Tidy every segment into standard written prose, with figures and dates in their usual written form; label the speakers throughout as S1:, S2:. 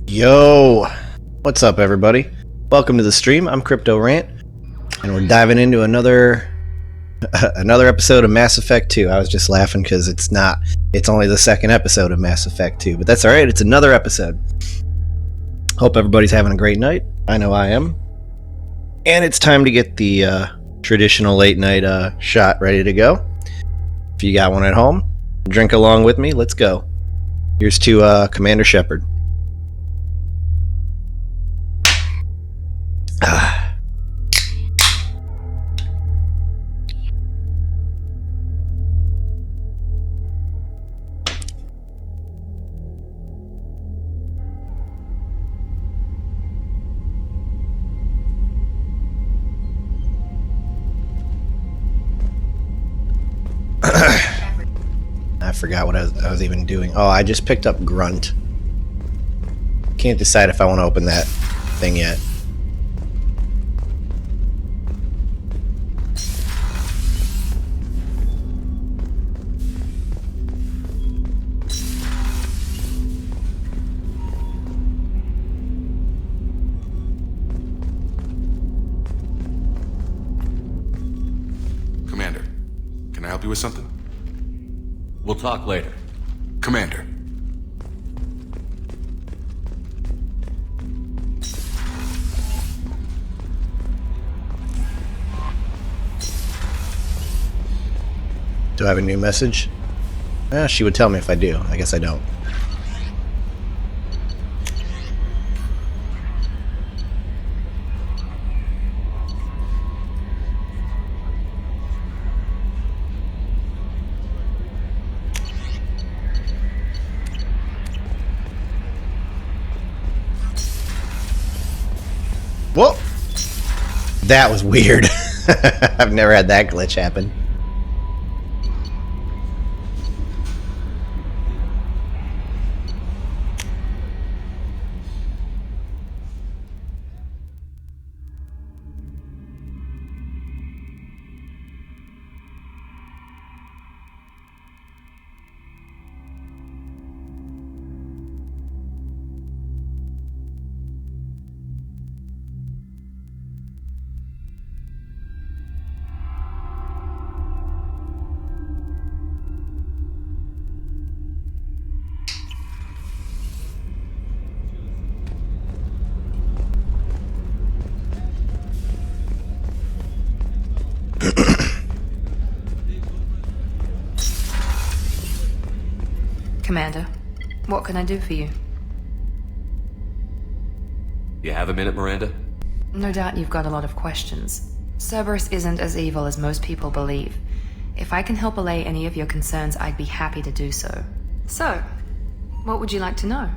S1: Yo, what's up, everybody? Welcome to the stream. I'm Crypto Rant, and we're diving into another episode of Mass Effect 2. I was just laughing because it's only the second episode of Mass Effect 2, but that's all right. It's another episode. Hope everybody's having a great night. I know I am. And it's time to get the traditional late night shot ready to go. If you got one at home, drink along with me. Let's go. Here's to Commander Shepard. I forgot what I was even doing. Oh, I just picked up Grunt. Can't decide if I want to open that thing yet.
S2: Commander, can I help you with something?
S3: We'll talk later.
S2: Commander.
S1: Do I have a new message? She would tell me if I do. I guess I don't. Whoa! That was weird. I've never had that glitch happen.
S4: Commander, what can I do for you?
S3: You have a minute, Miranda?
S4: No doubt you've got a lot of questions. Cerberus isn't as evil as most people believe. If I can help allay any of your concerns, I'd be happy to do so. So, what would you like to know?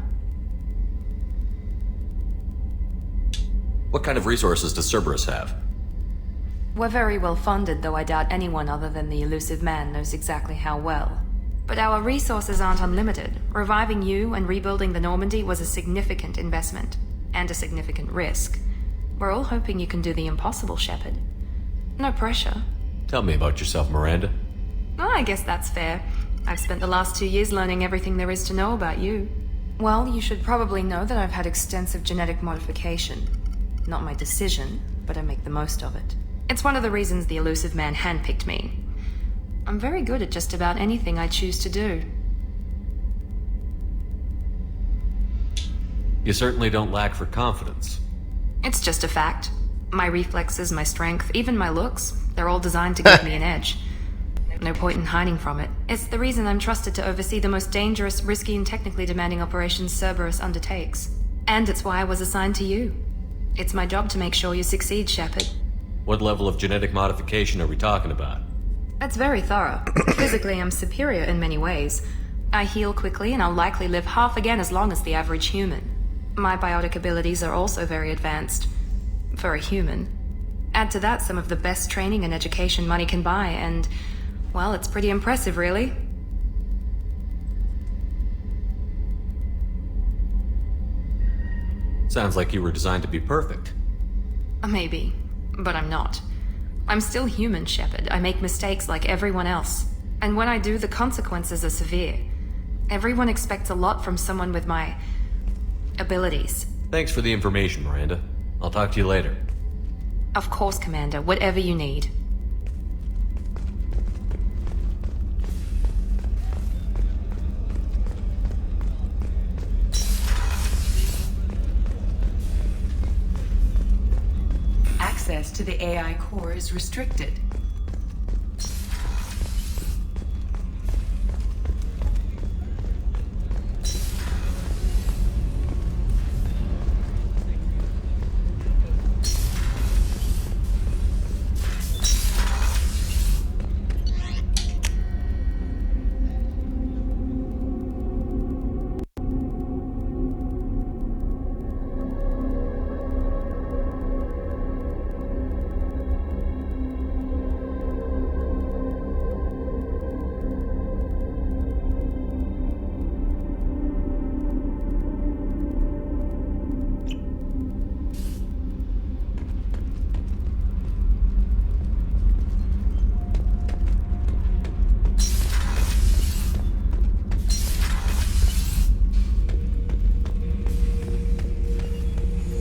S3: What kind of resources does Cerberus have?
S4: We're very well funded, though I doubt anyone other than the elusive man knows exactly how well. But our resources aren't unlimited. Reviving you and rebuilding the Normandy was a significant investment, and a significant risk. We're all hoping you can do the impossible, Shepard. No pressure.
S3: Tell me about yourself, Miranda.
S4: Oh, I guess that's fair. I've spent the last 2 years learning everything there is to know about you. Well, you should probably know that I've had extensive genetic modification. Not my decision, but I make the most of it. It's one of the reasons the elusive man handpicked me. I'm very good at just about anything I choose to do.
S3: You certainly don't lack for confidence.
S4: It's just a fact. My reflexes, my strength, even my looks, they're all designed to give me an edge. No point in hiding from it. It's the reason I'm trusted to oversee the most dangerous, risky, and technically demanding operations Cerberus undertakes. And it's why I was assigned to you. It's my job to make sure you succeed, Shepard.
S3: What level of genetic modification are we talking about?
S4: That's very thorough. Physically, I'm superior in many ways. I heal quickly, and I'll likely live half again as long as the average human. My biotic abilities are also very advanced. For a human. Add to that some of the best training and education money can buy, and, well, it's pretty impressive, really.
S3: Sounds like you were designed to be perfect.
S4: Maybe, but I'm not. I'm still human, Shepard. I make mistakes like everyone else. And when I do, the consequences are severe. Everyone expects a lot from someone with my abilities.
S3: Thanks for the information, Miranda. I'll talk to you later.
S4: Of course, Commander. Whatever you need.
S5: Access to the AI core is restricted.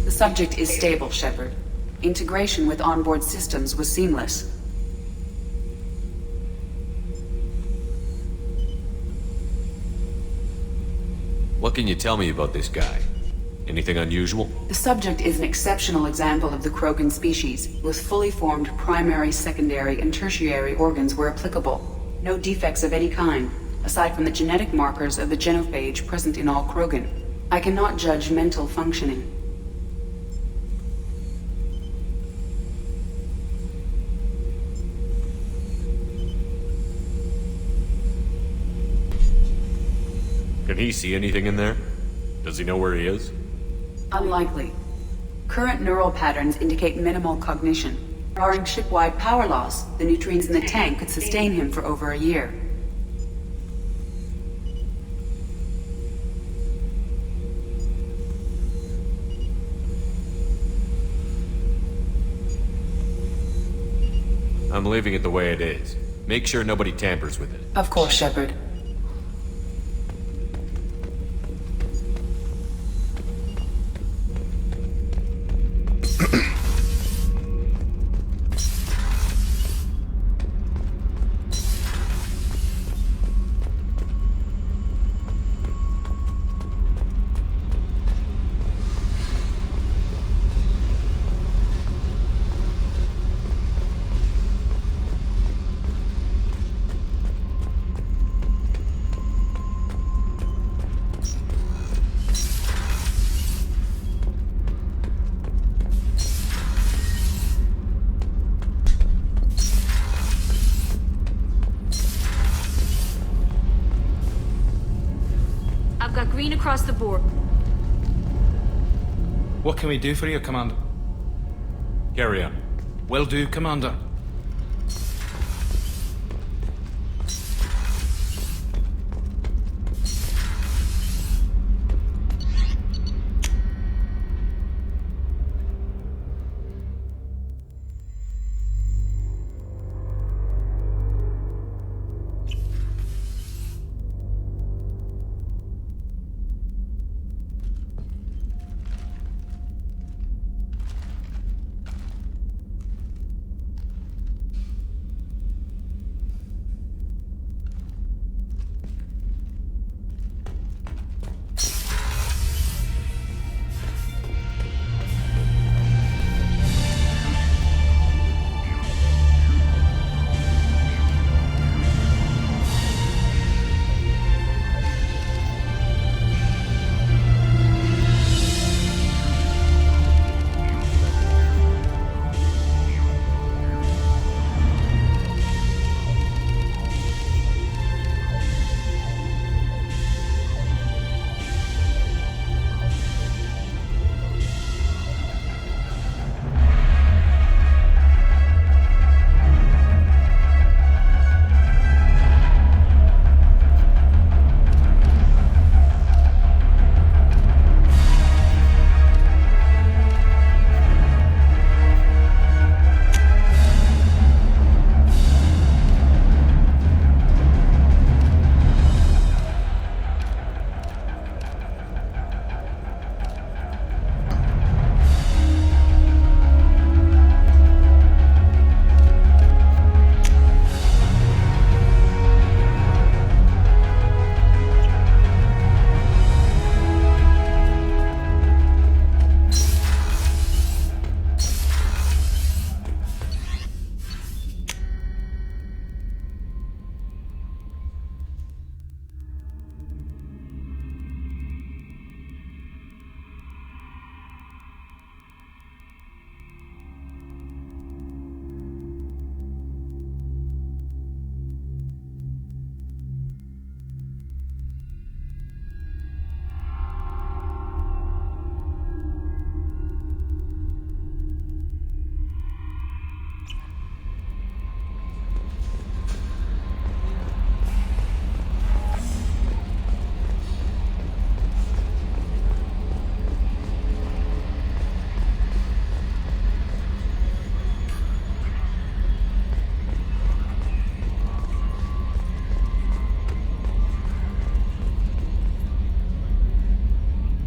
S5: The subject is stable, Shepard. Integration with onboard systems was seamless.
S3: What can you tell me about this guy? Anything unusual?
S5: The subject is an exceptional example of the Krogan species, with fully formed primary, secondary, and tertiary organs where applicable. No defects of any kind, aside from the genetic markers of the genophage present in all Krogan. I cannot judge mental functioning.
S3: Can he see anything in there? Does he know where he is?
S5: Unlikely. Current neural patterns indicate minimal cognition. Barring ship-wide power loss, the nutrients in the tank could sustain him for over a year.
S3: I'm leaving it the way it is. Make sure nobody tampers with it.
S5: Of course, Shepard.
S4: I've got green across the board.
S6: What can we do for you, Commander?
S3: Carry on.
S6: Will do, Commander.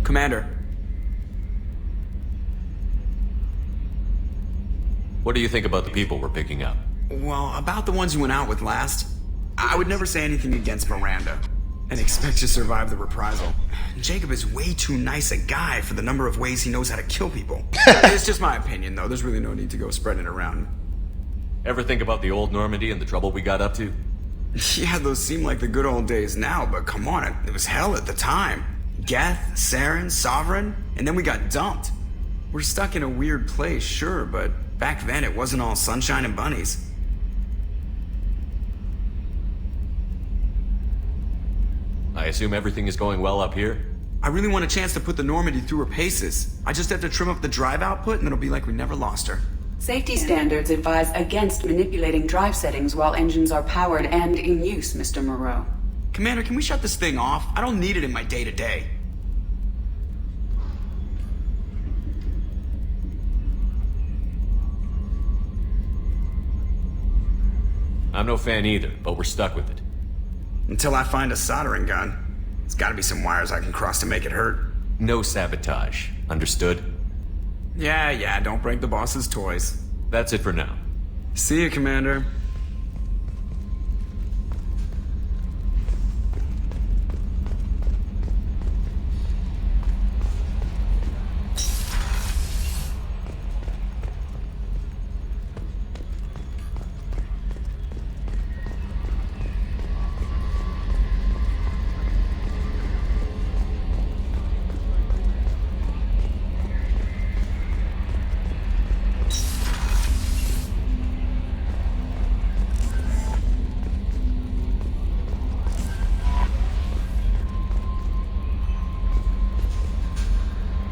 S7: Commander.
S3: What do you think about the people we're picking up?
S7: Well, about the ones you went out with last, I would never say anything against Miranda and expect to survive the reprisal. Jacob is way too nice a guy for the number of ways he knows how to kill people. It's just my opinion, though. There's really no need to go spreading it around.
S3: Ever think about the old Normandy and the trouble we got up to?
S7: Yeah, those seem like the good old days now, but come on, it was hell at the time. Geth, Saren, Sovereign, and then we got dumped. We're stuck in a weird place, sure, but back then it wasn't all sunshine and bunnies.
S3: I assume everything is going well up here?
S7: I really want a chance to put the Normandy through her paces. I just have to trim up the drive output and it'll be like we never lost her.
S5: Safety standards advise against manipulating drive settings while engines are powered and in use, Mr. Moreau.
S7: Commander, can we shut this thing off? I don't need it in my day-to-day.
S3: I'm no fan either, but we're stuck with it.
S7: Until I find a soldering gun. There's gotta be some wires I can cross to make it hurt.
S3: No sabotage. Understood?
S7: Yeah, don't break the boss's toys.
S3: That's it for now.
S7: See you, Commander.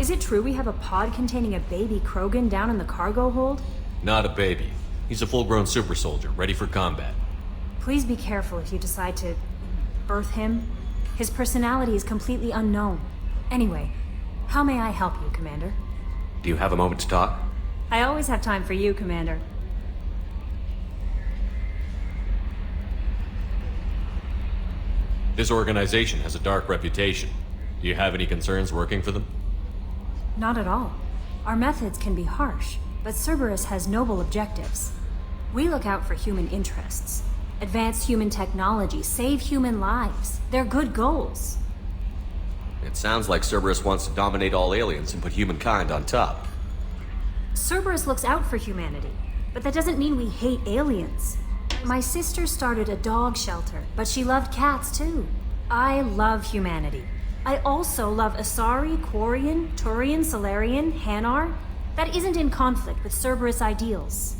S8: Is it true we have a pod containing a baby Krogan down in the cargo hold?
S3: Not a baby. He's a full-grown super soldier, ready for combat.
S8: Please be careful if you decide to birth him. His personality is completely unknown. Anyway, how may I help you, Commander?
S3: Do you have a moment to talk?
S8: I always have time for you, Commander.
S3: This organization has a dark reputation. Do you have any concerns working for them?
S8: Not at all. Our methods can be harsh, but Cerberus has noble objectives. We look out for human interests, advance human technology, save human lives. They're good goals.
S3: It sounds like Cerberus wants to dominate all aliens and put humankind on top.
S8: Cerberus looks out for humanity, but that doesn't mean we hate aliens. My sister started a dog shelter, but she loved cats too. I love humanity. I also love Asari, Quarian, Turian, Solarian, Hanar. That isn't in conflict with Cerberus ideals.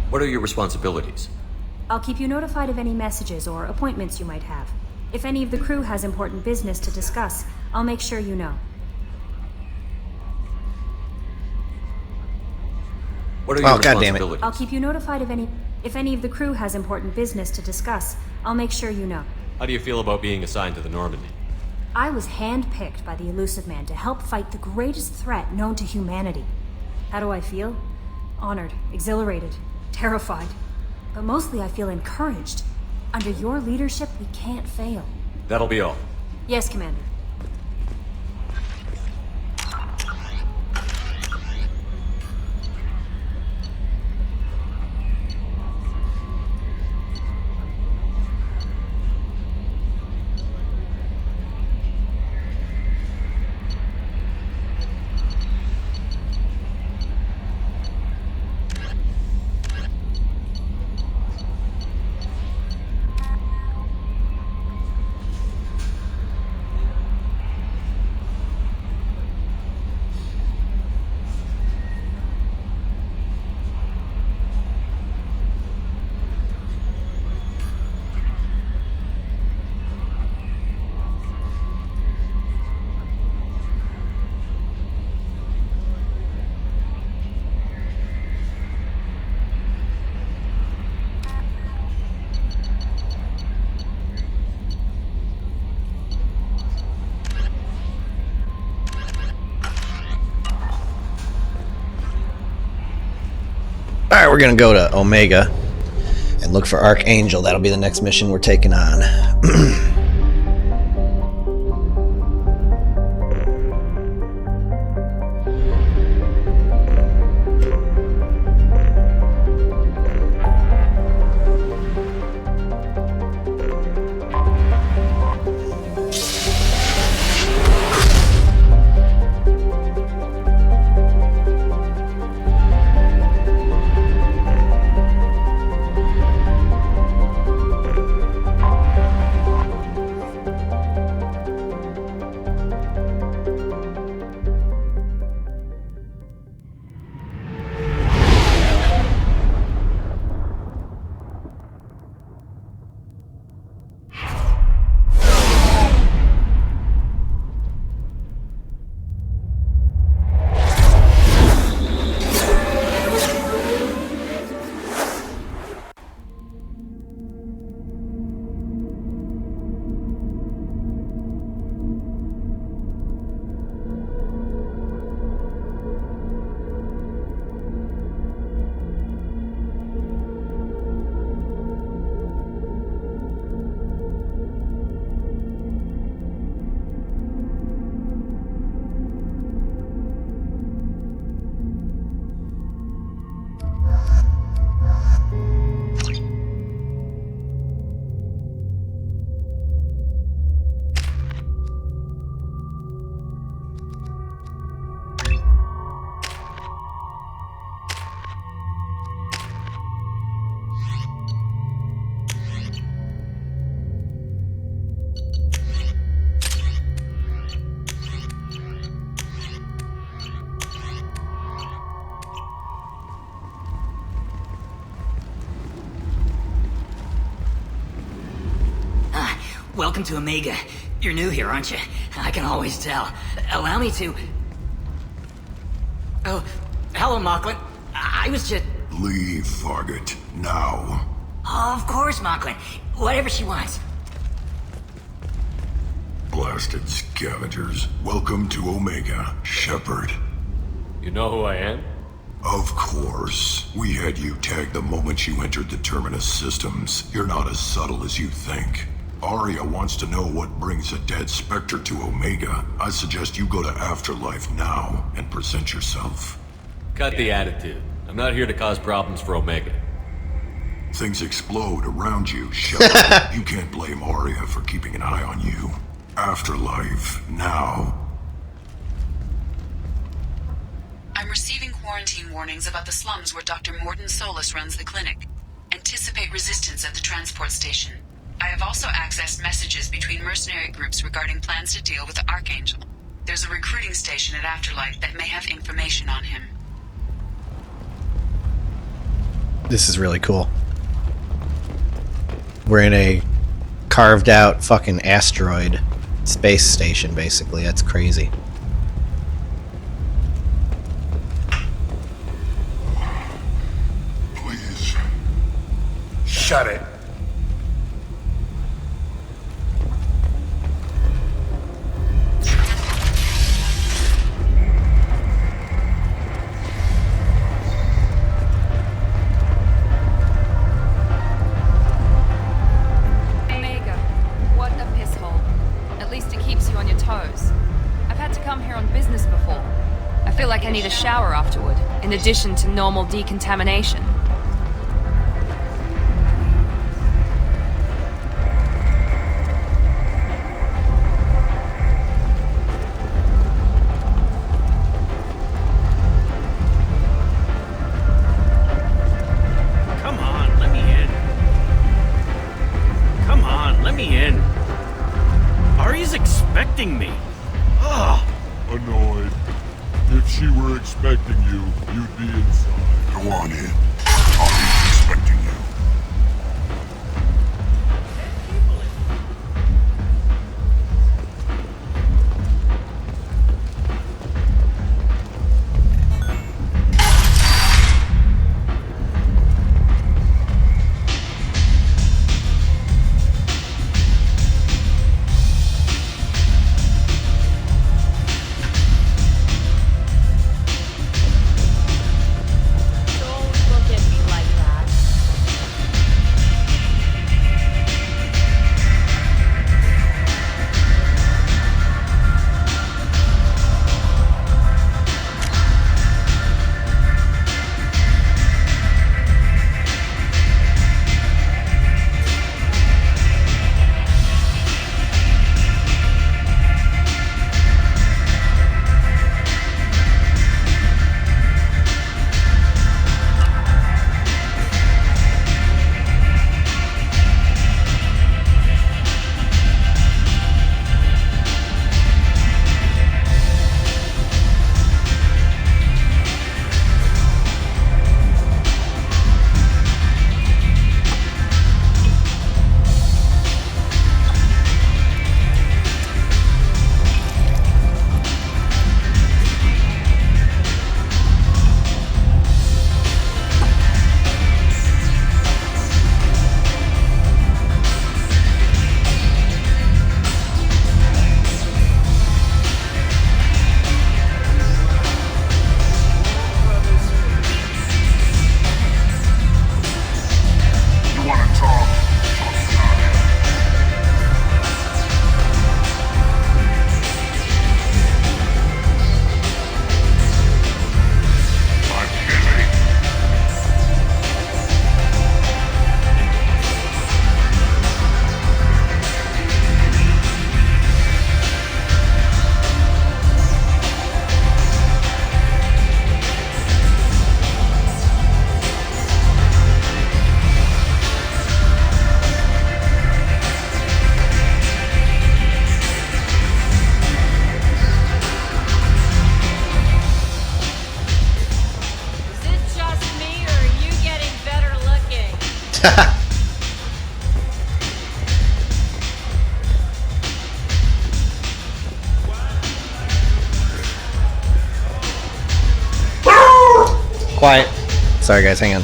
S3: What are your responsibilities?
S8: I'll keep you notified of any messages or appointments you might have. If any of the crew has important business to discuss, I'll make sure you know.
S3: What are your
S1: God damn it.
S3: responsibilities?
S8: I'll keep you notified of if any of the crew has important business to discuss, I'll make sure you know.
S3: How do you feel about being assigned to the Normandy?
S8: I was handpicked by the Elusive Man to help fight the greatest threat known to humanity. How do I feel? Honored, exhilarated, terrified. But mostly I feel encouraged. Under your leadership, we can't fail.
S3: That'll be all.
S8: Yes, Commander.
S1: Alright, we're gonna go to Omega and look for Archangel. That'll be the next mission we're taking on.
S9: Welcome to Omega. You're new here, aren't you? I can always tell. Allow me to... Oh, hello, Mocklin. I was just...
S10: Leave, Fargate. Now.
S9: Of course, Mocklin. Whatever she wants.
S10: Blasted scavengers. Welcome to Omega, Shepard.
S3: You know who I am?
S10: Of course. We had you tagged the moment you entered the Terminus systems. You're not as subtle as you think. Arya wants to know what brings a dead Spectre to Omega. I suggest you go to Afterlife now and present yourself.
S3: Cut the attitude. I'm not here to cause problems for Omega.
S10: Things explode around you, Shepard. You can't blame Arya for keeping an eye on you. Afterlife now.
S5: I'm receiving quarantine warnings about the slums where Dr. Morden Solus runs the clinic. Anticipate resistance at the transport station. I have also accessed messages between mercenary groups regarding plans to deal with the Archangel. There's a recruiting station at Afterlife that may have information on him.
S1: This is really cool. We're in a carved out fucking asteroid space station, basically. That's crazy.
S10: Please.
S2: Shut it.
S4: Omega, what a piss hole. At least it keeps you on your toes. I've had to come here on business before. I feel like I need a shower afterward, in addition to normal decontamination.
S6: Come on, let me in. Come on, let me in. Ari's expecting me. Ah,
S10: Annoyed. If she were expecting you, you'd be inside. Go on in. Arya's expecting you.
S1: Quiet. Sorry guys, hang on.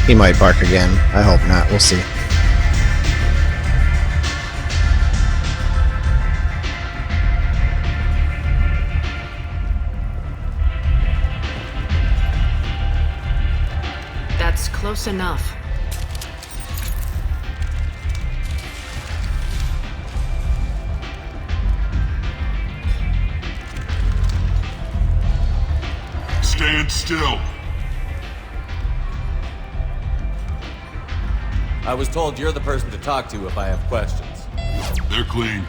S1: He might bark again. I hope not. We'll see.
S4: That's close enough.
S10: Stand still.
S3: I was told you're the person to talk to if I have questions.
S10: They're clean.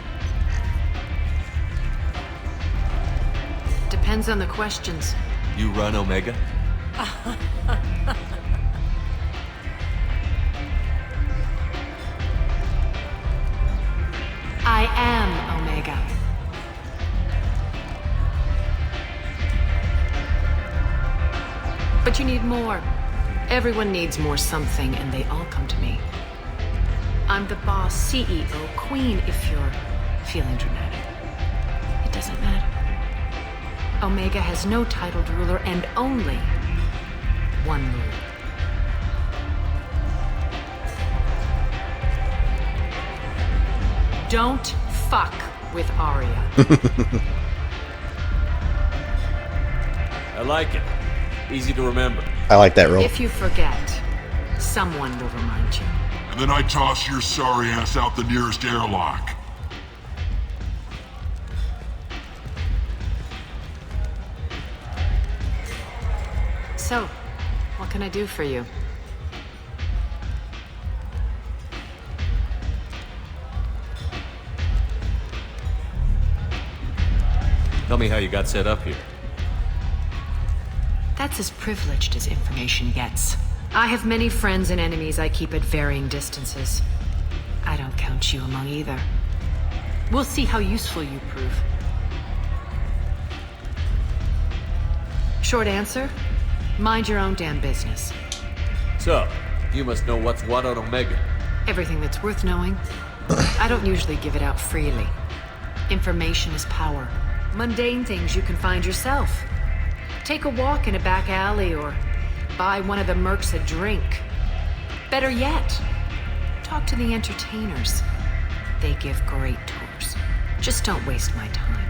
S4: Depends on the questions.
S3: You run Omega?
S4: I am Omega. But you need more. Everyone needs more something, and they all come to me. I'm the boss, CEO, queen, if you're feeling dramatic. It doesn't matter. Omega has no titled ruler and only one ruler. Don't fuck with Arya.
S3: I like it. Easy to remember.
S1: I like that rule.
S4: If you forget, someone will remind you.
S10: And then I toss your sorry ass out the nearest airlock.
S4: So, what can I do for you?
S3: Tell me how you got set up here.
S4: That's as privileged as information gets. I have many friends and enemies I keep at varying distances. I don't count you among either. We'll see how useful you prove. Short answer? Mind your own damn business.
S3: So, you must know what's what on Omega.
S4: Everything that's worth knowing. I don't usually give it out freely. Information is power. Mundane things you can find yourself. Take a walk in a back alley or buy one of the mercs a drink. Better yet, talk to the entertainers. They give great tours. Just don't waste my time.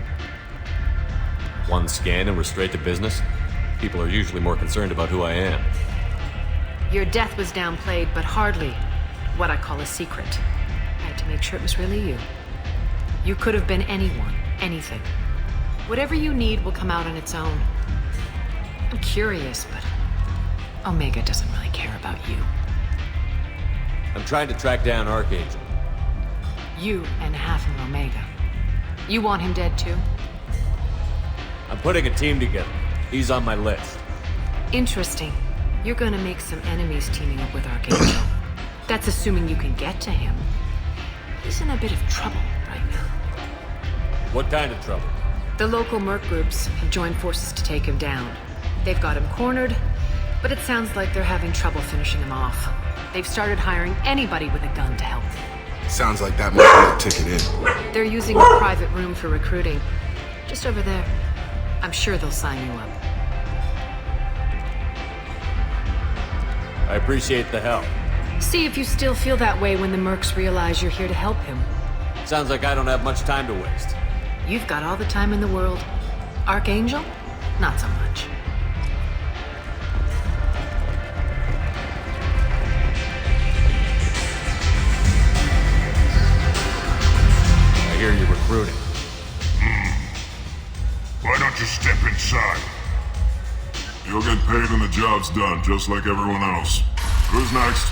S3: One scan and we're straight to business? People are usually more concerned about who I am.
S4: Your death was downplayed, but hardly what I call a secret. I had to make sure it was really you. You could have been anyone, anything. Whatever you need will come out on its own. I'm curious, but Omega doesn't really care about you.
S3: I'm trying to track down Archangel.
S4: You and half of Omega. You want him dead too?
S3: I'm putting a team together. He's on my list.
S4: Interesting. You're gonna make some enemies teaming up with Archangel. That's assuming you can get to him. He's in a bit of trouble right now.
S3: What kind of trouble?
S4: The local merc groups have joined forces to take him down. They've got him cornered, but it sounds like they're having trouble finishing him off. They've started hiring anybody with a gun to help them.
S2: Sounds like that might be a ticket in.
S4: They're using a private room for recruiting. Just over there. I'm sure they'll sign you up.
S3: I appreciate the help.
S4: See if you still feel that way when the mercs realize you're here to help him.
S3: Sounds like I don't have much time to waste.
S4: You've got all the time in the world. Archangel? Not so much.
S10: Job's done, just like everyone else. Who's next?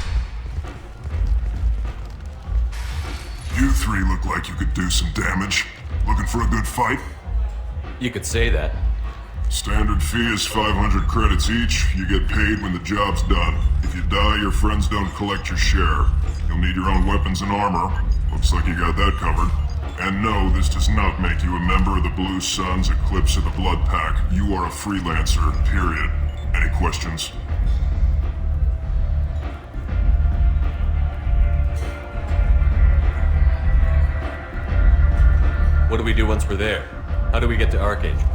S10: You three look like you could do some damage. Looking for a good fight?
S3: You could say that.
S10: Standard fee is 500 credits each. You get paid when the job's done. If you die, your friends don't collect your share. You'll need your own weapons and armor. Looks like you got that covered. And no, this does not make you a member of the Blue Suns, Eclipse, or the Blood Pack. You are a freelancer, period. Any questions?
S3: What do we do once we're there? How do we get to Archangel?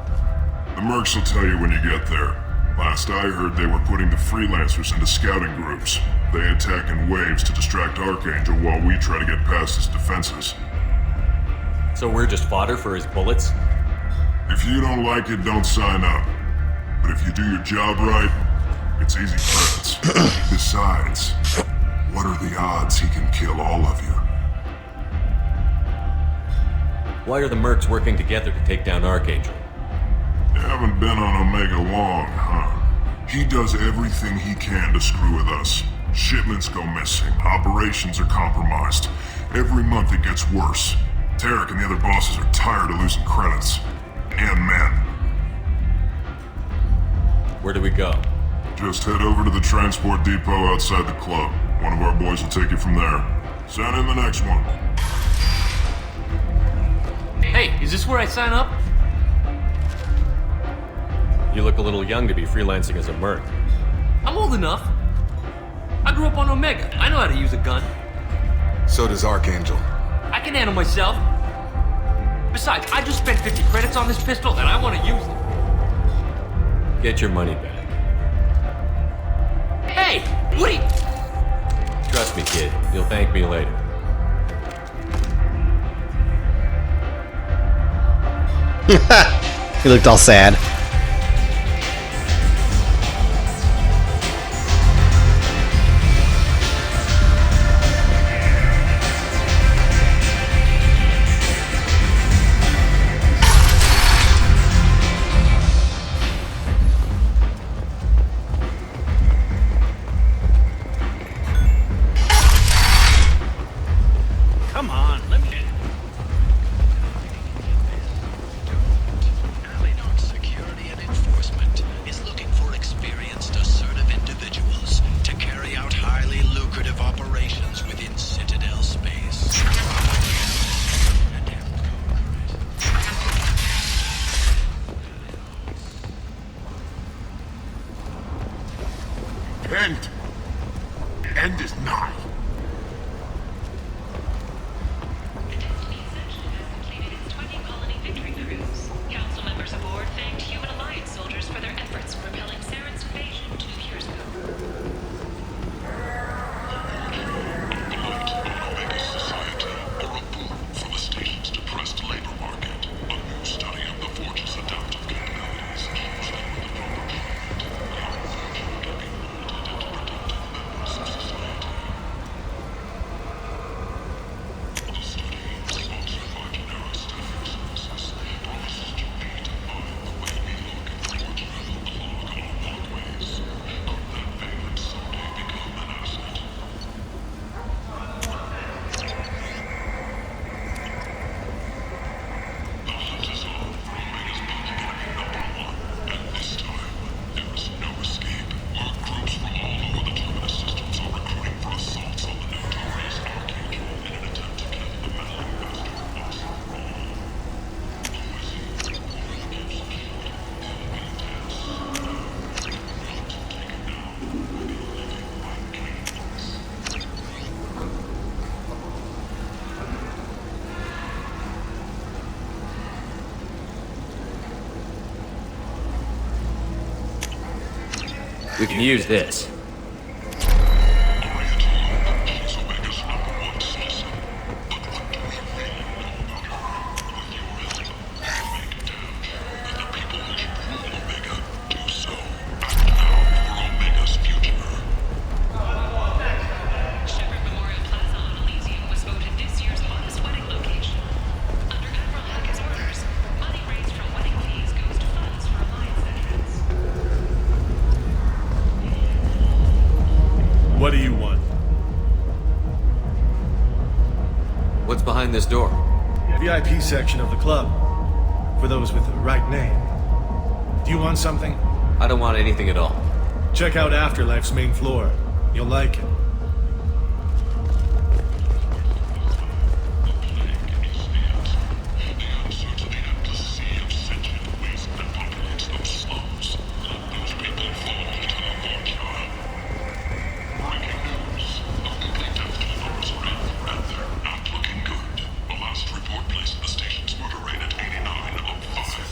S10: The mercs will tell you when you get there. Last I heard, they were putting the freelancers into scouting groups. They attack in waves to distract Archangel while we try to get past his defenses.
S3: So we're just fodder for his bullets?
S10: If you don't like it, don't sign up. But if you do your job right, it's easy credits. Besides, what are the odds he can kill all of you?
S3: Why are the mercs working together to take down Archangel?
S10: You haven't been on Omega long, huh? He does everything he can to screw with us. Shipments go missing, operations are compromised. Every month it gets worse. Tarek and the other bosses are tired of losing credits. And men.
S3: Where do we go?
S10: Just head over to the transport depot outside the club. One of our boys will take you from there. Send in the next one.
S6: Hey, is this where I sign up?
S3: You look a little young to be freelancing as a merc.
S6: I'm old enough. I grew up on Omega. I know how to use a gun.
S2: So does Archangel.
S6: I can handle myself. Besides, I just spent 50 credits on this pistol and I want to use it.
S3: Get your money back.
S6: Hey, what are you...
S3: Trust me, kid. You'll thank me later.
S1: He looked all sad.
S6: Come on, let me...
S11: Security and enforcement is looking for experienced, assertive individuals to carry out highly lucrative operations within Citadel space.
S10: End is nigh.
S12: Council members aboard thanked Human Alliance soldiers for their efforts repelling Saren's invasion 2 years ago.
S10: Omega society, a rebuke from a station's depressed labor market. A new study of the Forge's adaptive capabilities.
S3: We can use this. What's behind this door?
S13: VIP section of the club. For those with the right name. Do you want something?
S3: I don't want anything at all.
S13: Check out Afterlife's main floor. You'll like it.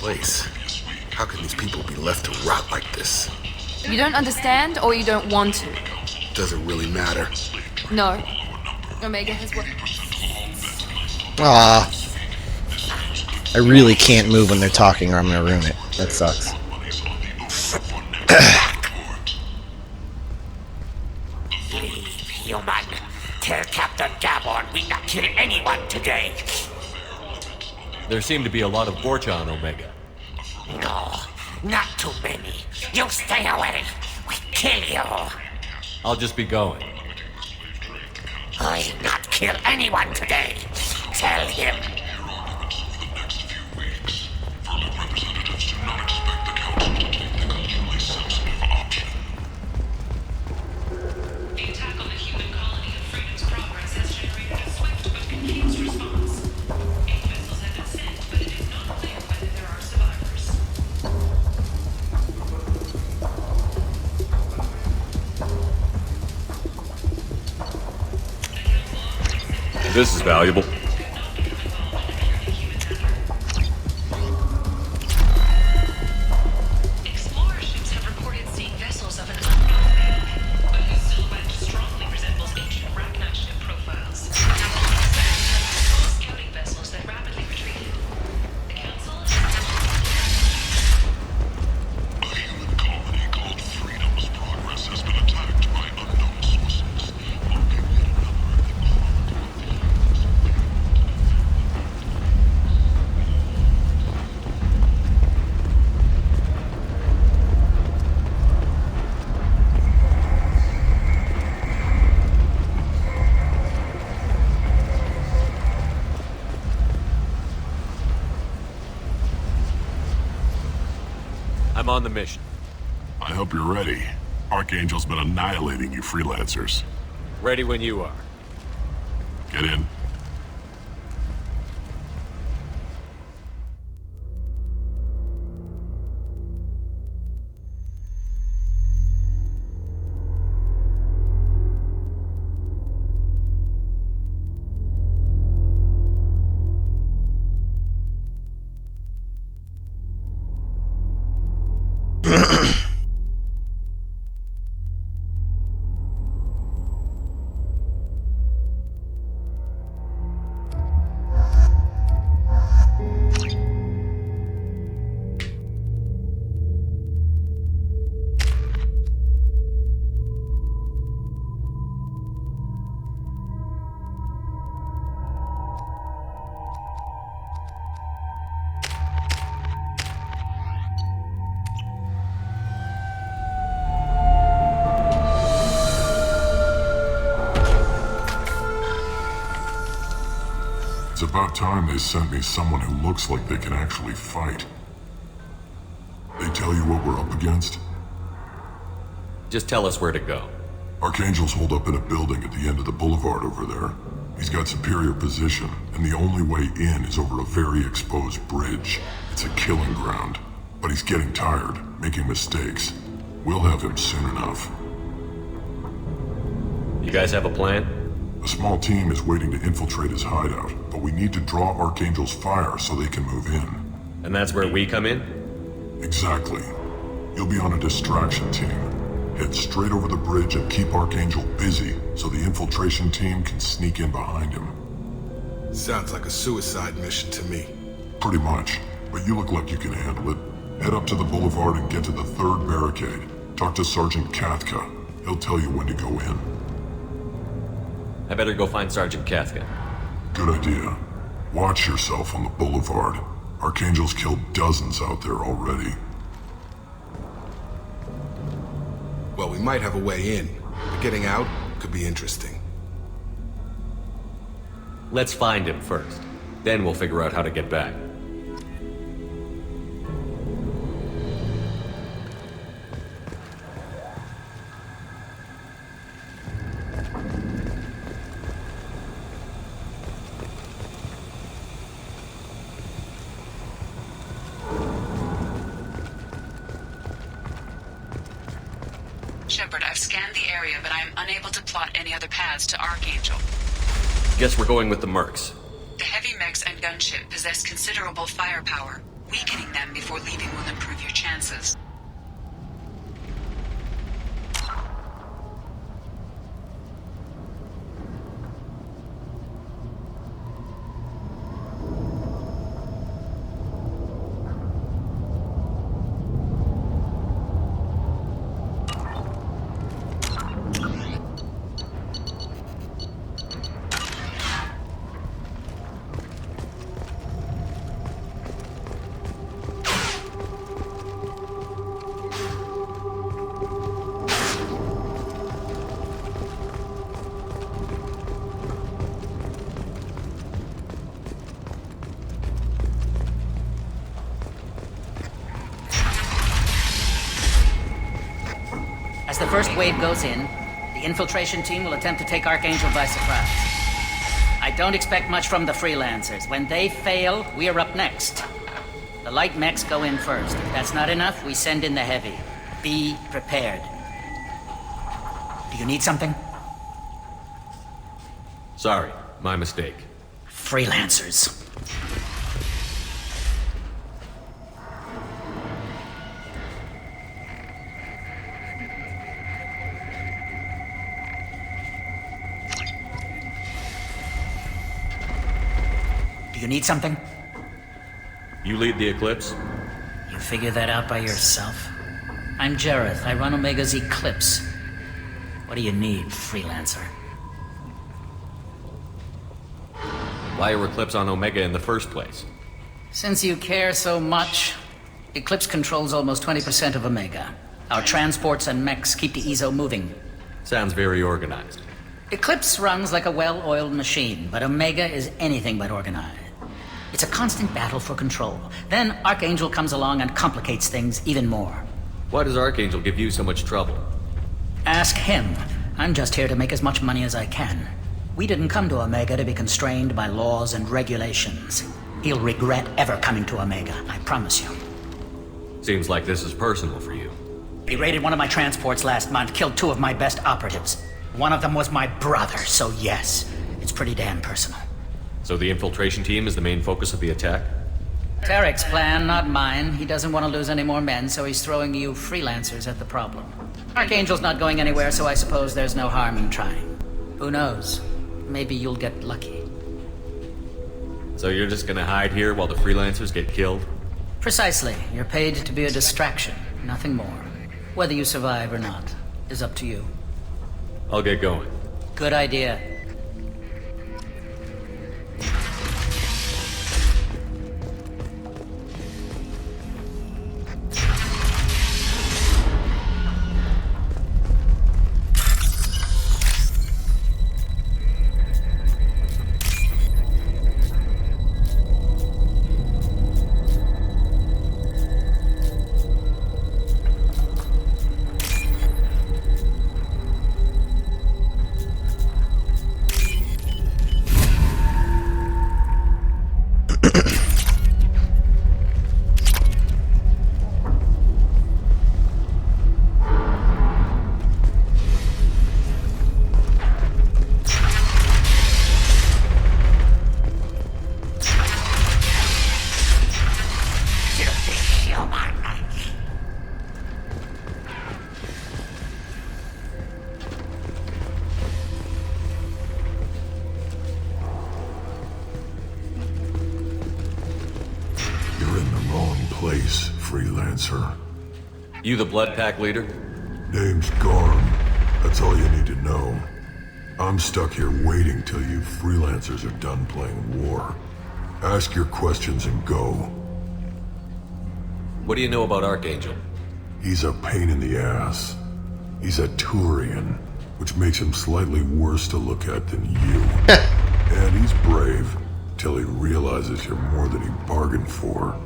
S2: Place. How can these people be left to rot like this?
S4: You don't understand, or you don't want to?
S2: Doesn't really matter.
S4: No. Omega has what?
S1: Ah, I really can't move when they're talking or I'm gonna ruin it. That sucks.
S14: Human, tell Captain Gabon we not kill anyone today.
S3: There seem to be a lot of Borcha on Omega.
S14: No, not too many. You stay away. We kill you.
S3: I'll just be going.
S14: I not kill anyone today. Tell him.
S12: The attack on the human colony of Freedom's Progress has generated a swift but confused response. 8 vessels have been sent, but it is not clear whether there are survivors.
S3: This is valuable.
S12: Explorer ships have reported seeing vessels of an unknown make, but whose silhouette strongly resembles ancient Rachni ship profiles. Scouting vessels that rapidly retreated. The Council
S10: A human colony called Freedom's Progress has been attacked by unknown sources.
S3: I'm on the mission.
S10: I hope you're ready. Archangel's been annihilating you freelancers.
S3: Ready when you are.
S10: Get in. It's about time they sent me someone who looks like they can actually fight. They tell you what we're up against?
S3: Just tell us where to go.
S10: Archangel's holed up in a building at the end of the boulevard over there. He's got superior position, and the only way in is over a very exposed bridge. It's a killing ground. But he's getting tired, making mistakes. We'll have him soon enough.
S3: You guys have a plan?
S10: A small team is waiting to infiltrate his hideout, but we need to draw Archangel's fire so they can move in.
S3: And that's where we come in?
S10: Exactly. You'll be on a distraction team. Head straight over the bridge and keep Archangel busy so the infiltration team can sneak in behind him.
S2: Sounds like a suicide mission to me.
S10: Pretty much, but you look like you can handle it. Head up to the boulevard and get to the 3rd barricade. Talk to Sergeant Kathka. He'll tell you when to go in.
S3: I better go find Sergeant Kathka.
S10: Good idea. Watch yourself on the boulevard. Archangel's killed dozens out there already.
S2: Well, we might have a way in, but getting out could be interesting.
S3: Let's find him first. Then we'll figure out how to get back.
S5: Shepard, I've scanned the area, but I am unable to plot any other paths to Archangel.
S3: Guess we're going with the Mercs.
S5: The heavy mechs and gunship possess considerable firepower. Weakening them before leaving will improve your chances.
S9: As the first wave goes in, the infiltration team will attempt to take Archangel by surprise. I don't expect much from the freelancers. When they fail, we are up next. The light mechs go in first. If that's not enough, we send in the heavy. Be prepared. Do you need something?
S3: Sorry, my mistake.
S9: Freelancers. Do you need something?
S3: You lead the Eclipse?
S9: You figure that out by yourself? I'm Jareth. I run Omega's Eclipse. What do you need, freelancer?
S3: Why are Eclipse on Omega in the first place?
S9: Since you care so much, Eclipse controls almost 20% of Omega. Our transports and mechs keep the EZO moving.
S3: Sounds very organized.
S9: Eclipse runs like a well-oiled machine, but Omega is anything but organized. It's a constant battle for control. Then Archangel comes along and complicates things even more.
S3: Why does Archangel give you so much trouble?
S9: Ask him. I'm just here to make as much money as I can. We didn't come to Omega to be constrained by laws and regulations. He'll regret ever coming to Omega, I promise you.
S3: Seems like this is personal for you.
S9: He raided one of my transports last month, killed 2 of my best operatives. One of them was my brother, so yes, it's pretty damn personal.
S3: So the infiltration team is the main focus of the attack?
S9: Tarek's plan, not mine. He doesn't want to lose any more men, so he's throwing you freelancers at the problem. Archangel's not going anywhere, so I suppose there's no harm in trying. Who knows? Maybe you'll get lucky.
S3: So you're just gonna hide here while the freelancers get killed?
S9: Precisely. You're paid to be a distraction, nothing more. Whether you survive or not is up to you.
S3: I'll get going.
S9: Good idea.
S10: Freelancer.
S3: You the Blood Pack leader?
S10: Name's Garm. That's all you need to know. I'm stuck here waiting till you freelancers are done playing war. Ask your questions and go.
S3: What do you know about Archangel?
S10: He's a pain in the ass. He's a Turian, which makes him slightly worse to look at than you. And he's brave, till he realizes you're more than he bargained for.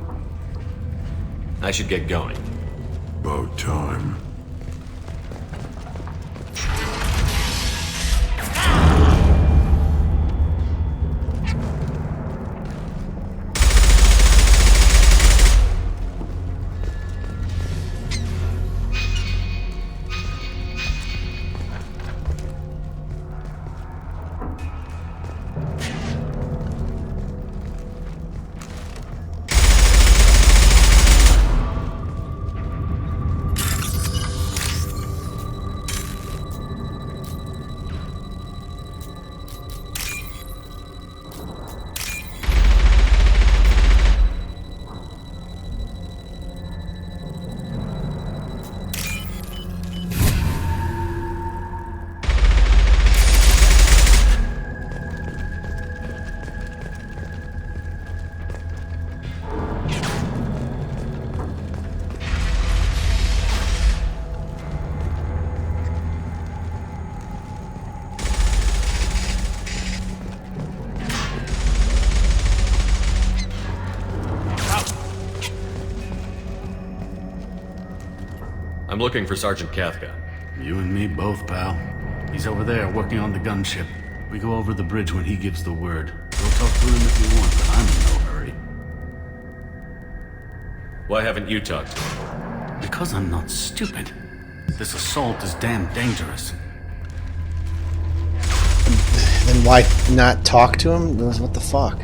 S3: I should get going.
S10: About time.
S3: I'm looking for Sergeant Kafka.
S15: You and me both, pal. He's over there working on the gunship. We go over the bridge when he gives the word. Go talk to him if you want, but I'm in no hurry.
S3: Why haven't you talked to him?
S15: Because I'm not stupid. This assault is damn dangerous.
S1: Then why not talk to him? What the fuck?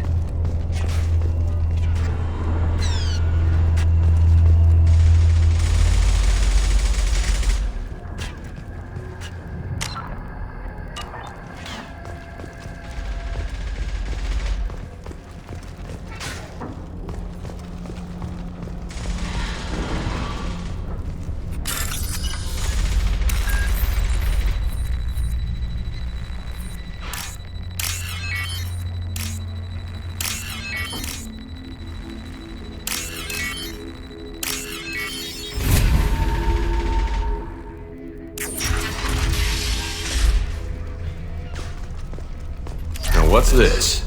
S3: What's this?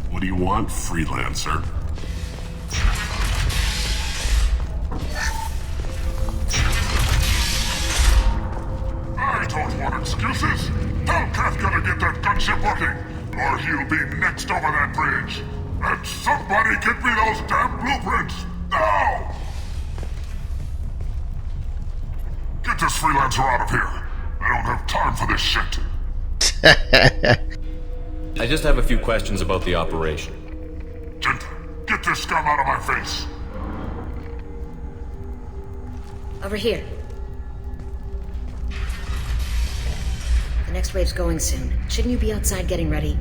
S10: What do you want, freelancer?
S16: Excuses? Tell Kafka to get that gunship working, or he'll be next over that bridge. And somebody get me those damn blueprints! Now! Get this freelancer out of here. I don't have time for this shit.
S3: I just have a few questions about the operation.
S16: Gent, get this scum out of my face.
S17: Over here. The next wave's going soon. Shouldn't you be outside getting ready?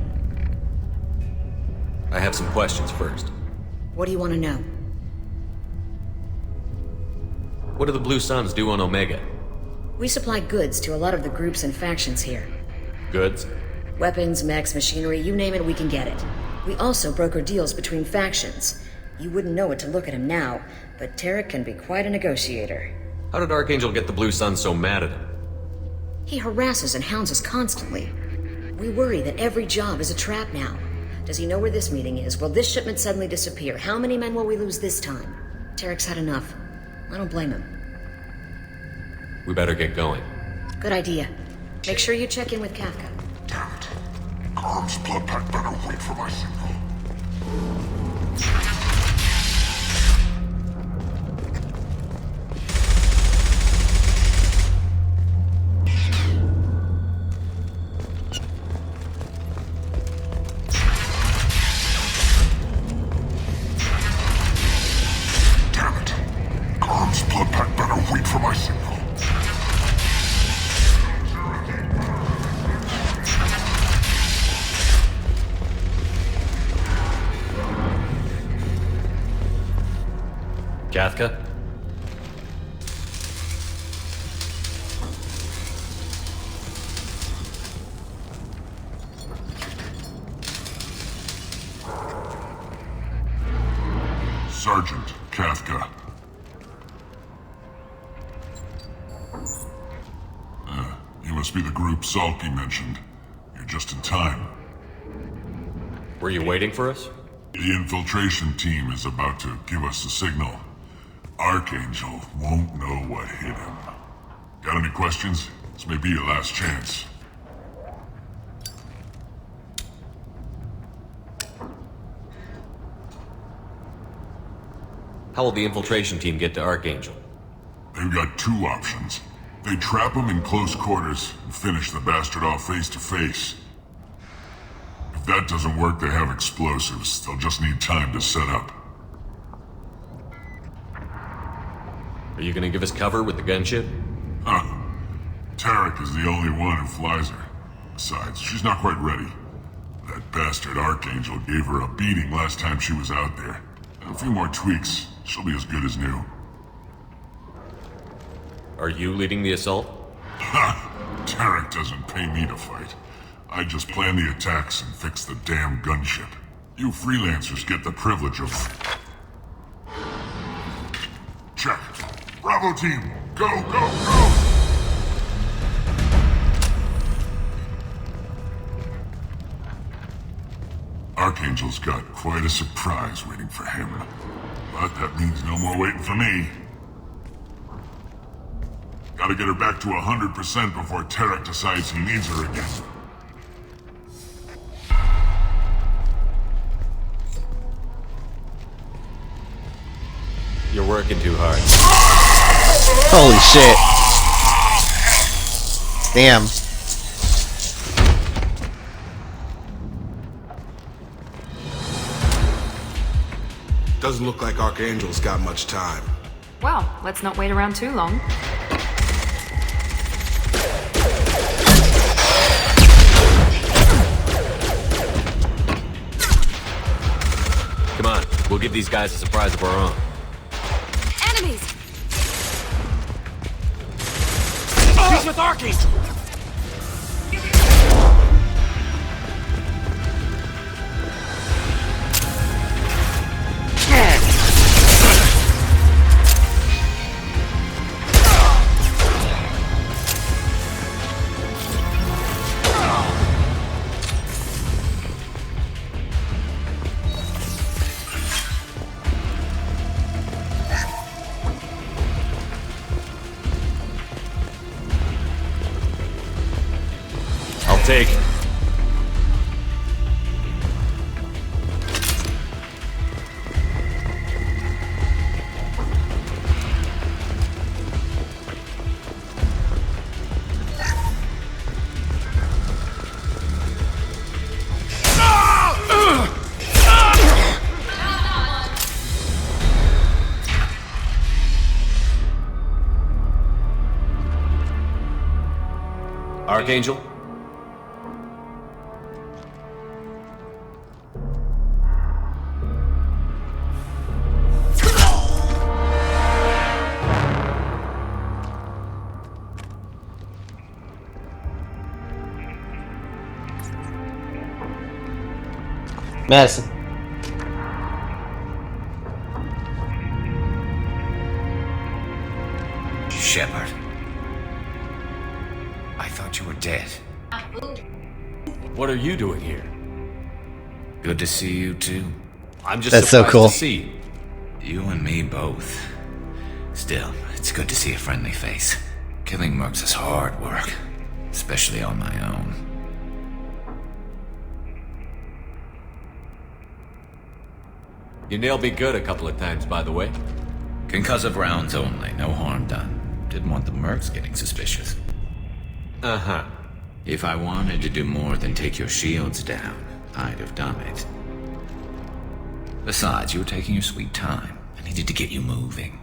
S3: I have some questions first.
S17: What do you want to know?
S3: What do the Blue Suns do on Omega?
S17: We supply goods to a lot of the groups and factions here.
S3: Goods?
S17: Weapons, mechs, machinery, you name it, we can get it. We also broker deals between factions. You wouldn't know it to look at him now, but Tarek can be quite a negotiator.
S3: How did Archangel get the Blue Suns so mad at him?
S17: He harasses and hounds us constantly. We worry that every job is a trap now. Does he know where this meeting is? Will this shipment suddenly disappear? How many men will we lose this time? Tarek's had enough. I don't blame him.
S3: We better get going.
S17: Good idea. Make sure you check in with Kafka.
S16: Damn it. Gorm's blood pack better wait for my signal.
S3: Kafka?
S16: must be the group Salky mentioned. You're just in time.
S3: Were you waiting for us?
S16: The infiltration team is about to give us the signal. Archangel won't know what hit him. Got any questions? This may be your last chance.
S3: How will the infiltration team get to Archangel?
S16: They've got two options. They trap him in close quarters and finish the bastard off face to face. If that doesn't work, they have explosives. They'll just need time to set up.
S3: Are you gonna give us cover with the gunship?
S16: Huh. Tarek is the only one who flies her. Besides, she's not quite ready. That bastard Archangel gave her a beating last time she was out there. A few more tweaks, she'll be as good as new.
S3: Are you leading the assault?
S16: Ha! Tarek doesn't pay me to fight. I just plan the attacks and fix the damn gunship. You freelancers get the privilege of... Check. Bravo team, go, go, go! Archangel's got quite a surprise waiting for him. But that means no more waiting for me. Gotta get her back to 100% before Tarek decides he needs her again.
S3: You're working too hard.
S1: Holy shit. Damn.
S2: Doesn't look like Archangel's got much time.
S4: Well, let's not wait around too long.
S3: Come on, we'll give these guys a surprise of our own.
S12: Enemies!
S6: He's with Archangel!
S3: Take. Archangel?
S1: Madison.
S18: Shepard. I thought you were dead.
S3: What are you doing here?
S18: Good to see you too.
S3: I'm just
S1: That's so
S3: surprised
S1: cool.
S3: to see you.
S18: You and me both. Still, it's good to see a friendly face. Killing mercs is hard work, especially on my own.
S3: You nailed me good a couple of times, by the way.
S18: Concussive rounds only, no harm done. Didn't want the mercs getting suspicious.
S3: Uh-huh.
S18: If I wanted to do more than take your shields down, I'd have done it. Besides, you were taking your sweet time. I needed to get you moving.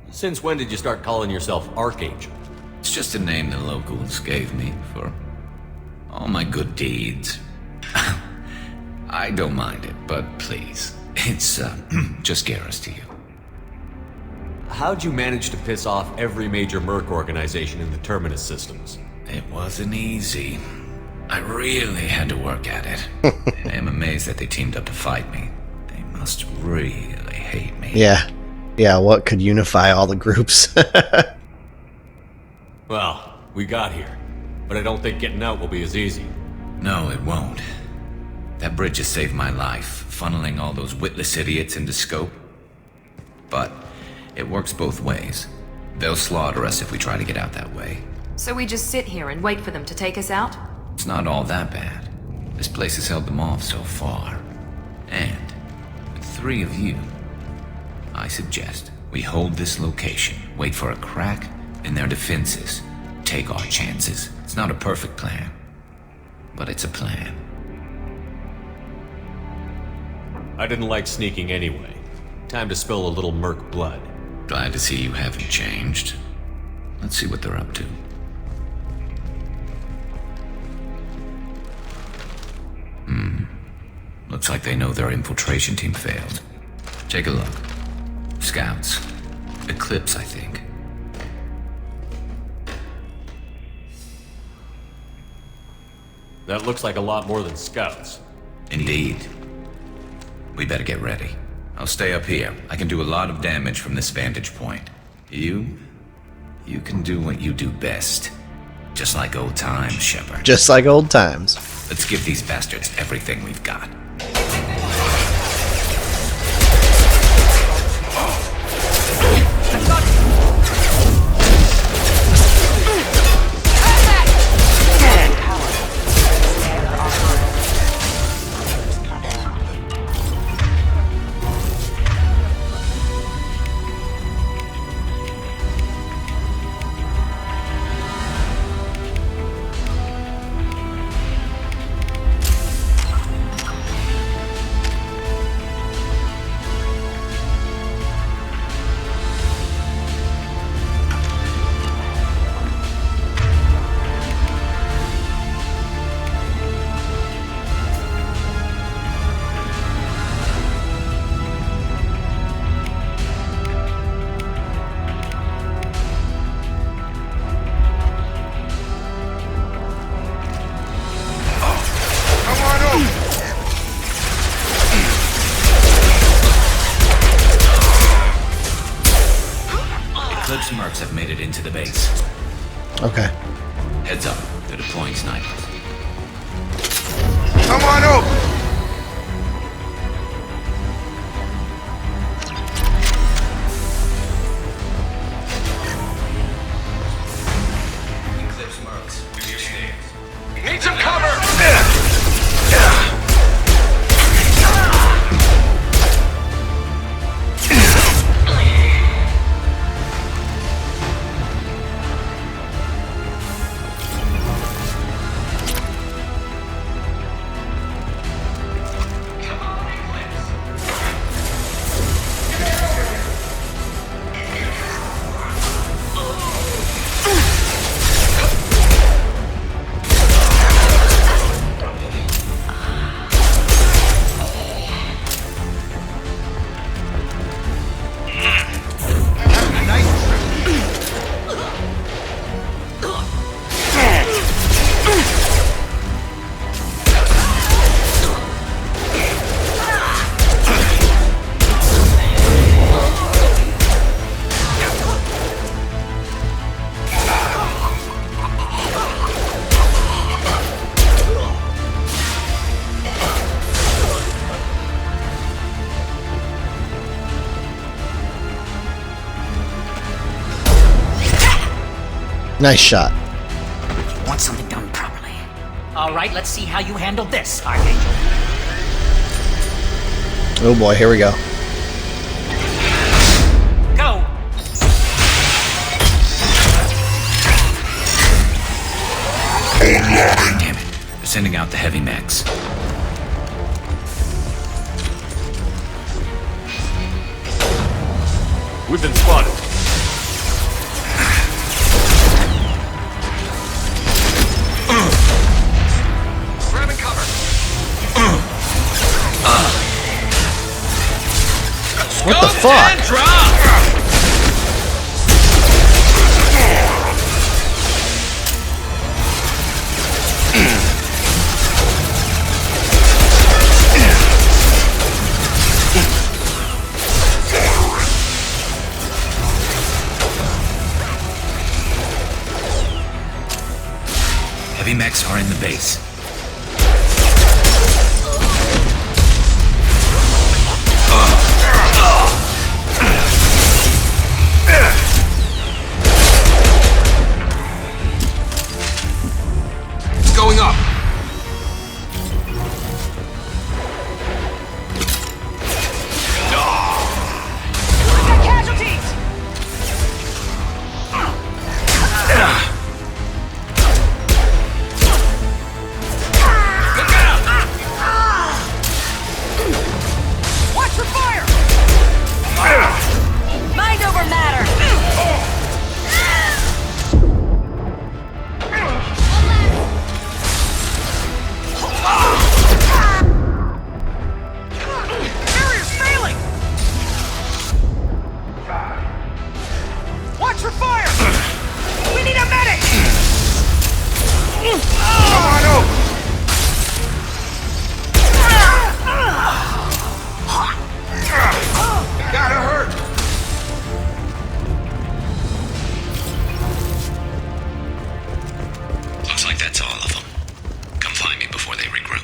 S3: Since when did you start calling yourself Archangel?
S18: It's just a name the locals gave me for all my good deeds. I don't mind it, but please, it's just Garrus to you.
S3: How'd you manage to piss off every major merc organization in the Terminus systems?
S18: It wasn't easy. I really had to work at it. And I'm amazed that they teamed up to fight me. They must really hate me.
S1: Yeah. Yeah, what could unify all the groups?
S3: Well, We got here, but I don't think getting out will be as easy.
S18: No, it won't. That bridge has saved my life, funneling all those witless idiots into scope. But it works both ways. They'll slaughter us if we try to get out that way.
S4: So we just sit here and wait for them to take us out?
S18: It's not all that bad. This place has held them off so far. And with 3 of you, I suggest we hold this location, wait for a crack in their defenses, take our chances. It's not a perfect plan, but it's a plan.
S3: I didn't like sneaking anyway. Time to spill a little merc blood.
S18: Glad to see you haven't changed. Let's see what they're up to. Looks like they know their infiltration team failed. Take a look. Scouts. Eclipse, I think.
S3: That looks like a lot more than scouts.
S18: Indeed. We better get ready. I'll stay up here. I can do a lot of damage from this vantage point. You can do what you do best. Just like old times, Shepard.
S1: Just like old times.
S18: Let's give these bastards everything we've got. Eclipse mercs have made it into the base.
S1: Okay.
S18: Heads up, they're deploying snipers.
S2: Come on over!
S18: Eclipse mercs, positioning.
S2: Need some cover!
S1: Nice shot.
S9: Want something done properly. All right, let's see how you handle this, Archangel.
S1: Oh boy, here we go.
S9: Go!
S18: Damn it. They're sending out the heavy mechs.
S3: We've been spotted.
S2: Grabbing cover.
S1: What the fuck?
S2: And drop.
S18: Heavy mechs are in the base.
S2: It's going up.
S14: We've got casualties!
S2: Look out!
S14: Watch your fire! Mind over matter! Barrier's failing! Watch your fire! We need a medic!
S2: Come on over. Gotta hurt.
S18: Looks like that's all of them. Come find me before they regroup.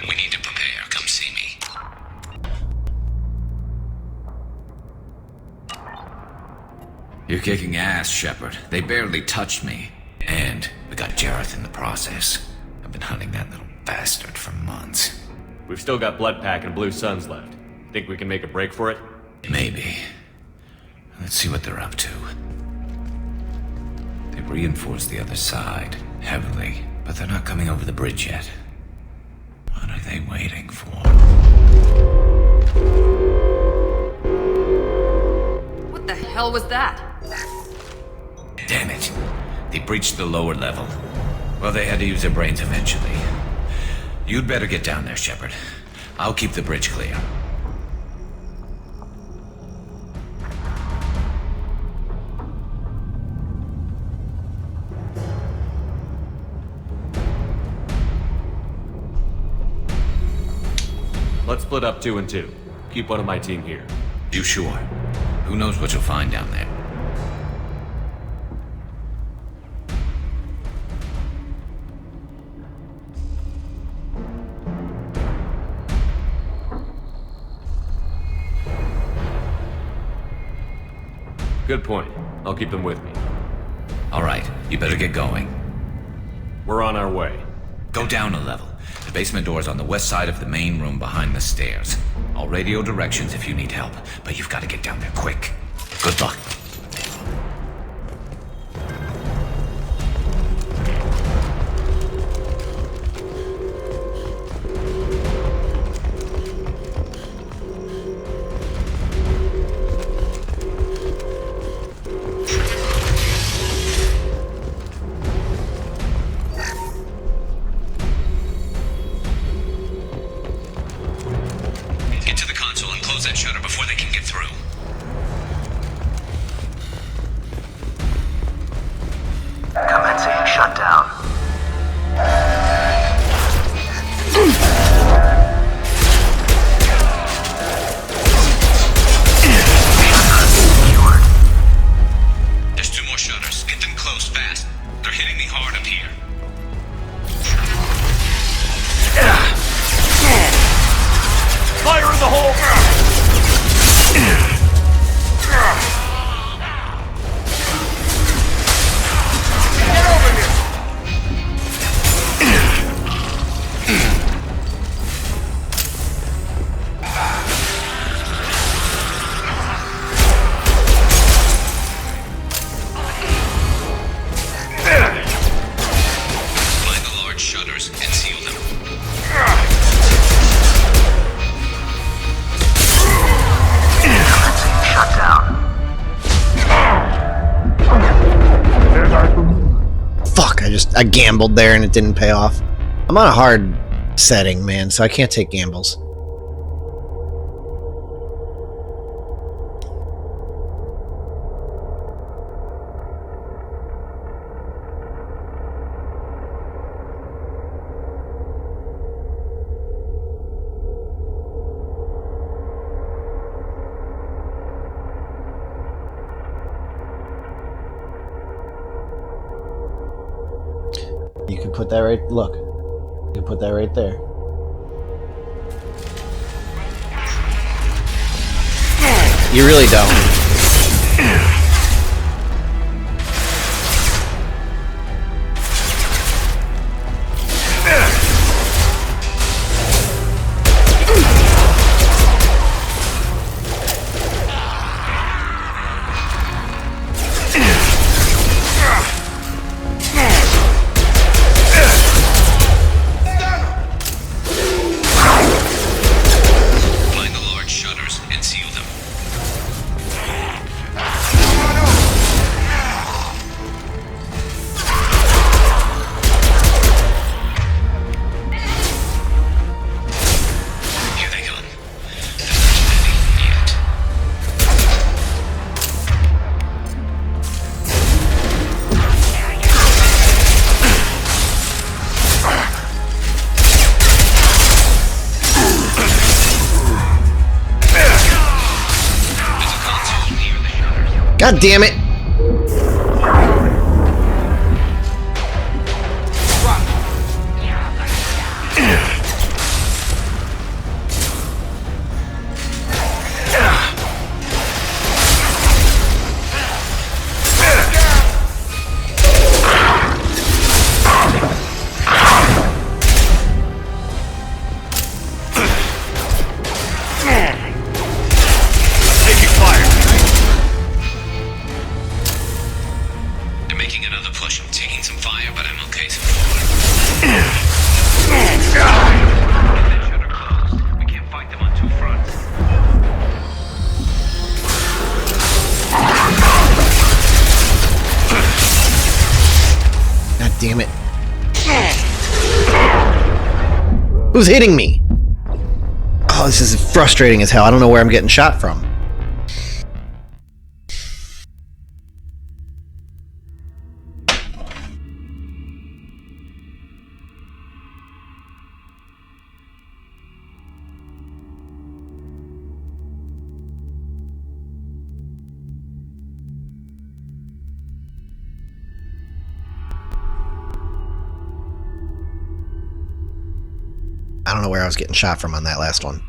S18: We need to prepare. Come see me. You're kicking ass, Shepard. They barely touched me. And we got Jareth in the process. I've been hunting that little bastard for months.
S3: We've still got Blood Pack and Blue Suns left. Think we can make a break for it?
S18: Maybe. Let's see what they're up to. They've reinforced the other side, heavily, but they're not coming over the bridge yet. What are they waiting for?
S4: What the hell was that?
S18: Damn it. They breached the lower level. Well, they had to use their brains eventually. You'd better get down there, Shepard. I'll keep the bridge clear.
S3: Let's split up 2 and 2. Keep one of my team here.
S18: You sure? Who knows what you'll find down there?
S3: Good point. I'll keep them with me.
S18: All right, you better get going.
S3: We're on our way.
S18: Go down a level. The basement door's on the west side of the main room behind the stairs. I'll radio directions if you need help, but you've got to get down there quick. Good luck. Get to the console and close that shutter before they can get through.
S11: Commencing shutdown.
S18: There's 2 more shutters. Get them closed fast. They're hitting me hard up here.
S6: Fire in the hole!
S2: Get over here.
S18: Find the large shutters and seal them.
S11: Shutdown.
S1: Fuck, I gambled there and it didn't pay off. I'm on a hard setting, man, so I can't take gambles. put that right. Look, you put that right there. You really don't. God damn it! Damn it. Who's hitting me? Oh, this is frustrating as hell. I don't know where I'm getting shot from. I don't know where I was getting shot from on that last one.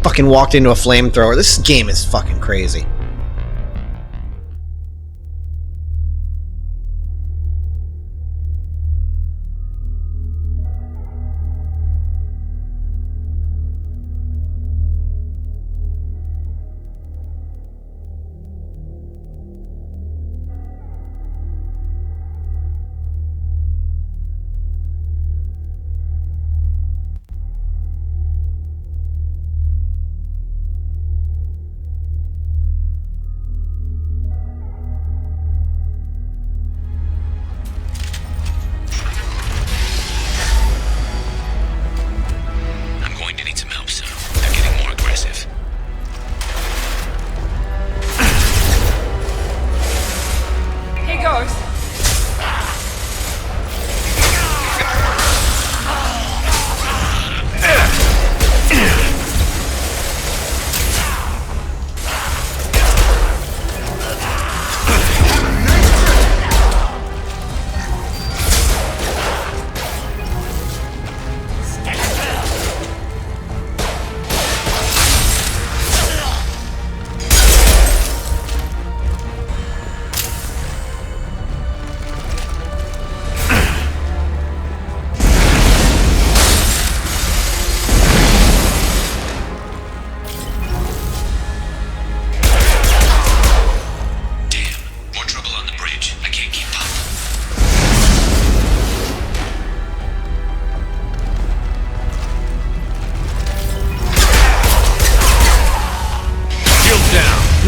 S1: fucking walked into a flamethrower. This game is fucking crazy.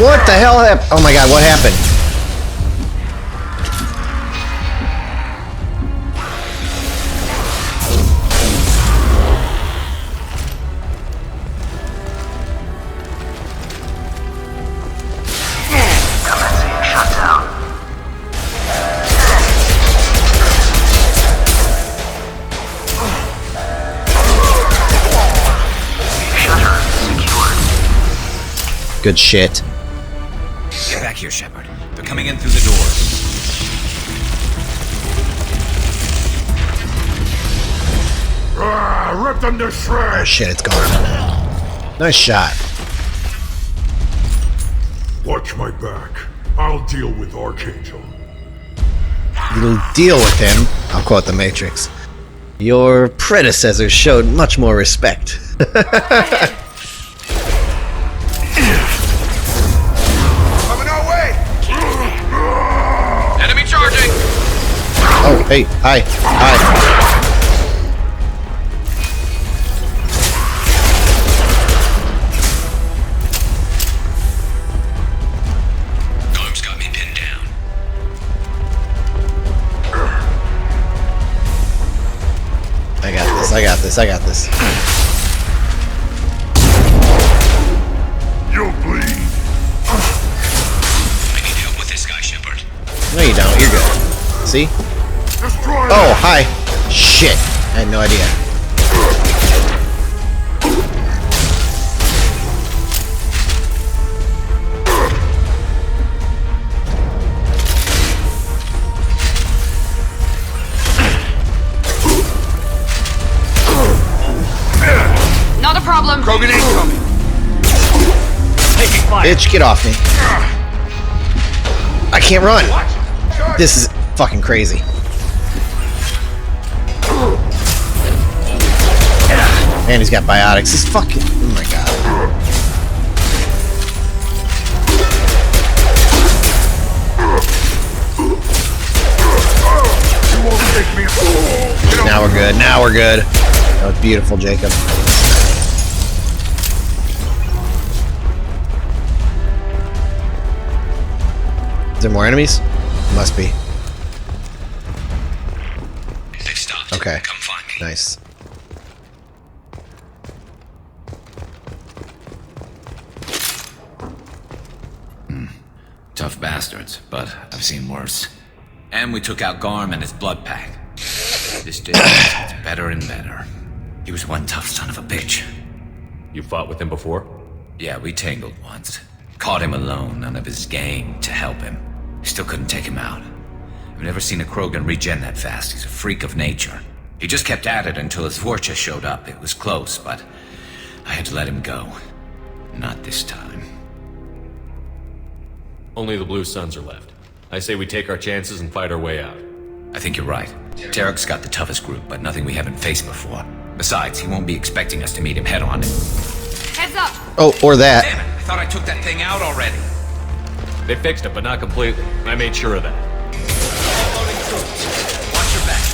S1: What the hell happened? Oh my god, what happened? Good shit.
S18: Get back here, Shepard. They're coming in through the door.
S10: Rip them to shreds!
S1: Oh shit, it's gone. Nice shot.
S10: Watch my back. I'll deal with Archangel.
S1: You'll deal with him. I'll quote the Matrix. Your predecessors showed much more respect.
S2: Enemy charging!
S1: Oh, hey, hi, hi.
S11: Garm's got me pinned down.
S1: I got this, I got this, I got this.
S10: You'll bleed.
S11: I need help with this guy, Shepard.
S1: No, you don't. You're good. See? Oh, hi. Shit. I had no idea.
S12: Not a problem.
S2: Krogan incoming.
S6: Taking fire.
S1: Bitch, get off me. I can't run. This is fucking crazy. And he's got biotics. This fucking... Oh my god. Now we're good. Now we're good. That was beautiful, Jacob. Is there more enemies? Must be.
S11: They've stopped.
S18: Okay.
S11: Come find me.
S1: Nice.
S18: Tough bastards, but I've seen worse. And we took out Garm and his blood pack. This day gets better and better. He was one tough son of a bitch.
S3: You fought with him before?
S18: Yeah, we tangled once. Caught him alone, none of his gang to help him. Still couldn't take him out. I've never seen a Krogan regen that fast. He's a freak of nature. He just kept at it until his Vorcha showed up. It was close, but I had to let him go. not this time.
S3: Only the Blue Suns are left. I say we take our chances and fight our way out.
S18: I think you're right. Tarek's got the toughest group, but nothing we haven't faced before. Besides, he won't be expecting us to meet him head on.
S4: Heads up!
S1: Oh, or that.
S18: Damn it, I thought I took that thing out already.
S3: They fixed it, but not completely. I made sure of that.
S18: Loading troops. Watch your back.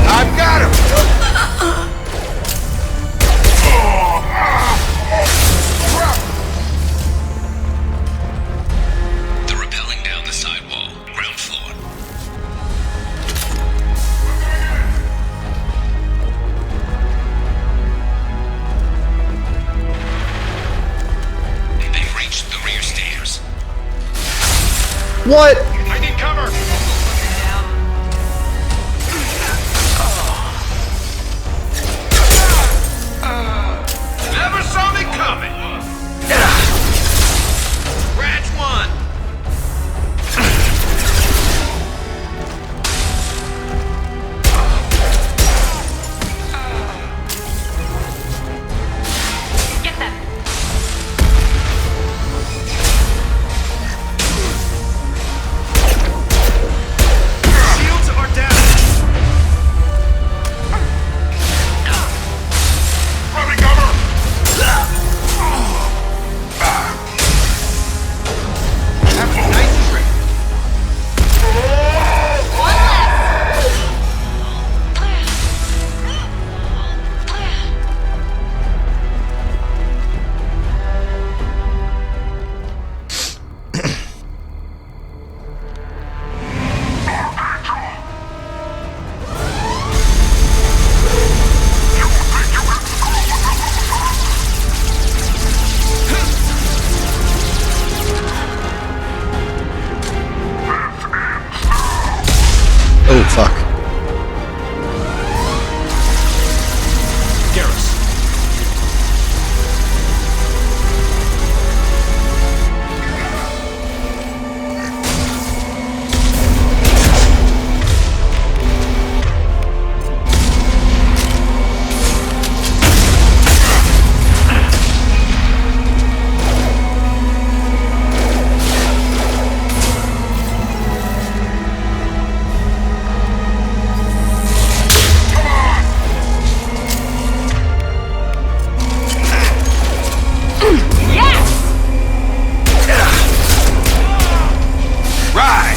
S2: I've got him!
S11: They're rappelling down the sidewall, ground floor. They've reached the rear stairs.
S1: What?
S2: I need cover!
S11: Never saw me coming! Scratch one!
S4: Get them!
S2: Shields are down! Running cover! Have a nice trip.
S1: Oh, fuck.
S3: Garrus.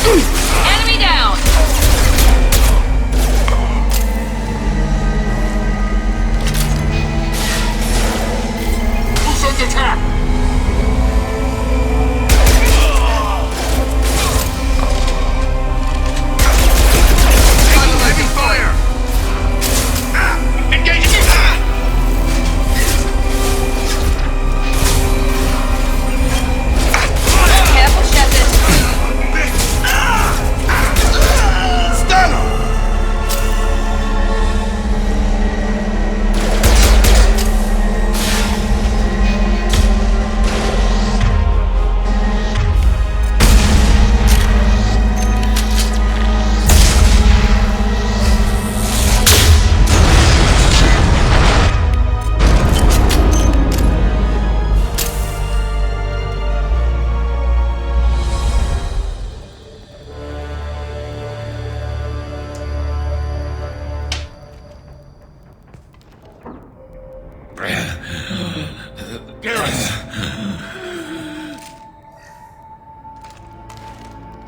S4: Enemy down!
S2: Who sends attack? Heavy fire! Engaging!
S4: Careful, Shepard.
S2: Stun him!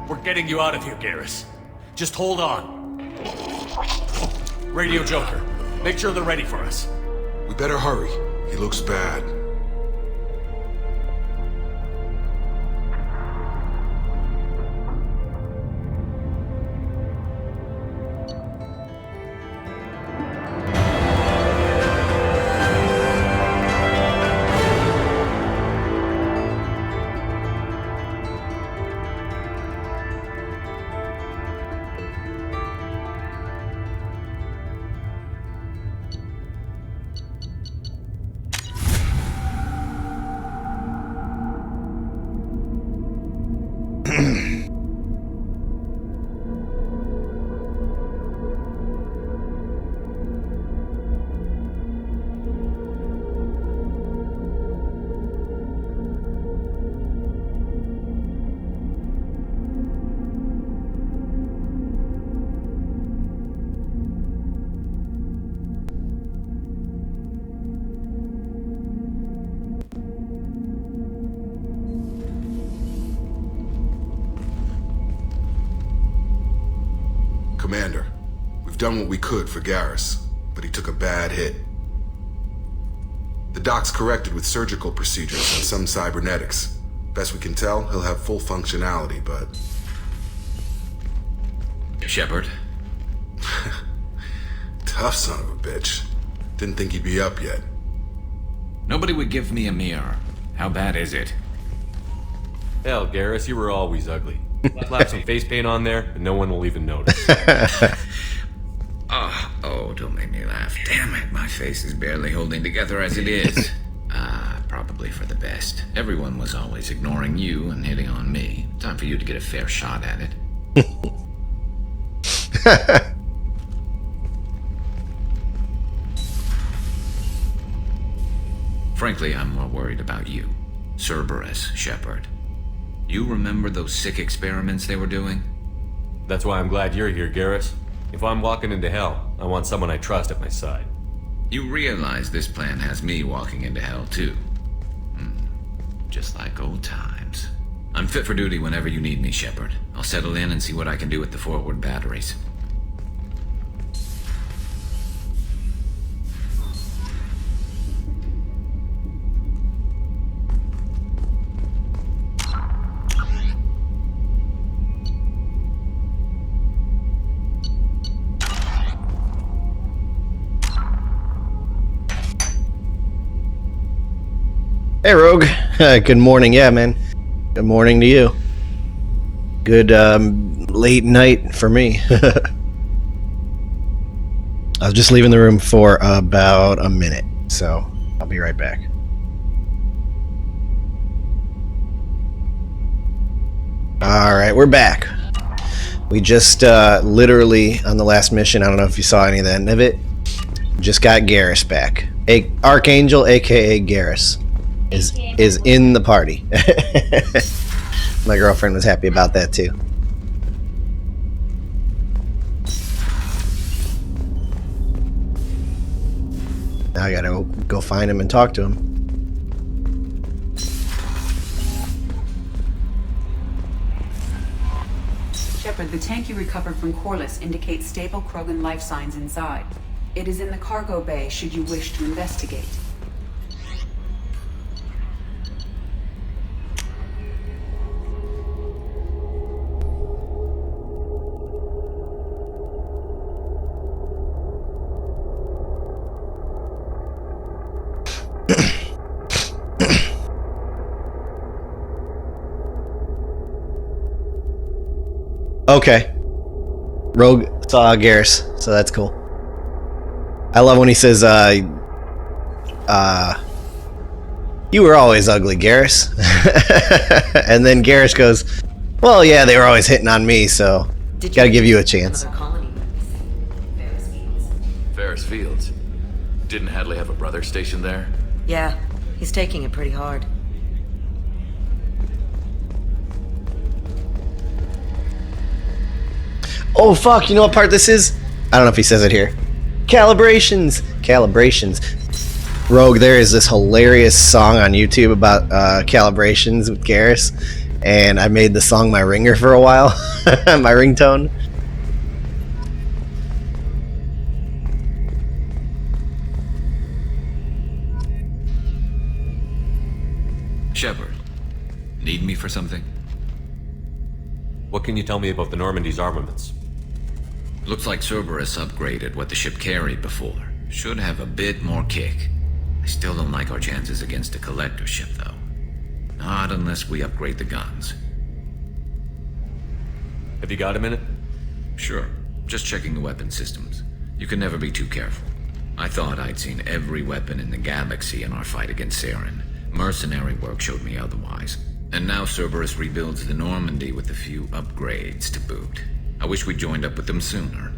S3: We're getting you out of here, Garrus. Just hold on. Radio Joker, make sure they're ready for us.
S2: We better hurry. He looks bad. Commander, we've done what we could for Garrus, but he took a bad hit. The doc's corrected with surgical procedures and some cybernetics. Best we can tell, he'll have full functionality, but...
S18: Shepard?
S2: Tough son of a bitch. Didn't think he'd be up yet.
S18: Nobody would give me a mirror. How bad is it?
S19: Hell, Garrus, you were always ugly. Slap some face paint on there, and no one will even notice.
S18: Oh, don't make me laugh. Damn it, my face is barely holding together as it is. Probably for the best. Everyone was always ignoring you and hitting on me. Time for you to get a fair shot at it. Frankly, I'm more worried about you. Cerberus, Shepard. You remember those sick experiments they were doing?
S19: That's why I'm glad you're here, Garrus. If I'm walking into hell, I want someone I trust at my side.
S18: You realize this plan has me walking into hell, too. Just like old times. I'm fit for duty whenever you need me, Shepard. I'll settle in and see what I can do with the forward batteries.
S1: Hey, Rogue. Good morning. Yeah, man. Good morning to you. Good late night for me. I was just leaving the room for about a minute, so I'll be right back. Alright, we're back. We just literally on the last mission, I don't know if you saw any of the end of it, just got Garrus back. Archangel, aka Garrus, is in the party. My girlfriend was happy about that too. Now I gotta go find him and talk to him.
S5: Shepard, the tank you recovered from Corliss indicates stable Krogan life signs inside. It is in the cargo bay should you wish to investigate.
S1: Okay. Rogue saw Garrus, so that's cool. I love when he says, you were always ugly, Garrus. And then Garrus goes, well, yeah, they were always hitting on me, so gotta give you a chance.
S20: Ferris Fields. Didn't Hadley have a brother stationed there?
S21: Yeah, he's taking it pretty hard.
S1: Oh fuck, you know what part this is? I don't know if he says it here. Calibrations! Rogue, there is this hilarious song on YouTube about calibrations with Garrus, and I made the song my ringer for a while. My ringtone.
S18: Shepard, need me for something?
S19: What can you tell me about the Normandy's armaments?
S18: Looks like Cerberus upgraded what the ship carried before. Should have a bit more kick. I still don't like our chances against a collector ship, though. Not unless we upgrade the guns.
S19: Have you got a minute?
S18: Sure. Just checking the weapon systems. You can never be too careful. I thought I'd seen every weapon in the galaxy in our fight against Saren. Mercenary work showed me otherwise. And now Cerberus rebuilds the Normandy with a few upgrades to boot. I wish we joined up with them sooner.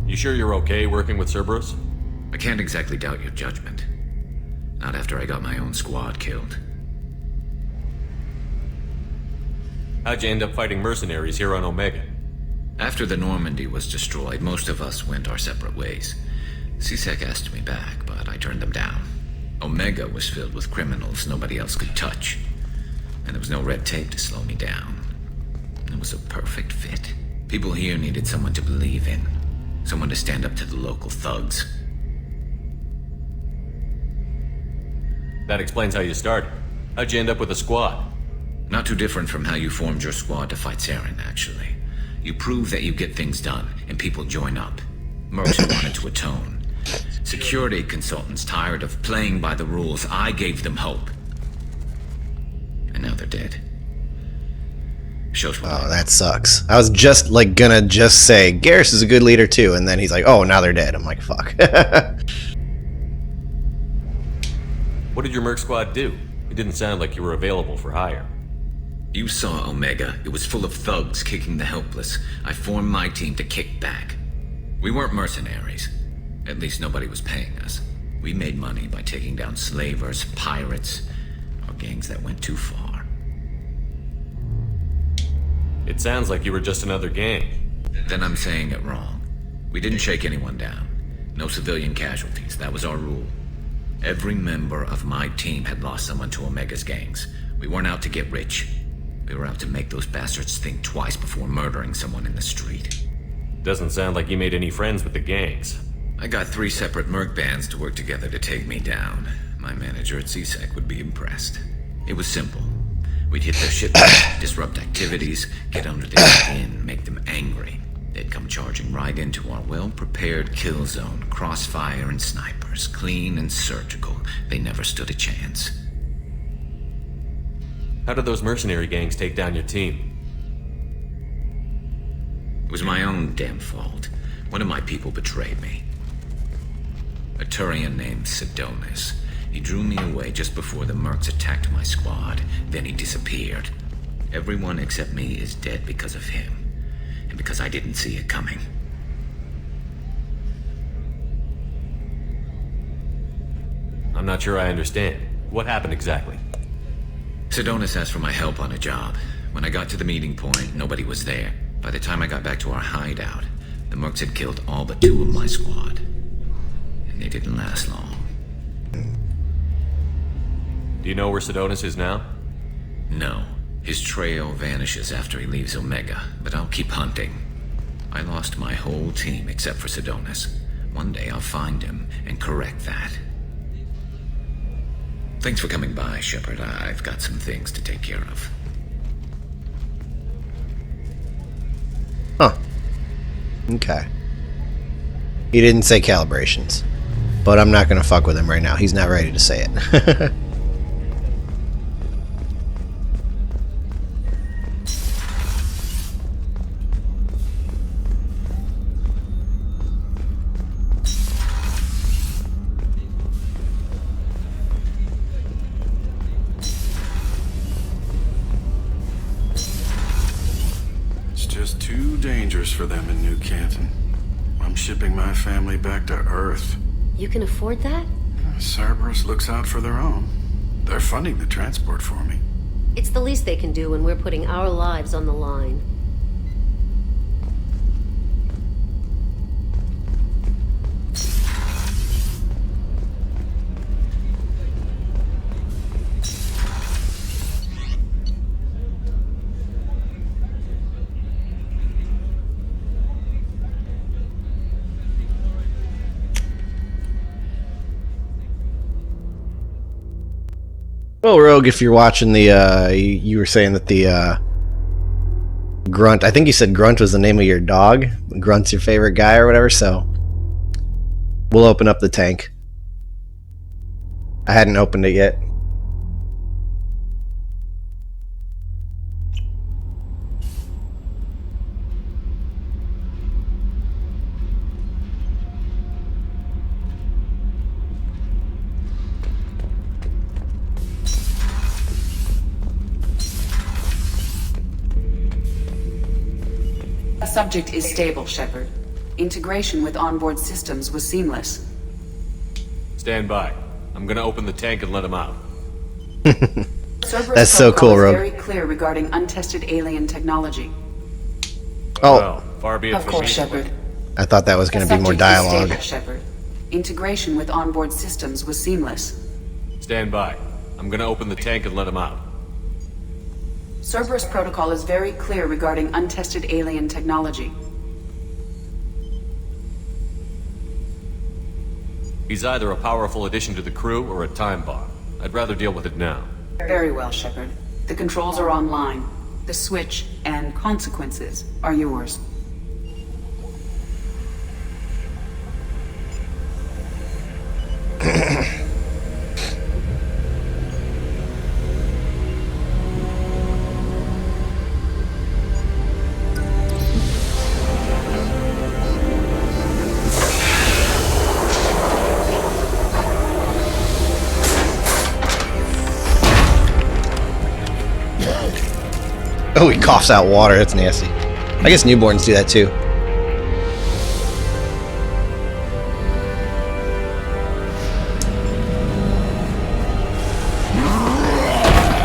S19: You sure you're okay working with Cerberus?
S18: I can't exactly doubt your judgment. Not after I got my own squad killed.
S19: How'd you end up fighting mercenaries here on Omega?
S18: After the Normandy was destroyed, most of us went our separate ways. CSEC asked me back, but I turned them down. Omega was filled with criminals nobody else could touch. And there was no red tape to slow me down. It was a perfect fit. People here needed someone to believe in. Someone to stand up to the local thugs.
S19: That explains how you started. How'd you end up with a squad?
S18: Not too different from how you formed your squad to fight Saren, actually. You prove that you get things done, and people join up. Mercs wanted to atone. Security consultants tired of playing by the rules. I gave them hope. And now they're dead. Shows what
S1: that sucks. I was just like gonna just say Garrus is a good leader too, and then he's like, oh, now they're dead. I'm like, fuck.
S19: What did your merc squad do? It didn't sound like you were available for hire.
S18: You saw Omega. It was full of thugs kicking the helpless. I formed my team to kick back. We weren't mercenaries. At least nobody was paying us. We made money by taking down slavers, pirates, or gangs that went too far.
S19: It sounds like you were just another gang.
S18: Then I'm saying it wrong. We didn't shake anyone down. No civilian casualties. That was our rule. Every member of my team had lost someone to Omega's gangs. We weren't out to get rich. We were out to make those bastards think twice before murdering someone in the street.
S19: Doesn't sound like you made any friends with the gangs.
S18: I got 3 separate merc bands to work together to take me down. My manager at CSEC would be impressed. It was simple. We'd hit their shit, disrupt activities, get under their skin, make them angry. They'd come charging right into our well-prepared kill zone, crossfire and snipers, clean and surgical. They never stood a chance.
S19: How did those mercenary gangs take down your team?
S18: It was my own damn fault. One of my people betrayed me. A Turian named Sidonis. He drew me away just before the mercs attacked my squad. Then he disappeared. Everyone except me is dead because of him. And because I didn't see it coming.
S19: I'm not sure I understand. What happened exactly?
S18: Sidonis asked for my help on a job. When I got to the meeting point, nobody was there. By the time I got back to our hideout, the mercs had killed all but 2 of my squad. And they didn't last long.
S19: Do you know where Sidonis is now?
S18: No. His trail vanishes after he leaves Omega, but I'll keep hunting. I lost my whole team except for Sidonis. One day I'll find him and correct that. Thanks for coming by, Shepard. I've got some things to take care of.
S1: Huh. Okay. He didn't say calibrations. But I'm not gonna fuck with him right now. He's not ready to say it.
S13: For them in New Canton. I'm shipping my family back to Earth.
S17: You can afford that?
S13: Cerberus looks out for their own. They're funding the transport for me.
S7: It's the least they can do when we're putting our lives on the line.
S1: Well, Rogue, if you're watching the, you were saying that the Grunt, I think you said Grunt was the name of your dog. Grunt's your favorite guy or whatever, so we'll open up the tank. I hadn't opened it yet.
S5: Subject is stable, Shepard. Integration with onboard systems was seamless.
S19: Stand by. I'm gonna open the tank and let him out.
S1: That's so cool, Rogue.
S5: Very clear regarding untested alien technology.
S1: Oh,
S19: well, far be it
S5: Of
S19: from
S5: course,
S19: me.
S5: Shepard.
S1: I thought that was going to be more dialogue.
S5: Stable, Shepard. Integration with onboard systems was seamless.
S19: Stand by. I'm gonna open the tank and let him out.
S5: Cerberus protocol is very clear regarding untested alien technology.
S19: He's either a powerful addition to the crew or a time bomb. I'd rather deal with it now.
S5: Very well, Shepard. The controls are online. The switch and consequences are yours.
S1: Oh, he coughs out water. That's nasty. I guess newborns do that too.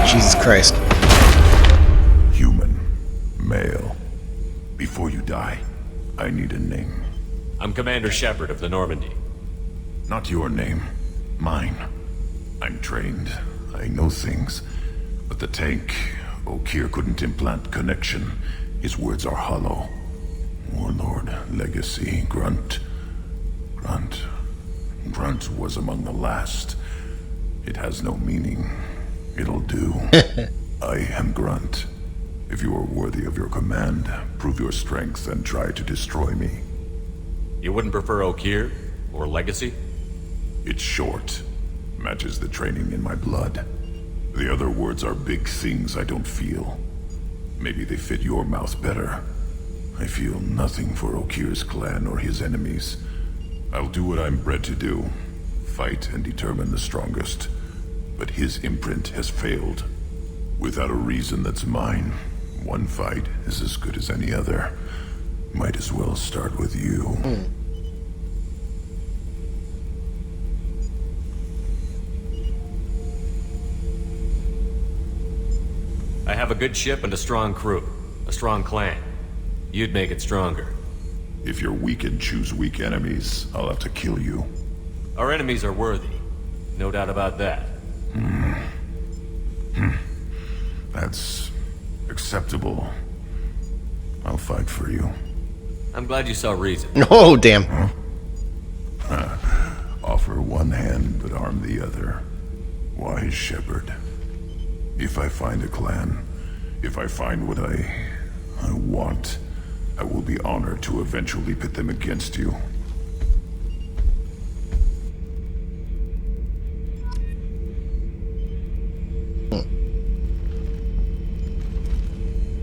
S1: Jesus Christ.
S10: Human. Male. Before you die, I need a name.
S19: I'm Commander Shepard of the Normandy.
S10: Not your name. Mine. I'm trained. I know things. But the tank, O'Keir couldn't implant connection. His words are hollow. Warlord, Legacy, Grunt. Grunt was among the last. It has no meaning. It'll do. I am Grunt. If you are worthy of your command, prove your strength and try to destroy me.
S19: You wouldn't prefer O'Keir? Or Legacy?
S10: It's short. Matches the training in my blood. The other words are big things I don't feel. Maybe they fit your mouth better. I feel nothing for O'Keir's clan or his enemies. I'll do what I'm bred to do. Fight and determine the strongest. But his imprint has failed. Without a reason that's mine, one fight is as good as any other. Might as well start with you.
S19: I have a good ship and a strong crew. A strong clan. You'd make it stronger.
S10: If you're weak and choose weak enemies, I'll have to kill you.
S19: Our enemies are worthy. No doubt about that.
S10: That's acceptable. I'll fight for you.
S19: I'm glad you saw reason.
S1: Oh, damn.
S10: Offer one hand, but arm the other. Wise Shepard. If I find a clan, if I find what I want, I will be honored to eventually pit them against you.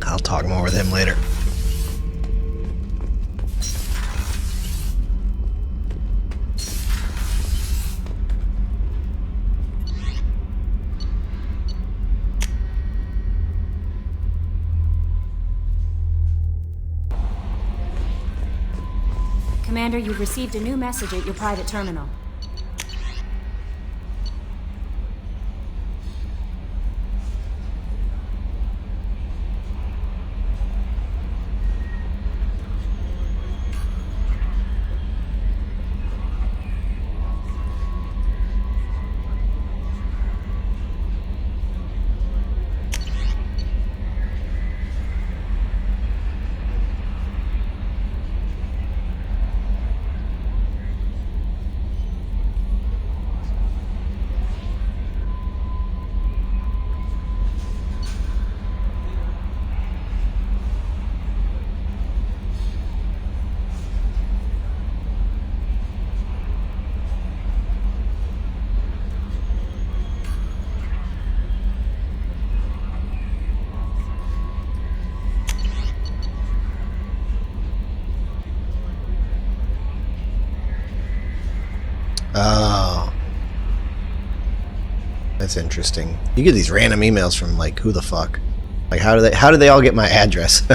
S1: I'll talk more with him later.
S8: Commander, you've received a new message at your private terminal.
S1: Oh. That's interesting. You get these random emails from like who the fuck? Like how do they all get my address?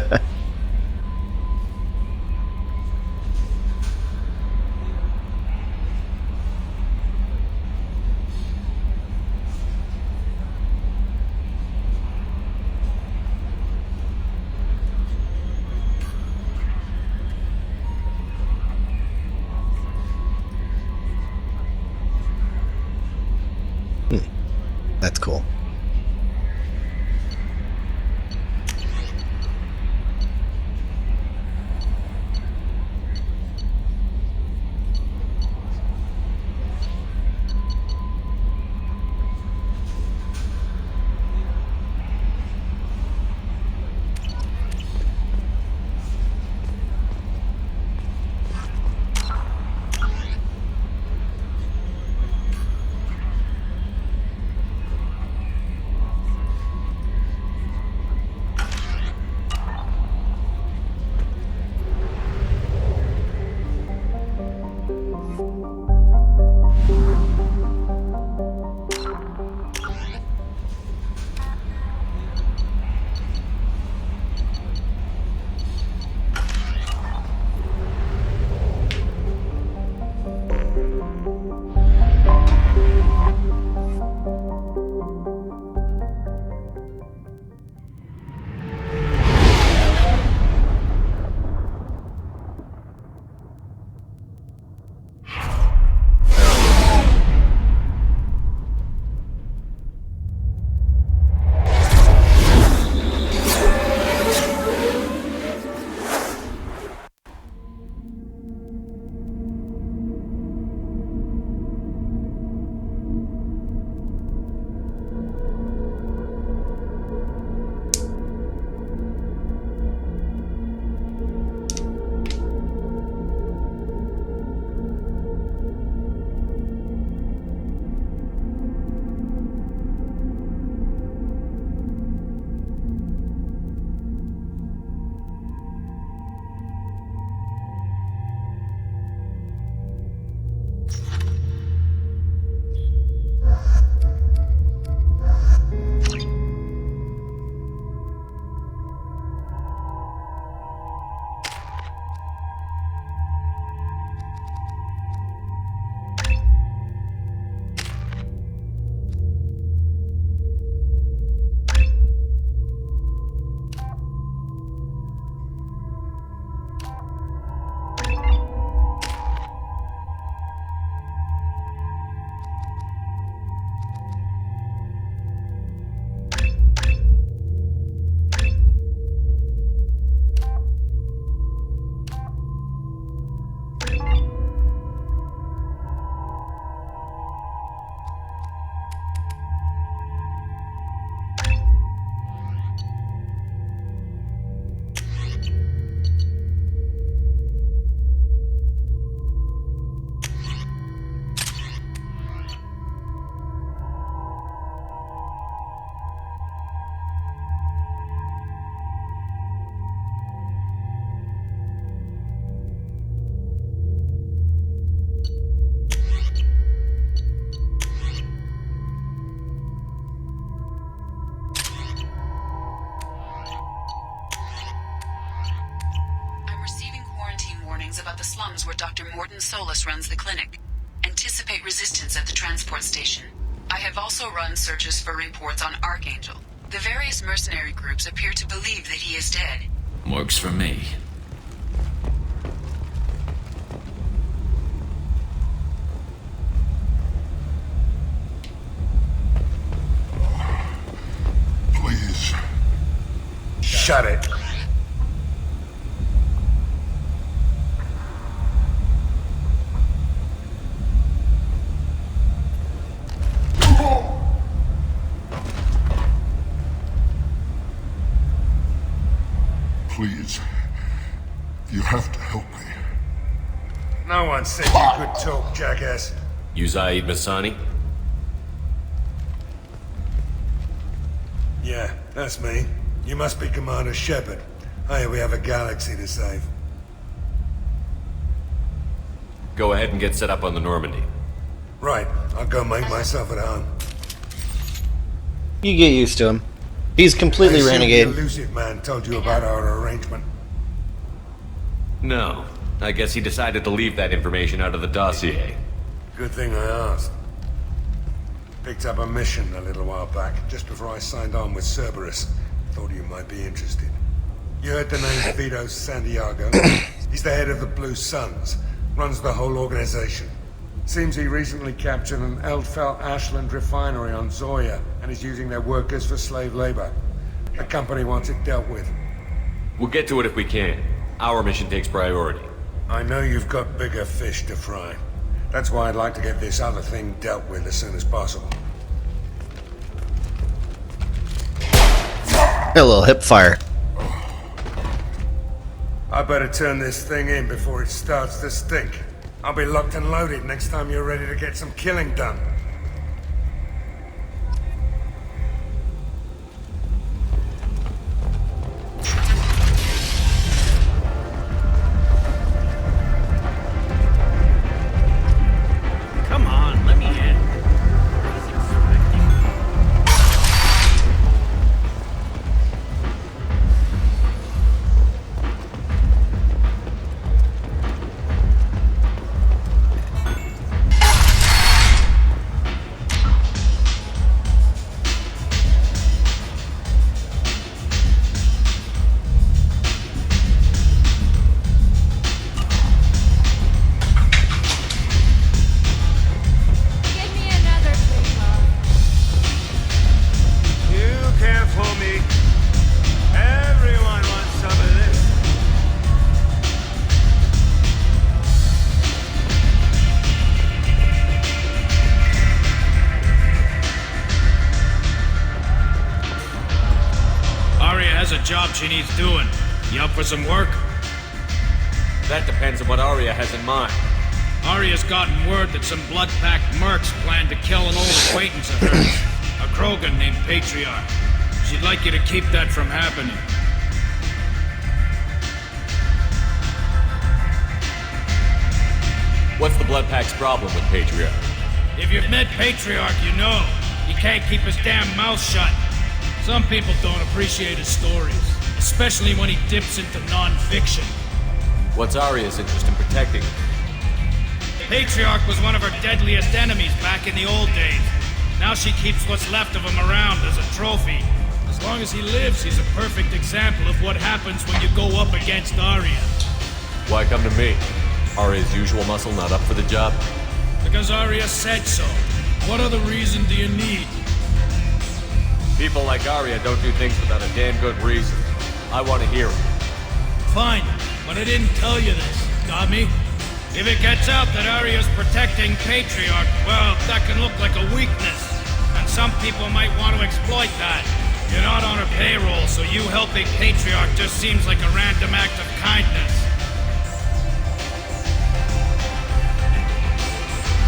S5: where Dr. Morton Solus runs the clinic. Anticipate resistance at the transport station. I have also run searches for reports on Archangel. The various mercenary groups appear to believe that he is dead.
S18: Works for me.
S10: Please.
S13: Shut it.
S10: Please. You have to help me.
S13: No one said you could talk, jackass.
S19: You Zaid Masani?
S13: Yeah, that's me. You must be Commander Shepard. Hey, we have a galaxy to save.
S19: Go ahead and get set up on the Normandy.
S13: Right, I'll go make myself at home.
S1: You get used to him. He's completely
S13: I assume
S1: renegade.
S13: the elusive man told you about our arrangement.
S19: No. I guess he decided to leave that information out of the dossier.
S13: Good thing I asked. Picked up a mission a little while back, just before I signed on with Cerberus. Thought you might be interested. You heard the name Vito Santiago? He's the head of the Blue Suns. Runs the whole organization. Seems he recently captured an Eldfell Ashland refinery on Zoya and is using their workers for slave labor. The company wants it dealt with.
S19: We'll get to it if we can. Our mission takes priority.
S13: I know you've got bigger fish to fry. That's why I'd like to get this other thing dealt with as soon as possible.
S1: A little hip fire.
S13: I better turn this thing in before it starts to stink. I'll be locked and loaded next time you're ready to get some killing done.
S6: Come on, let me in. Job she needs doing. You up for some work?
S19: That depends on what Arya has in mind.
S6: Arya's gotten word that some blood-packed mercs plan to kill an old acquaintance of hers, a Krogan named Patriarch. She'd like you to keep that from happening.
S19: What's the Bloodpack's problem with Patriarch?
S6: If you've met Patriarch, you know. He can't keep his damn mouth shut. Some people don't appreciate his stories, especially when he dips into non-fiction.
S19: What's Arya's interest in protecting him?
S6: Patriarch was one of her deadliest enemies back in the old days. Now she keeps what's left of him around as a trophy. As long as he lives, he's a perfect example of what happens when you go up against Arya.
S19: Why come to me? Arya's usual muscle not up for the job?
S6: Because Arya said so. What other reason do you need?
S19: People like Arya don't do things without a damn good reason. I want to hear it.
S6: Fine, but I didn't tell you this, got me? If it gets out that Arya's protecting Patriarch, well, that can look like a weakness. And some people might want to exploit that. You're not on her payroll, so you helping Patriarch just seems like a random act of kindness.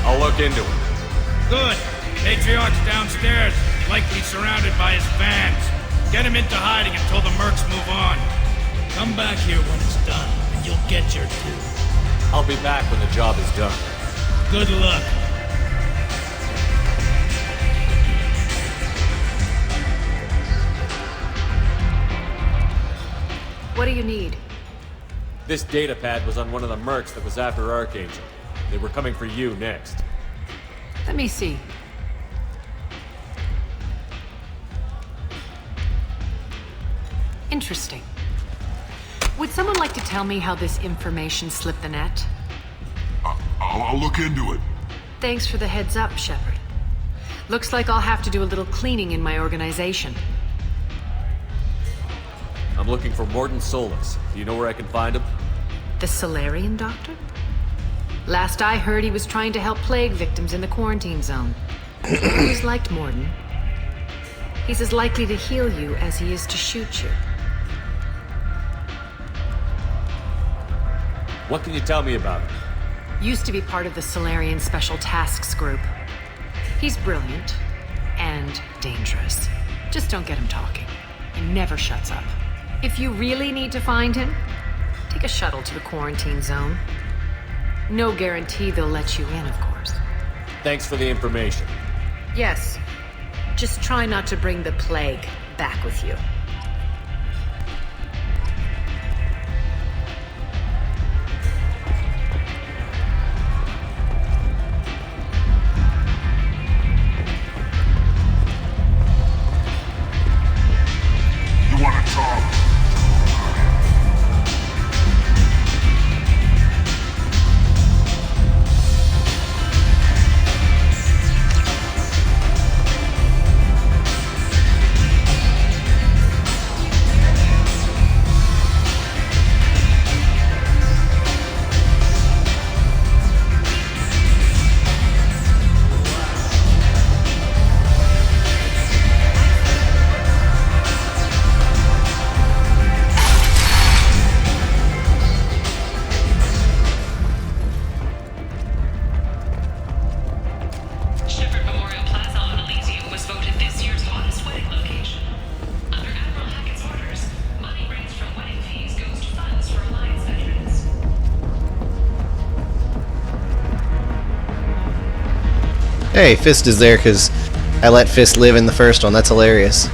S19: I'll look into it.
S6: Good. Patriarch's downstairs, likely surrounded by his fans. Get him into hiding until the mercs move on. Come back here when it's done, and you'll get your due.
S19: I'll be back when the job is done.
S6: Good luck.
S4: What do you need?
S19: This data pad was on one of the mercs that was after Archangel. They were coming for you next.
S4: Let me see. Interesting. Would someone like to tell me how this information slipped the net?
S16: I'll look into it.
S4: Thanks for the heads up, Shepard. Looks like I'll have to do a little cleaning in my organization.
S19: I'm looking for Morton Solus. Do you know where I can find him?
S4: The Solarian doctor? Last I heard, he was trying to help plague victims in the quarantine zone. I always liked Morton. He's as likely to heal you as he is to shoot you.
S19: What can you tell me about him?
S4: Used to be part of the Solarian Special Tasks Group. He's brilliant and dangerous. Just don't get him talking. He never shuts up. If you really need to find him, take a shuttle to the quarantine zone. No guarantee they'll let you in, of course.
S19: Thanks for the information.
S4: Yes. Just try not to bring the plague back with you.
S16: You want to talk?
S12: Shepard Memorial Plaza on Elysium was voted this year's hottest wedding location. Under Admiral Hackett's orders, money raised from wedding fees goes to funds for Alliance veterans.
S1: Hey, Fist is there because I let Fist live in the first one. That's hilarious.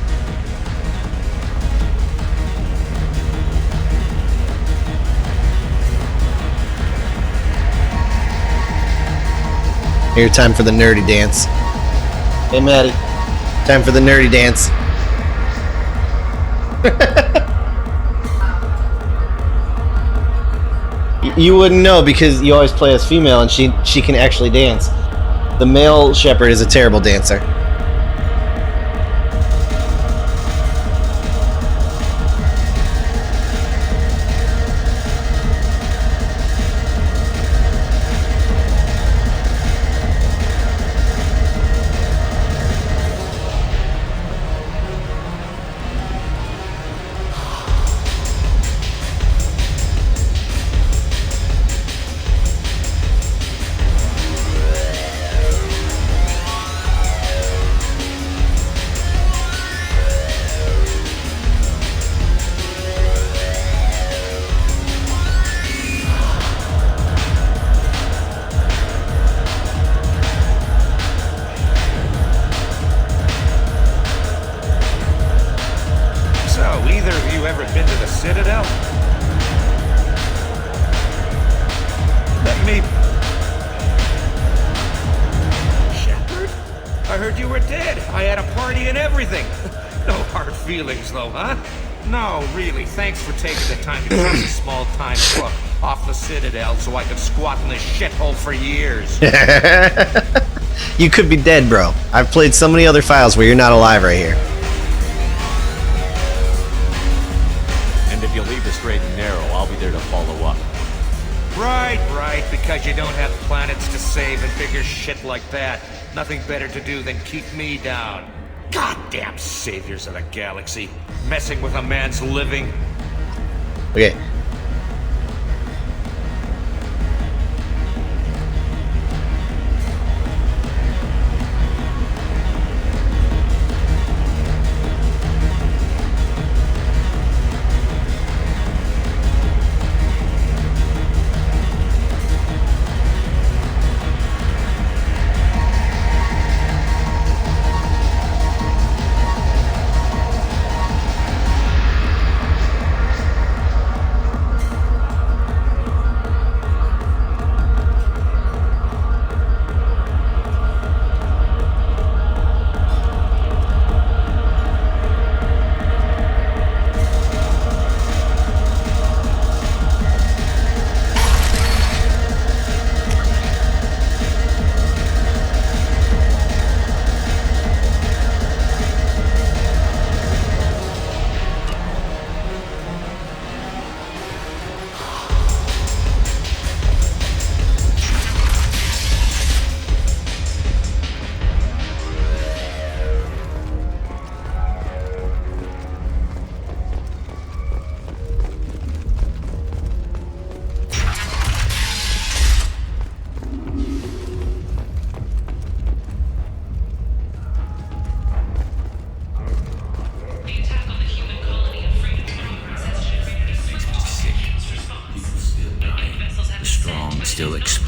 S1: Here, time for the nerdy dance. Hey, Maddie. Time for the nerdy dance. You wouldn't know because you always play as female and she can actually dance. The male Shepard is a terrible dancer.
S15: Citadel? Let me... Shepard? I heard you were dead. I had a party and everything. No hard feelings, though, huh? No, really. Thanks for taking the time to chase a small-time crook off the Citadel so I could squat in this shithole for years.
S1: You could be dead, bro. I've played so many other files where you're not alive right here.
S19: And if you leave the straight and narrow, I'll be there to follow up.
S15: Right, because you don't have planets to save and bigger shit like that. Nothing better to do than keep me down. Goddamn saviors of the galaxy. Messing with a man's living.
S1: Okay.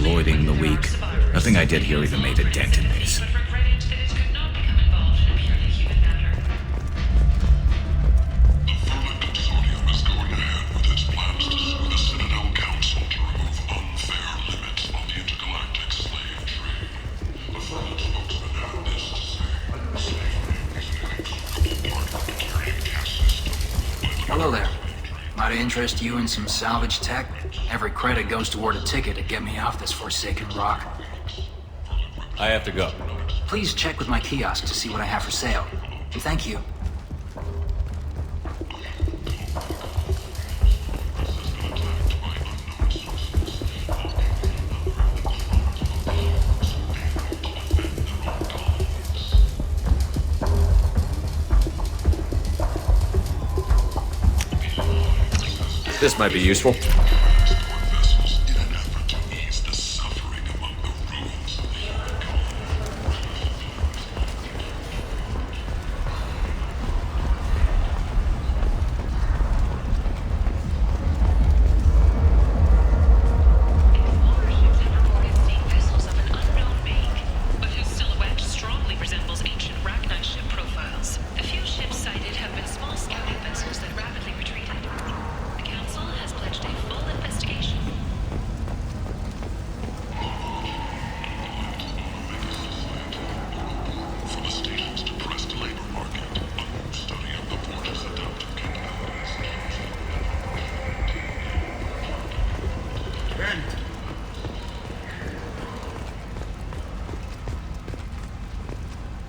S18: exploiting the weak. Nothing I did here even made a dent in this.
S9: Hello there. Might interest you in some salvage tech? Every credit goes toward a ticket to get me off this forsaken rock.
S19: I have to go.
S9: Please check with my kiosk to see what I have for sale. Thank you.
S19: This might be useful.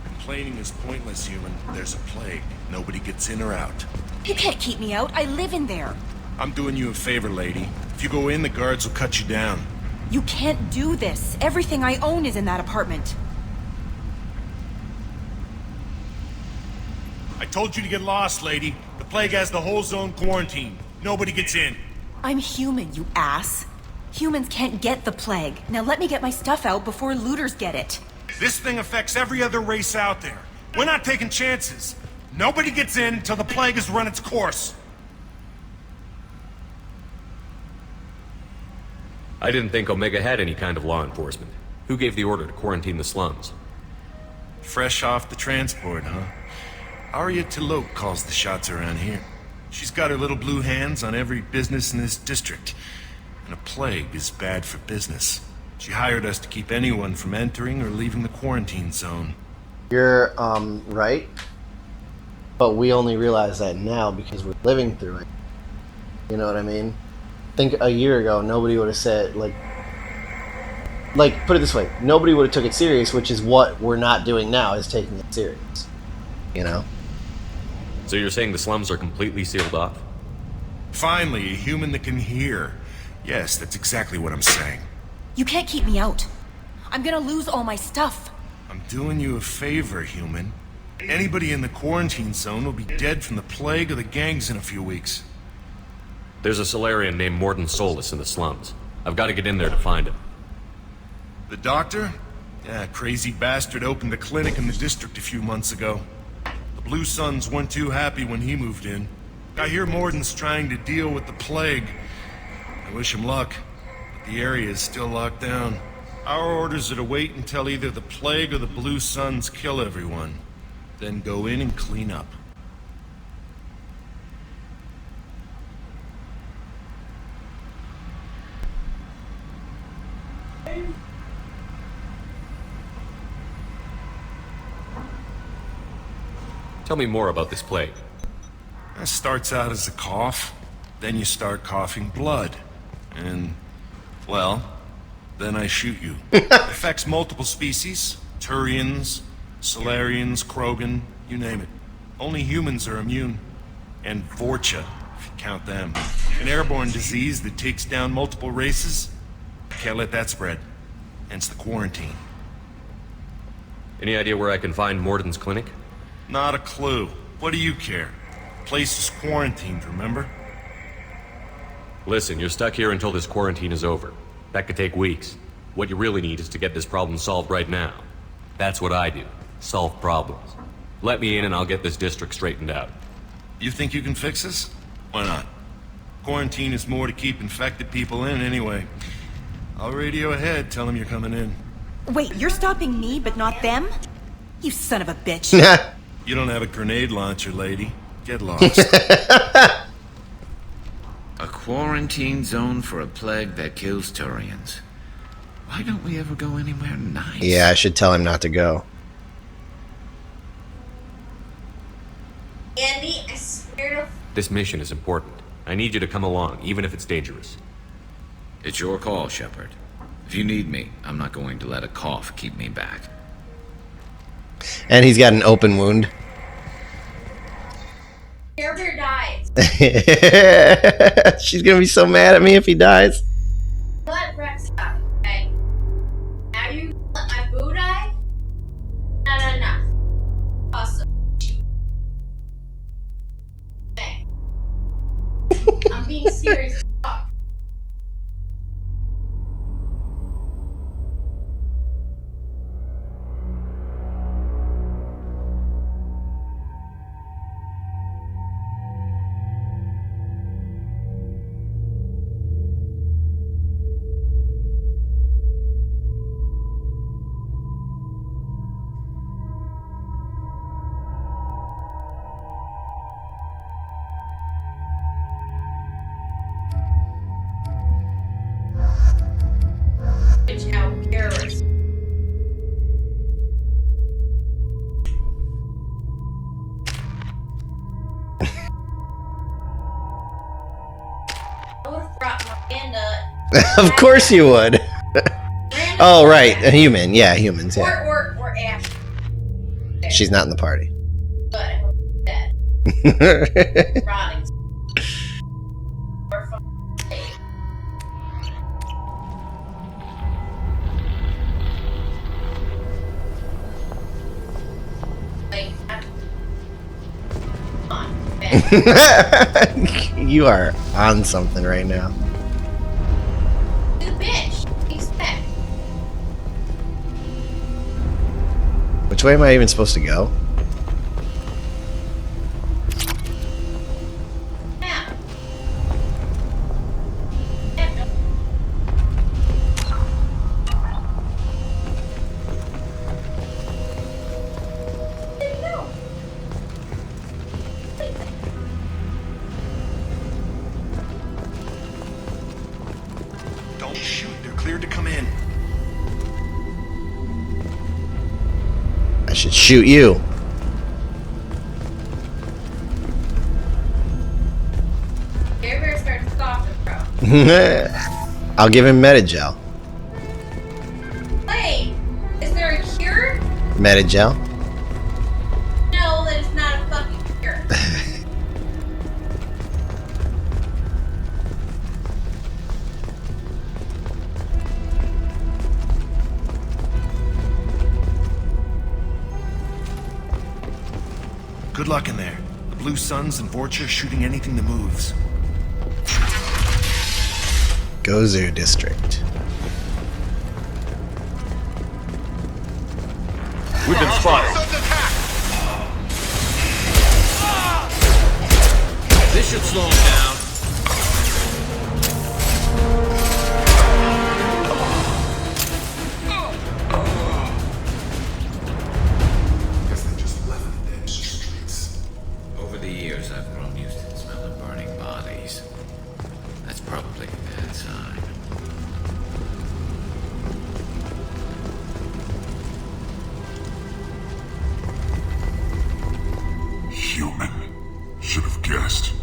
S6: Complaining is pointless, human. There's a plague. Nobody gets in or out.
S8: You can't keep me out. I live in there.
S6: I'm doing you a favor, lady. If you go in, the guards will cut you down.
S8: You can't do this. Everything I own is in that apartment.
S6: I told you to get lost, lady. The plague has the whole zone quarantined. Nobody gets in.
S8: I'm human, you ass. Humans can't get the plague. Now let me get my stuff out before looters get it.
S6: This thing affects every other race out there. We're not taking chances. Nobody gets in until the plague has run its course.
S19: I didn't think Omega had any kind of law enforcement. Who gave the order to quarantine the slums?
S6: Fresh off the transport, huh? Arya Tilok calls the shots around here. She's got her little blue hands on every business in this district. And a plague is bad for business. She hired us to keep anyone from entering or leaving the quarantine zone.
S1: You're, right. But we only realize that now because we're living through it. You know what I mean? I think a year ago, nobody would have said, like, put it this way. Nobody would have took it serious, which is what we're not doing now, is taking it serious. You know?
S19: So you're saying the slums are completely sealed off?
S6: Finally, a human that can hear. Yes, that's exactly what I'm saying.
S8: You can't keep me out. I'm gonna lose all my stuff.
S6: I'm doing you a favor, human. Anybody in the quarantine zone will be dead from the plague or the gangs in a few weeks.
S19: There's a Solarian named Morden Solus in the slums. I've got to get in there to find him.
S6: The doctor? Yeah, crazy bastard opened a clinic in the district a few months ago. The Blue Suns weren't too happy when he moved in. I hear Morden's trying to deal with the plague. I wish him luck. The area is still locked down. Our orders are to wait until either the plague or the Blue Suns kill everyone. Then go in and clean up.
S19: Tell me more about this plague.
S6: It starts out as a cough, then you start coughing blood. And, well, then I shoot you. It affects multiple species. Turians, Solarians, Krogan, you name it. Only humans are immune. And Vorcha, if you count them. An airborne disease that takes down multiple races. Can't let that spread. Hence the quarantine.
S19: Any idea where I can find Morden's clinic?
S6: Not a clue. What do you care? The place is quarantined, remember?
S19: Listen, you're stuck here until this quarantine is over. That could take weeks. What you really need is to get this problem solved right now. That's what I do. Solve problems. Let me in and I'll get this district straightened out.
S6: You think you can fix this? Why not? Quarantine is more to keep infected people in anyway. I'll radio ahead, tell them you're coming in.
S8: Wait, you're stopping me, but not them? You son of a bitch.
S6: You don't have a grenade launcher, lady. Get lost.
S18: A quarantine zone for a plague that kills Turians. Why don't we ever go anywhere nice?
S1: Yeah, I should tell him not to go.
S14: Andy, I swear to...
S19: This mission is important. I need you to come along, even if it's dangerous.
S18: It's your call, Shepard. If you need me, I'm not going to let a cough keep me back.
S1: And he's got an open wound.
S14: Shepard dies.
S1: She's gonna be so mad at me if he dies.
S14: Let Rex stop, okay? Now you let my boo die? No. Awesome. Okay. I'm being serious. Fuck. Bitch out, terrorist. I would've brought Miranda.
S1: Of course you would. Oh, right. A human. Yeah, humans. Yeah.
S14: Or Ash.
S1: She's not in the party.
S14: But I hope she's dead. Rotting. Or fucking dead. Like, come on, man.
S1: You are on something right now.
S14: You bitch. What do you expect?
S1: Which way am I even supposed to go?
S14: Yeah. No.
S6: Don't shoot, they're cleared to come in.
S1: I should shoot you.
S14: Bear Bear starts coughing, bro.
S1: I'll give him Metagel.
S14: Wait, is there a cure?
S1: Metagel?
S14: No, that is not a fucking cure.
S6: Good luck in there. The Blue Suns and Vorcha shooting anything that moves.
S1: Gozu District.
S19: We've been spotted.
S3: This should slow him down.
S2: Guess they just left the dead streets.
S18: Over the years, I've grown used to the smell of burning bodies. That's probably a bad sign.
S16: Human. Should have guessed.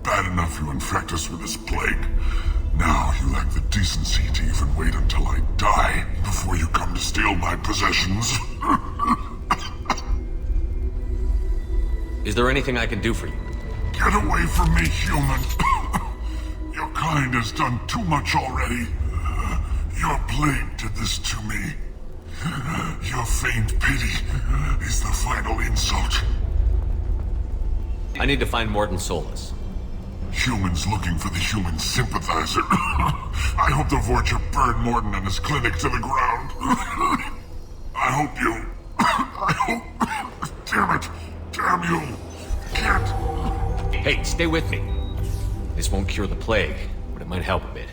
S16: Bad enough you infect us with this plague. Now you lack the decency to even wait until I die before you come to steal my possessions.
S19: Is there anything I can do for you?
S16: Get away from me, human. Your kind has done too much already. Your plague did this to me. Your feigned pity is the final insult.
S19: I need to find Morton Solus.
S16: Humans looking for the human sympathizer. I hope the Vorcha burned Morton and his clinic to the ground. I hope you... I hope... Damn it. Damn you. Can't...
S19: Hey, stay with me. This won't cure the plague, but it might help a bit.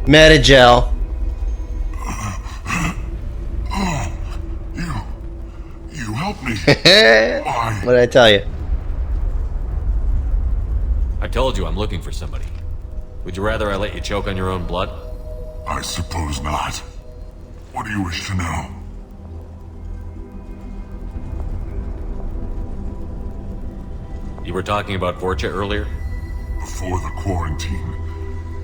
S1: Metagel.
S16: You helped me.
S1: What did I tell you?
S19: I told you I'm looking for somebody. Would you rather I let you choke on your own blood?
S16: I suppose not. What do you wish to know?
S19: You were talking about Vorcha earlier?
S16: Before the quarantine,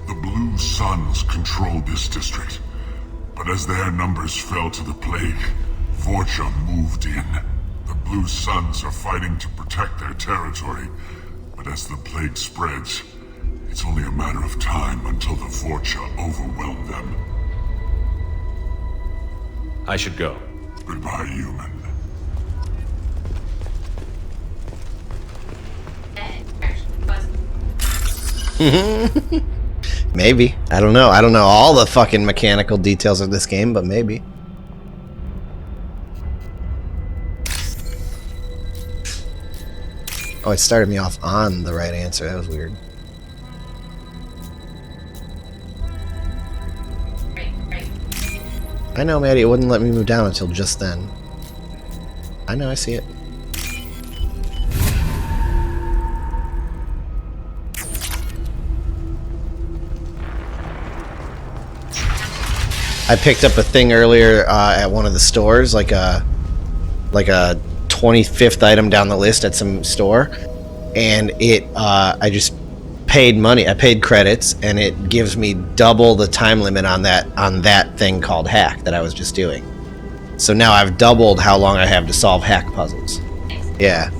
S16: the Blue Suns controlled this district. But as their numbers fell to the plague, Vorcha moved in. The Blue Suns are fighting to protect their territory. But as the plague spreads, it's only a matter of time until the Vorcha overwhelm them.
S19: I should go.
S16: Goodbye, human.
S1: Maybe. I don't know. I don't know all the fucking mechanical details of this game, but maybe. Oh, it started me off on the right answer. That was weird. I know, Maddie. It wouldn't let me move down until just then. I know. I see it. I picked up a thing earlier at one of the stores, like a 25th item down the list at some store, and I just paid money. I paid credits, and it gives me double the time limit on that thing called hack that I was just doing. So now I've doubled how long I have to solve hack puzzles. Yeah.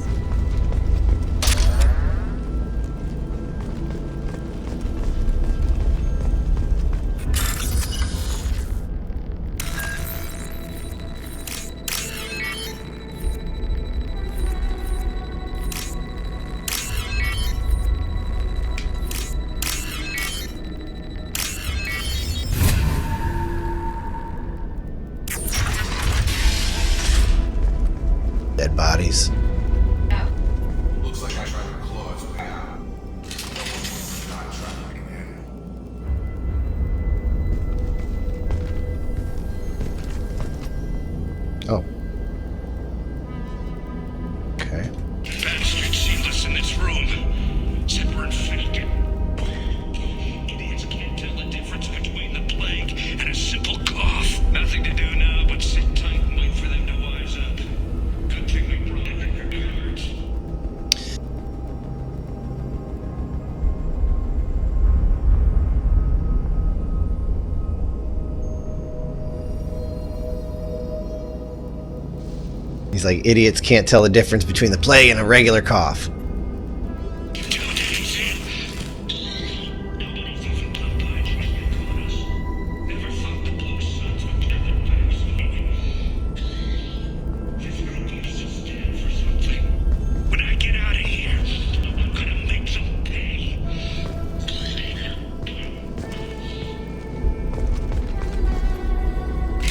S1: Dead bodies.
S2: Looks like I tried to claw his way out. Not trying again.
S1: Oh. Okay.
S6: Bastard sealed us in this room. Said we're infected. Idiots can't tell the difference between the plague and a simple cough. Nothing to do now but sit tight and wait for them to wise up. Good thing we brought in the guards.
S1: He's like, idiots can't tell the difference between the plague and a regular cough.
S6: When I get out of here, I'm gonna make them pay.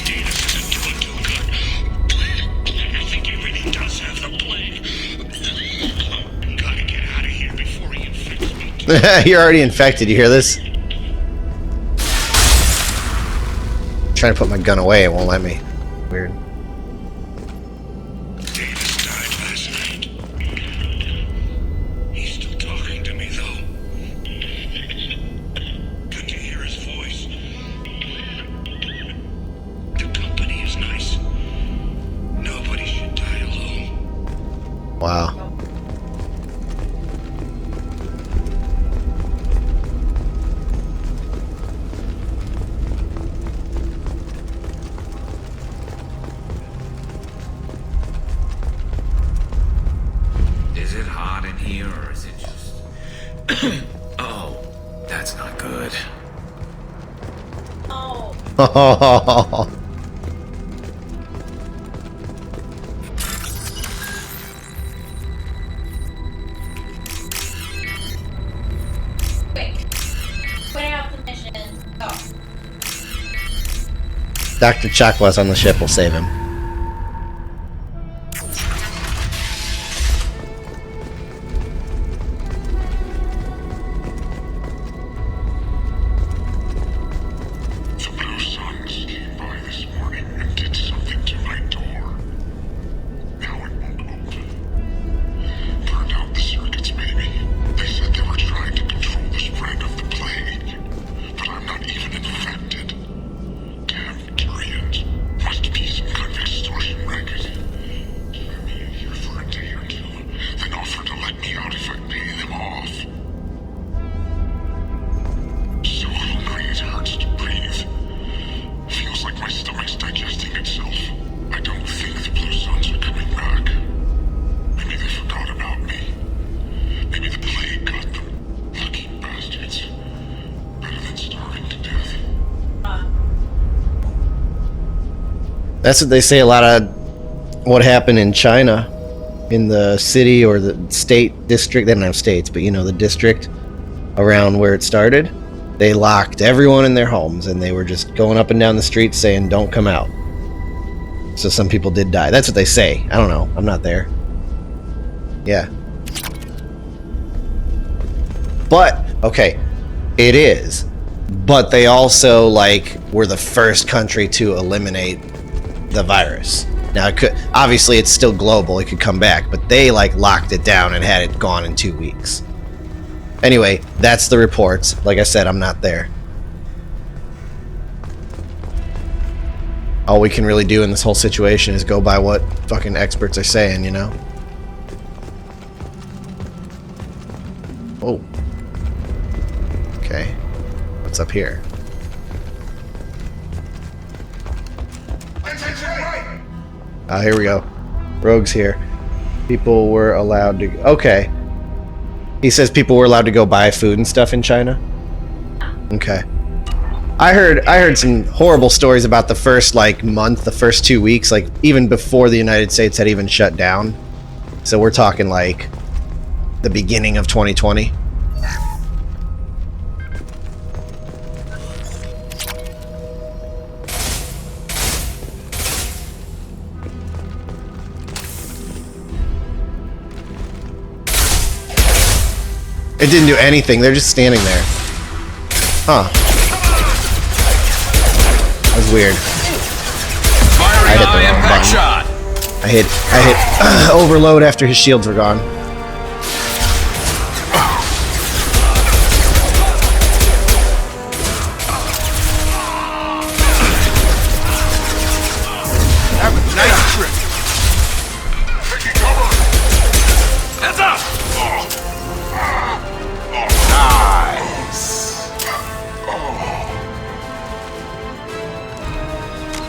S6: Data isn't doing too good. I think he really does have the plague. Gotta get out of here before he infects me.
S1: You're already infected, you hear this? I'm trying to put my gun away, it won't let me. Weird.
S6: Davis died last night. He's still talking to me, though. Good to hear his voice. The company is nice. Nobody should die alone.
S1: Wow.
S18: Is it hot in here, or is it just... Oh, that's not good.
S14: Oh. Quick. Putting out the mission. Go.
S1: Dr. Chakwa's on the ship, will save him. That's what they say. A lot of what happened in China, in the city or the state district. They don't have states, but you know, the district around where it started. They locked everyone in their homes, and they were just going up and down the streets saying, "Don't come out." So some people did die. That's what they say. I don't know. I'm not there. Yeah. But okay, it is. But they also like were the first country to eliminate the virus. Now it could, obviously it's still global, it could come back, but they like locked it down and had it gone in 2 weeks. Anyway, that's the reports. Like I said, I'm not there. All we can really do in this whole situation is go by what fucking experts are saying, you know? Oh. Okay. What's up here? Here we go. Rogue's here. People were allowed to... Okay. He says people were allowed to go buy food and stuff in China? Okay. I heard some horrible stories about the first, like, month, the first 2 weeks, like, even before the United States had even shut down. So we're talking, like, the beginning of 2020. It didn't do anything. They're just standing there. Huh. That was weird. I hit the wrong button. Shot. I hit overload after his shields were gone.
S15: Have a nice trip. Heads up.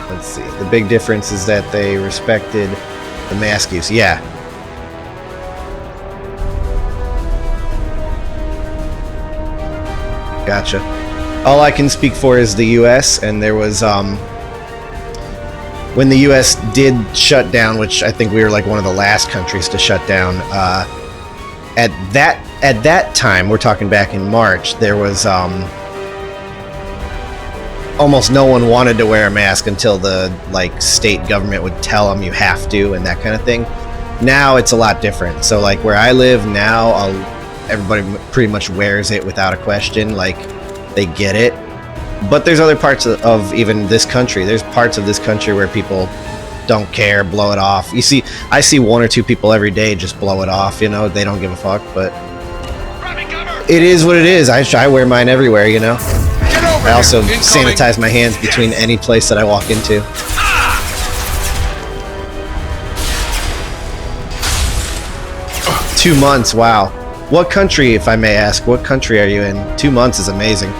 S1: Let's see. The big difference is that they respected the mask use. Yeah. Gotcha. All I can speak for is the U.S. and there was when the U.S. did shut down, which I think we were like one of the last countries to shut down. At that time, we're talking back in March, there was almost no one wanted to wear a mask until the like state government would tell them you have to and that kind of thing. Now it's a lot different. So like where I live now, everybody pretty much wears it without a question. Like they get it. But there's other parts of even this country. There's parts of this country where people don't care, blow it off. You see, I see 1 or 2 people every day just blow it off, you know, they don't give a fuck, but it is what it is. I wear mine everywhere, you know. I also sanitize my hands between any place that I walk into. 2 months, wow. What country, if I may ask, what country are you in? 2 months is amazing.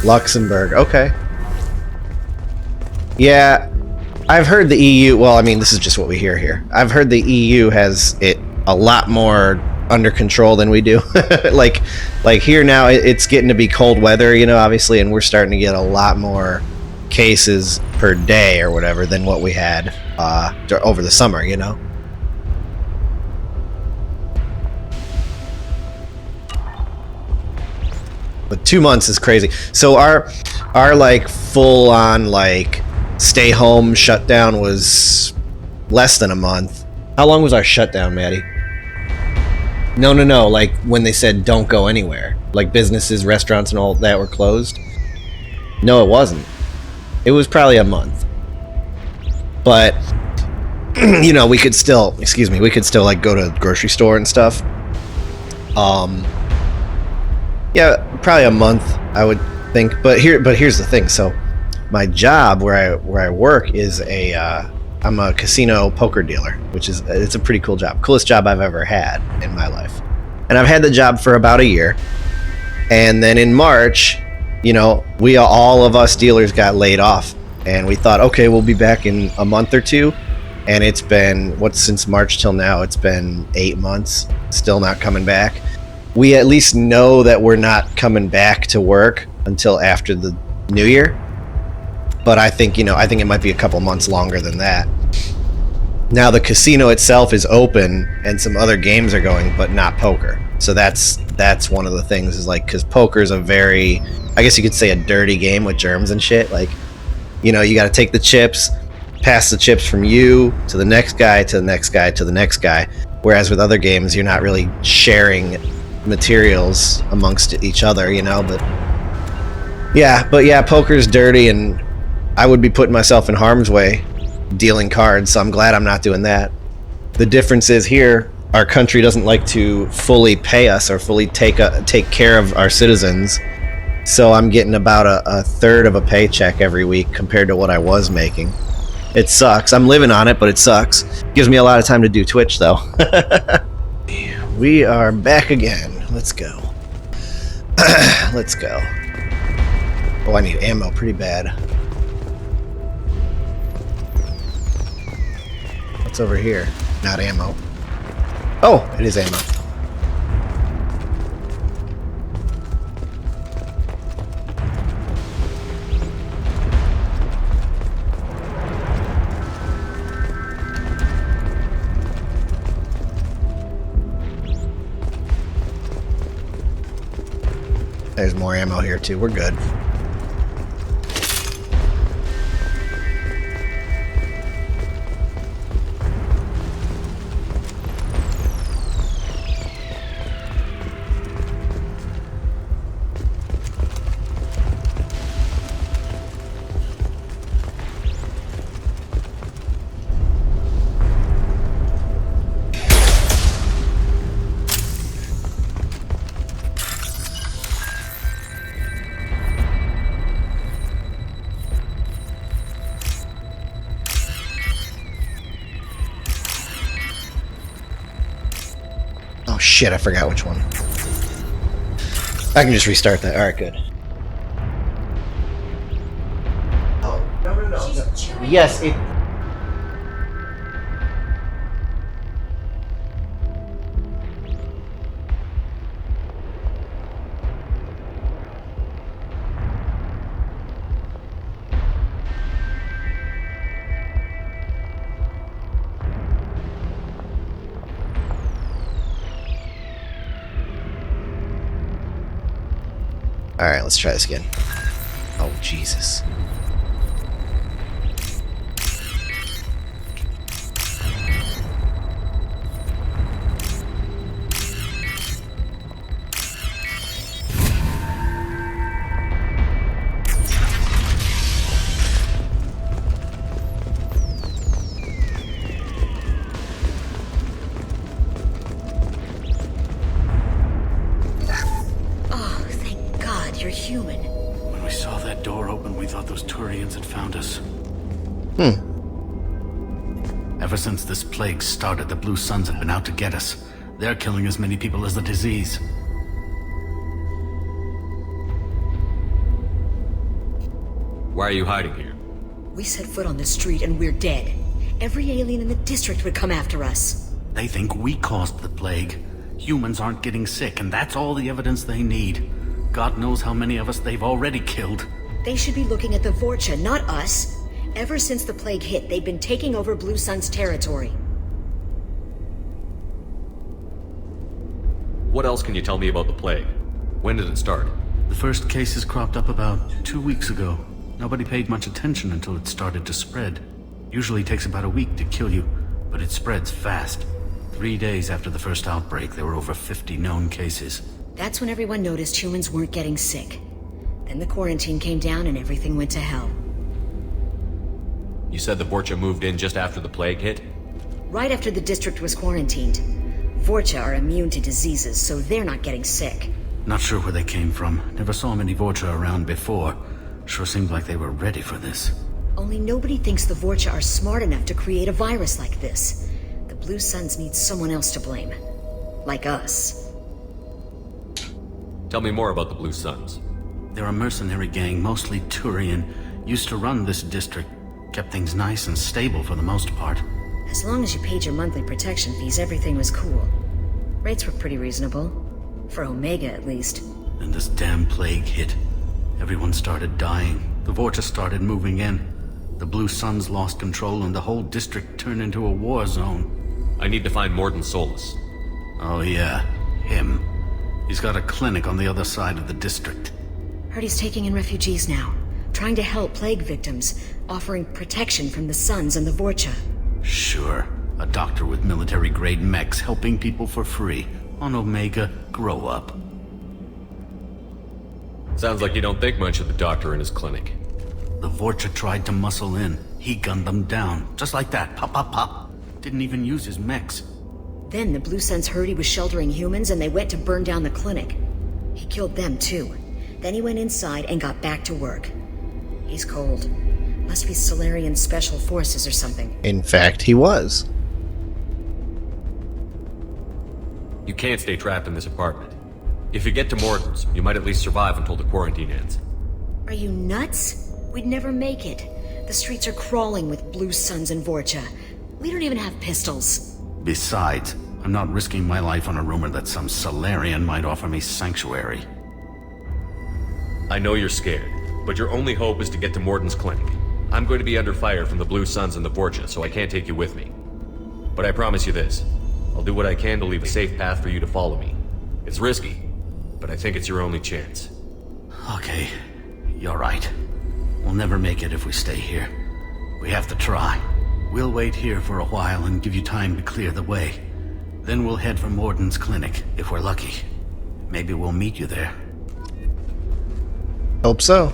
S1: Luxembourg, okay. Yeah, I've heard the EU, well, I mean, this is just what we hear here. I've heard the EU has it a lot more under control than we do. like here now, it's getting to be cold weather, you know, obviously, and we're starting to get a lot more cases per day or whatever than what we had over the summer, you know. But 2 months is crazy. So our like full on like stay home shutdown was less than a month. How long was our shutdown, Maddie? No. Like when they said don't go anywhere, like businesses, restaurants, and all that were closed. No, it wasn't. It was probably a month. But you know, we could still like go to the grocery store and stuff. Yeah, probably a month, I would think. But here's the thing. So, my job where I work is I'm a casino poker dealer, which is it's a pretty cool job, coolest job I've ever had in my life. And I've had the job for about a year. And then in March, you know, all of us dealers got laid off, and we thought, okay, we'll be back in a month or two, and it's been since March till now, it's been 8 months, still not coming back. We at least know that we're not coming back to work until after the new year, but I think it might be a couple months longer than that. Now the casino itself is open and some other games are going, but not poker. So that's one of the things, is like, because poker is a very, I guess you could say, a dirty game with germs and shit. Like, you know, you got to take the chips, pass the chips from you to the next guy, to the next guy, to the next guy. Whereas with other games, you're not really sharing materials amongst each other, you know. But yeah, poker's dirty, and I would be putting myself in harm's way dealing cards, so I'm glad I'm not doing that. The difference is here, our country doesn't like to fully pay us or fully take care of our citizens, so I'm getting about a third of a paycheck every week compared to what I was making. It sucks. I'm living on it, but it sucks. Gives me a lot of time to do Twitch, though. We are back again. Let's go. Let's go. Oh, I need ammo pretty bad. What's over here? Not ammo. Oh, it is ammo. There's more ammo here too. We're good. Oh shit, I forgot which one. I can just restart that. Alright, good. Oh, no. Yes, it... Alright, let's try this again. Oh, Jesus.
S11: Ever since this plague started, the Blue Suns have been out to get us. They're killing as many people as the disease.
S19: Why are you hiding here?
S17: We set foot on the street and we're dead. Every alien in the district would come after us.
S11: They think we caused the plague. Humans aren't getting sick, and that's all the evidence they need. God knows how many of us they've already killed.
S17: They should be looking at the Vorcha, not us. Ever since the plague hit, they've been taking over Blue Sun's territory.
S19: What else can you tell me about the plague? When did it start?
S11: The first cases cropped up about 2 weeks ago. Nobody paid much attention until it started to spread. Usually takes about a week to kill you, but it spreads fast. 3 days after the first outbreak, there were over 50 known cases.
S17: That's when everyone noticed humans weren't getting sick. Then the quarantine came down and everything went to hell.
S19: You said the Vorcha moved in just after the plague hit?
S17: Right after the district was quarantined. Vorcha are immune to diseases, so they're not getting sick.
S11: Not sure where they came from. Never saw many Vorcha around before. Sure seemed like they were ready for this.
S17: Only nobody thinks the Vorcha are smart enough to create a virus like this. The Blue Suns need someone else to blame. Like us.
S19: Tell me more about the Blue Suns.
S11: They're a mercenary gang, mostly Turian, used to run this district. Kept things nice and stable for the most part.
S17: As long as you paid your monthly protection fees, everything was cool. Rates were pretty reasonable. For Omega, at least.
S11: Then this damn plague hit. Everyone started dying. The Vorta started moving in. The Blue Suns lost control and the whole district turned into a war zone.
S19: I need to find Morden Solus.
S11: Oh yeah, him. He's got a clinic on the other side of the district.
S17: Heard he's taking in refugees now. Trying to help plague victims. Offering protection from the Suns and the Vorcha.
S11: Sure. A doctor with military-grade mechs helping people for free. On Omega, grow up.
S19: Sounds like you don't think much of the doctor in his clinic.
S11: The Vorcha tried to muscle in. He gunned them down. Just like that. Pop, pop, pop. Didn't even use his mechs.
S17: Then the Blue Suns heard he was sheltering humans and they went to burn down the clinic. He killed them too. Then he went inside and got back to work. He's cold. Must be Solarian Special Forces or something.
S1: In fact, he was.
S19: You can't stay trapped in this apartment. If you get to Morden's, you might at least survive until the quarantine ends.
S17: Are you nuts? We'd never make it. The streets are crawling with Blue Suns and Vorcha. We don't even have pistols.
S11: Besides, I'm not risking my life on a rumor that some Solarian might offer me sanctuary.
S19: I know you're scared, but your only hope is to get to Morden's clinic. I'm going to be under fire from the Blue Suns and the Vorcha, so I can't take you with me. But I promise you this. I'll do what I can to leave a safe path for you to follow me. It's risky, but I think it's your only chance.
S11: Okay, you're right. We'll never make it if we stay here. We have to try. We'll wait here for a while and give you time to clear the way. Then we'll head for Morden's clinic, if we're lucky. Maybe we'll meet you there.
S1: Hope so.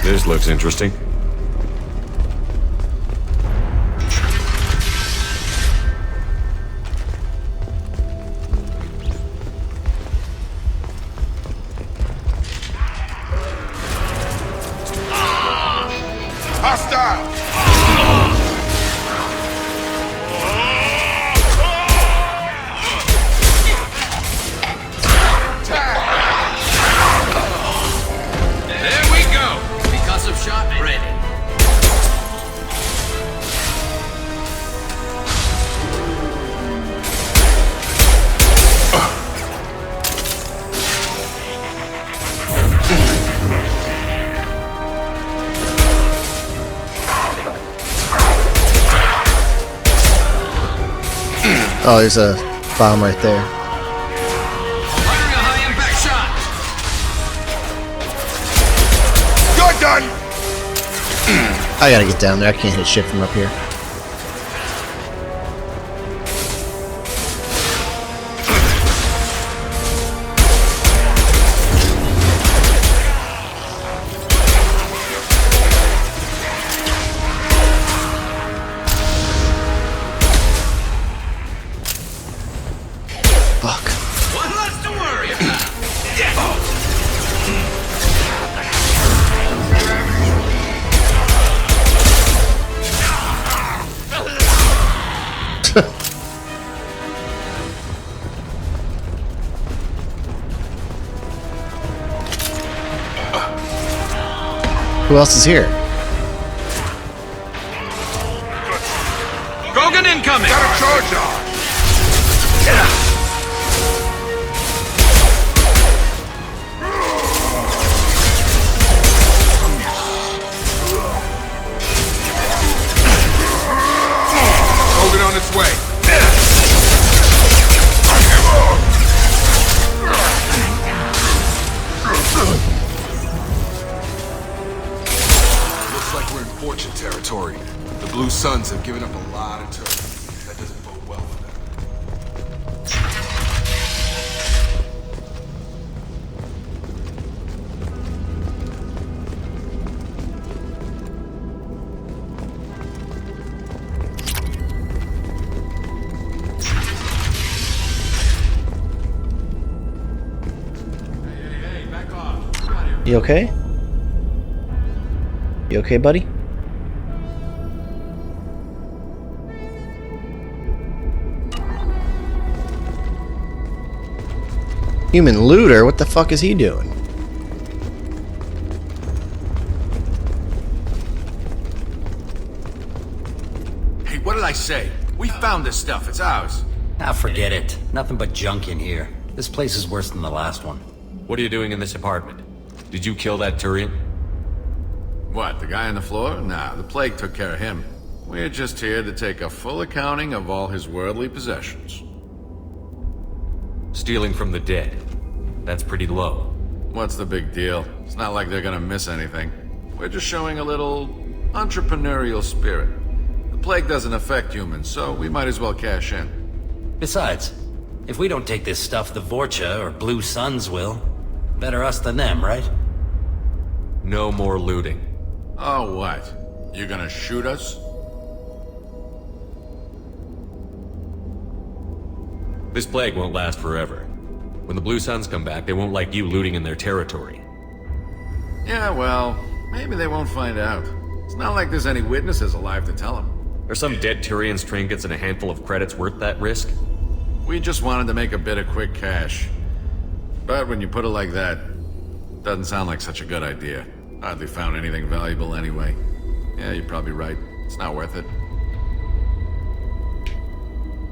S19: This looks interesting.
S10: Hostile!
S15: There we go! Concussive shot ready.
S1: Oh, there's a bomb right there.
S15: Firing a high impact shot.
S10: You're done!
S1: I gotta get down there. I can't hit shit from up here. Fuck.
S15: One less to worry about.
S1: Who else is here?
S15: Krogan incoming!
S10: Got a charge on!
S2: Krogan on its way. Looks like we're in Fortune territory. The Blue Suns have given up a lot of turf. That doesn't bode well for them.
S1: You okay? You okay, buddy? Human looter? What the fuck is he doing?
S3: Hey, what did I say? We found this stuff. It's ours.
S20: Ah, forget it. Nothing but junk in here. This place is worse than the last one.
S19: What are you doing in this apartment? Did you kill that Turian?
S22: What, the guy on the floor? Nah, the plague took care of him. We're just here to take a full accounting of all his worldly possessions.
S19: Stealing from the dead. That's pretty low.
S22: What's the big deal? It's not like they're gonna miss anything. We're just showing a little entrepreneurial spirit. The plague doesn't affect humans, so we might as well cash in.
S20: Besides, if we don't take this stuff, the Vorcha or Blue Suns will. Better us than them, right?
S19: No more looting.
S22: Oh, what? You gonna shoot us?
S19: This plague won't last forever. When the Blue Suns come back, they won't like you looting in their territory.
S22: Yeah, well, maybe they won't find out. It's not like there's any witnesses alive to tell them.
S19: Are some dead Tyrians' trinkets and a handful of credits worth that risk?
S22: We just wanted to make a bit of quick cash. But when you put it like that, doesn't sound like such a good idea. Hardly found anything valuable anyway. Yeah, you're probably right. It's not worth it.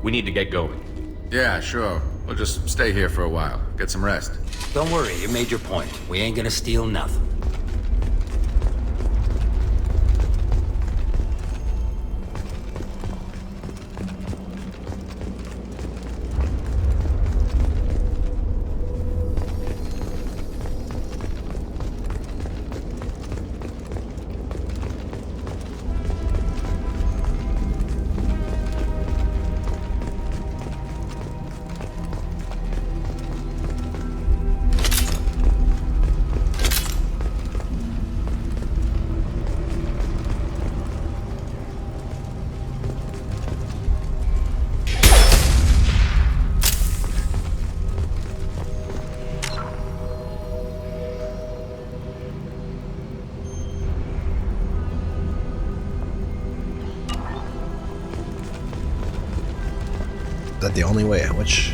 S19: We need to get going.
S22: Yeah, sure. We'll just stay here for a while. Get some rest.
S20: Don't worry, you made your point. We ain't gonna steal nothing.
S1: Is that the only way? Which...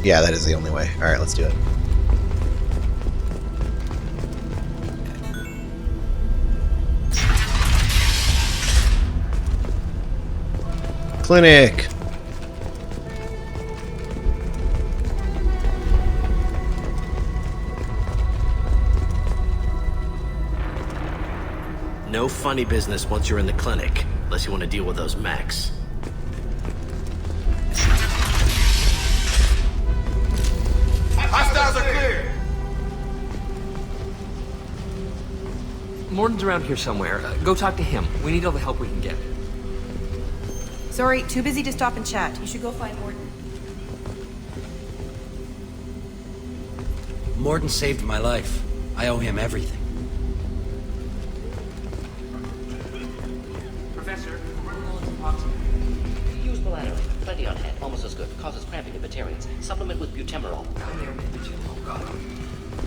S1: Yeah, that is the only way. Alright, let's do it. Clinic!
S23: No funny business once you're in the clinic, unless you want to deal with those mechs.
S3: Hostiles are clear!
S24: Morton's around here somewhere. Go talk to him. We need all the help we can get.
S8: Sorry, too busy to stop and chat. You should go find Morton.
S20: Morton saved my life. I owe him everything.
S25: Professor, use Paladin. Plenty on hand. Almost as good. Causes cramping in Batarians. Supplement with butemerol. Oh god.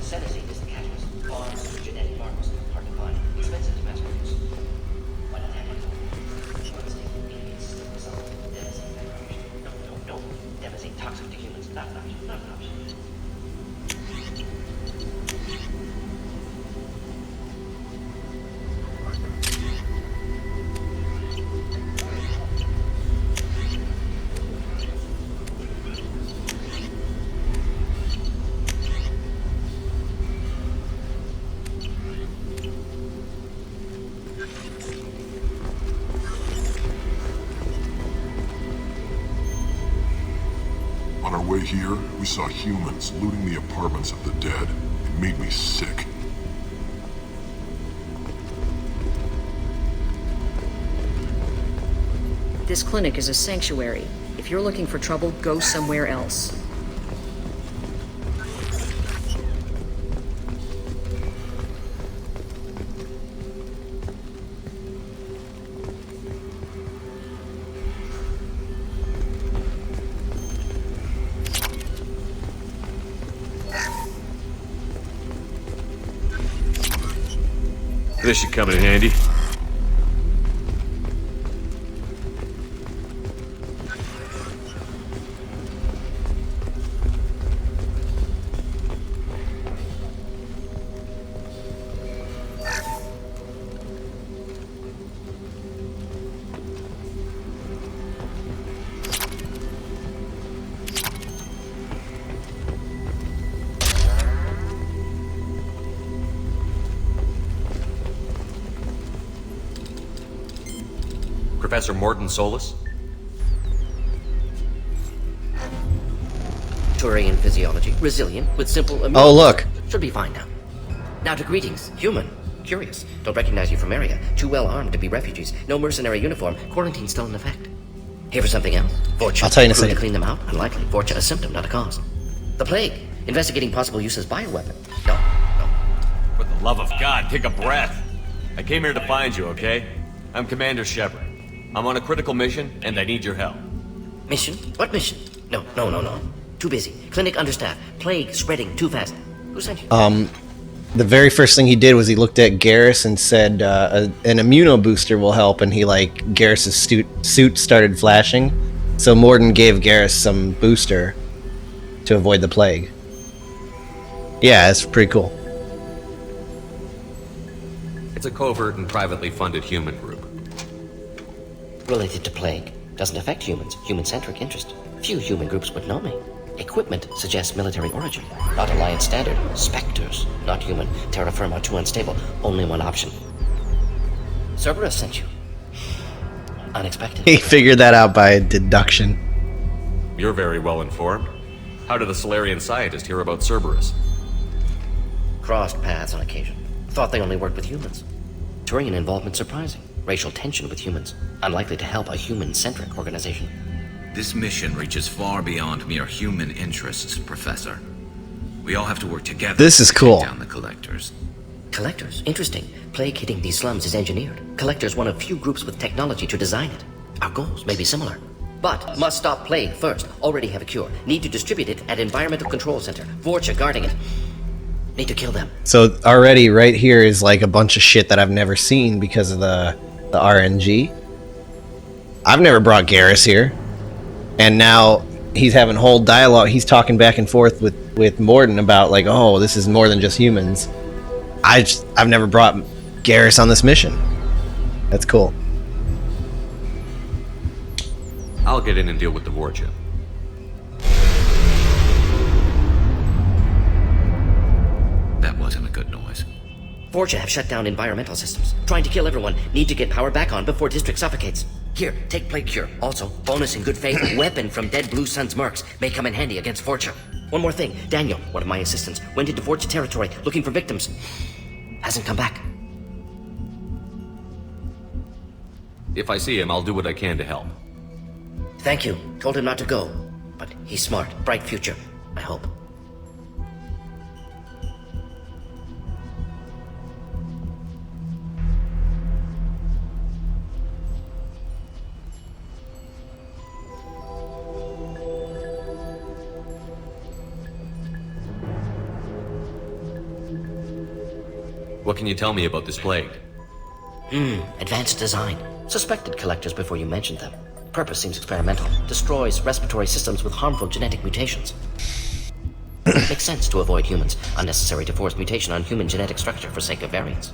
S25: Senesine is the catalyst. Arms, genetic markers. Hard to find. Expensive to mass produce. Why not have it? No. Devastating toxic to humans. Not an option. Not an option.
S10: On our way here, we saw humans looting the apartments of the dead. It made me sick.
S17: This clinic is a sanctuary. If you're looking for trouble, go somewhere else.
S19: This should come in handy. Professor Morton Solus?
S25: Turian physiology. Resilient, with simple immune.
S1: Oh, look.
S25: Should be fine now. Now to greetings. Human. Curious. Don't recognize you from area. Too well armed to be refugees. No mercenary uniform. Quarantine still in effect. Here for something else. Vorcha.
S1: I'll tell you in a
S25: Crew to
S1: second.
S25: clean them out? Unlikely. Vorcha a symptom, not a cause. The plague. Investigating possible use as bioweapon. No.
S19: For the love of God, take a breath. I came here to find you, okay? I'm Commander Shepard. I'm on a critical mission, and I need your help.
S25: Mission? What mission? No. Too busy. Clinic understaffed. Plague spreading too fast. Who sent you?
S1: The very first thing he did was he looked at Garrus and said an immuno booster will help, and Garrus's suit started flashing. So Morden gave Garrus some booster to avoid the plague. Yeah, it's pretty cool.
S19: It's a covert and privately funded human group.
S25: Related to plague. Doesn't affect humans. Human-centric interest. Few human groups would know me. Equipment suggests military origin. Not Alliance standard. Spectres. Not human. Terra firma too unstable. Only one option. Cerberus sent you. Unexpected.
S1: He figured that out by deduction.
S19: You're very well informed. How did a Solarian scientist hear about Cerberus?
S25: Crossed paths on occasion. Thought they only worked with humans. Turian involvement surprising. Racial tension with humans. Unlikely to help a human-centric organization.
S18: This mission reaches far beyond mere human interests, Professor. We all have to work together.
S1: This is
S18: to
S1: cool.
S18: take down the Collectors.
S25: Collectors? Interesting. Plague hitting these slums is engineered. Collectors one of few groups with technology to design it. Our goals may be similar. But must stop plague first. Already have a cure. Need to distribute it at Environmental Control Center. Vorcha guarding it. Need to kill them.
S1: So already right here is like a bunch of shit that I've never seen because of the RNG. I've never brought Garrus here. And now he's having whole dialogue. He's talking back and forth with Morden about like, oh, this is more than just humans. I've never brought Garrus on this mission. That's cool.
S19: I'll get in and deal with the Vorcha.
S18: That wasn't a good noise.
S25: Vorcha have shut down environmental systems. Trying to kill everyone. Need to get power back on before district suffocates. Here, take plague cure. Also, bonus in good faith, weapon from dead Blue Sun's mercs. May come in handy against Vorcha. One more thing. Daniel, one of my assistants, went into Vorcha territory looking for victims. Hasn't come back.
S19: If I see him, I'll do what I can to help.
S25: Thank you. Told him not to go. But he's smart. Bright future. I hope.
S19: What can you tell me about this plague?
S25: Advanced design. Suspected collectors before you mentioned them. Purpose seems experimental. Destroys respiratory systems with harmful genetic mutations. Makes sense to avoid humans. Unnecessary to force mutation on human genetic structure for sake of variance.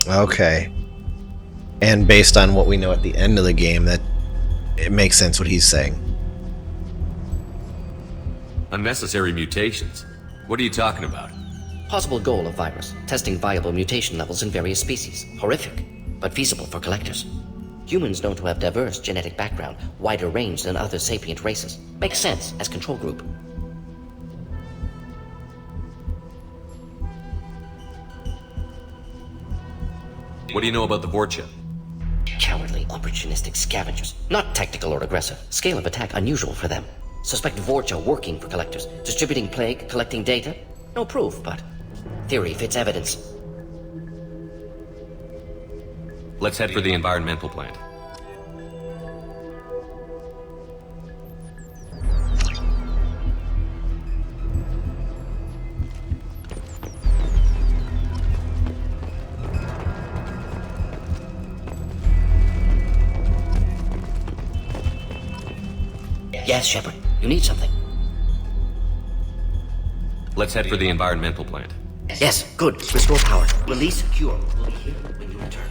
S1: Okay. And based on what we know at the end of the game, that it makes sense what he's saying.
S19: Unnecessary mutations? What are you talking about?
S25: Possible goal of virus. Testing viable mutation levels in various species. Horrific, but feasible for collectors. Humans known to have diverse genetic background, wider range than other sapient races. Makes sense as control group.
S19: What do you know about the Vorcha?
S25: Cowardly, opportunistic scavengers. Not tactical or aggressive. Scale of attack unusual for them. Suspect Vorcha working for collectors. Distributing plague, collecting data. No proof, but theory fits evidence.
S19: Let's head for the environmental plant.
S25: Yes, Shepard. You need something.
S19: Let's head for the environmental plant.
S25: Yes, good. Restore power. Release cure. We'll be here when you return.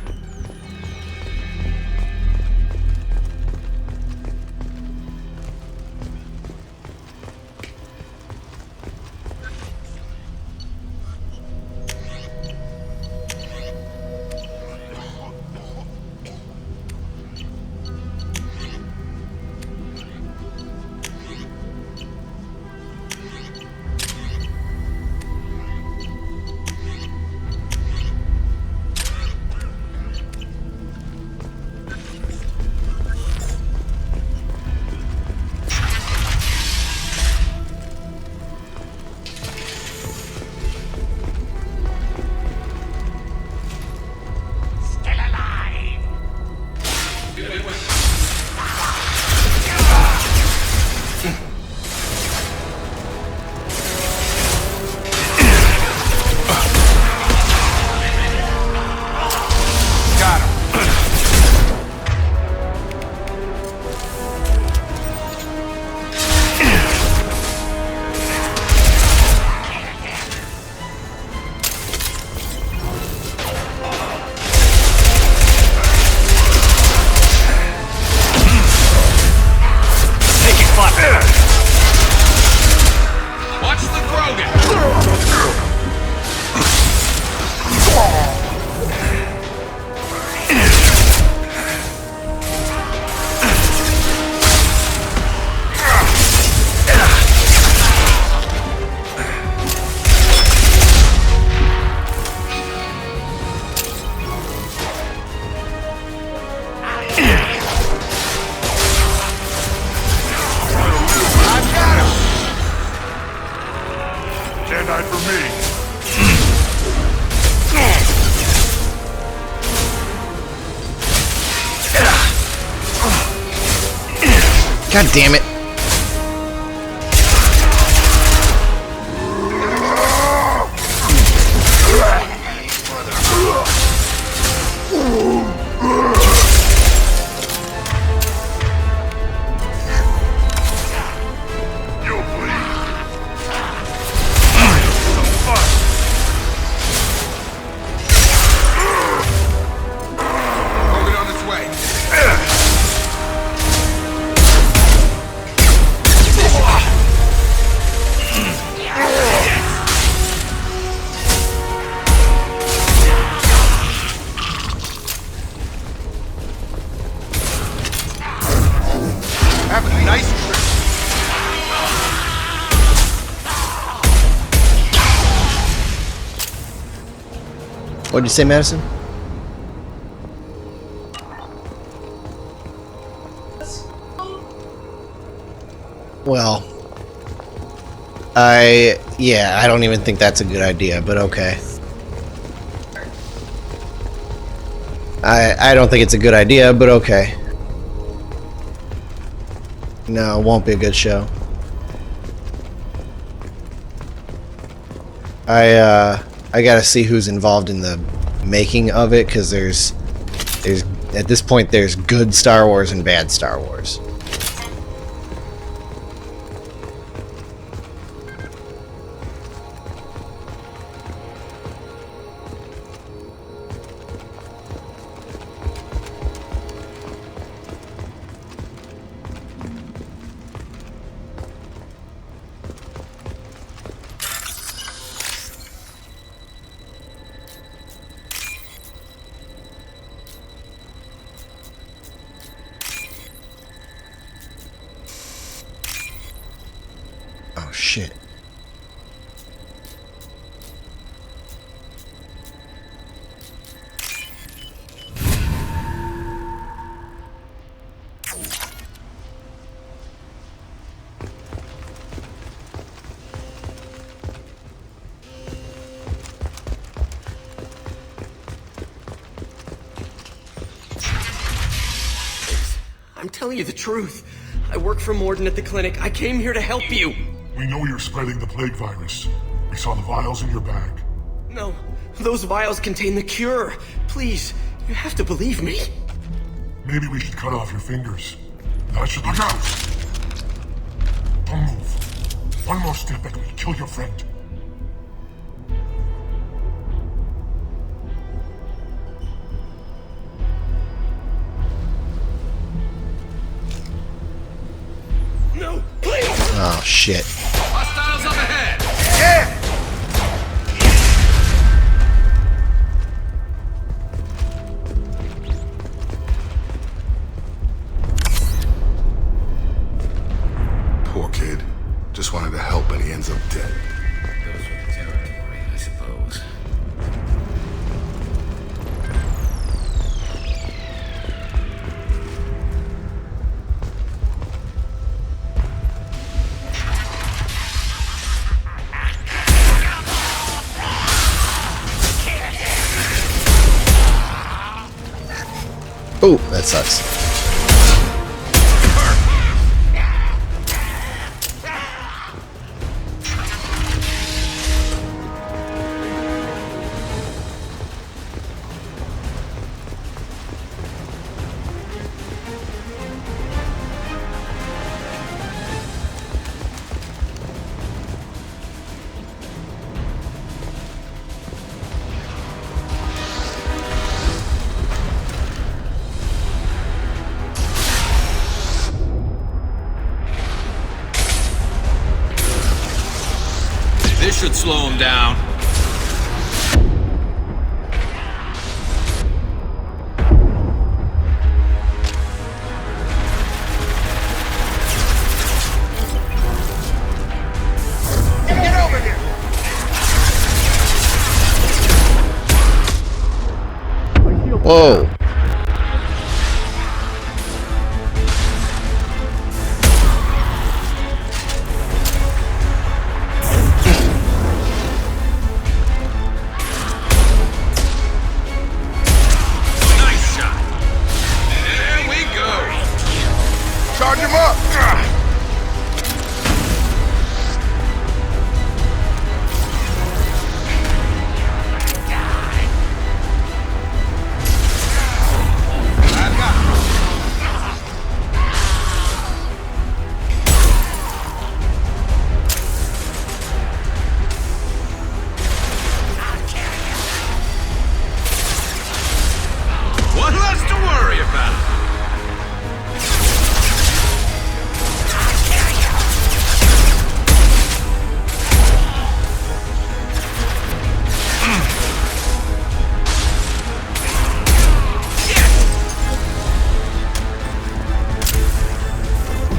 S1: God damn it. What'd you say, Madison? Well, I don't even think that's a good idea, but okay. I don't think it's a good idea, but okay. No, it won't be a good show. I gotta see who's involved in the making of it, because there's at this point there's good Star Wars and bad Star Wars. Oh shit.
S24: I'm telling you the truth. I work for Morden at the clinic. I came here to help you.
S16: We know you're spreading the plague virus. We saw the vials in your bag.
S24: No, those vials contain the cure. Please, you have to believe me.
S16: Maybe we should cut off your fingers. That should be Don't move. One more step and we'll kill your friend.
S15: No, please!
S1: Oh, shit.
S15: Hostiles up ahead!
S16: Yeah!
S2: Poor kid. Just wanted to help and he ends up dead.
S18: Goes with the territory, I suppose.
S1: Oh, that sucks.
S15: This should slow him down.
S16: Get over here!
S1: Whoa.
S15: Nice shot. There we go.
S16: Charge him up!
S15: One less to worry about.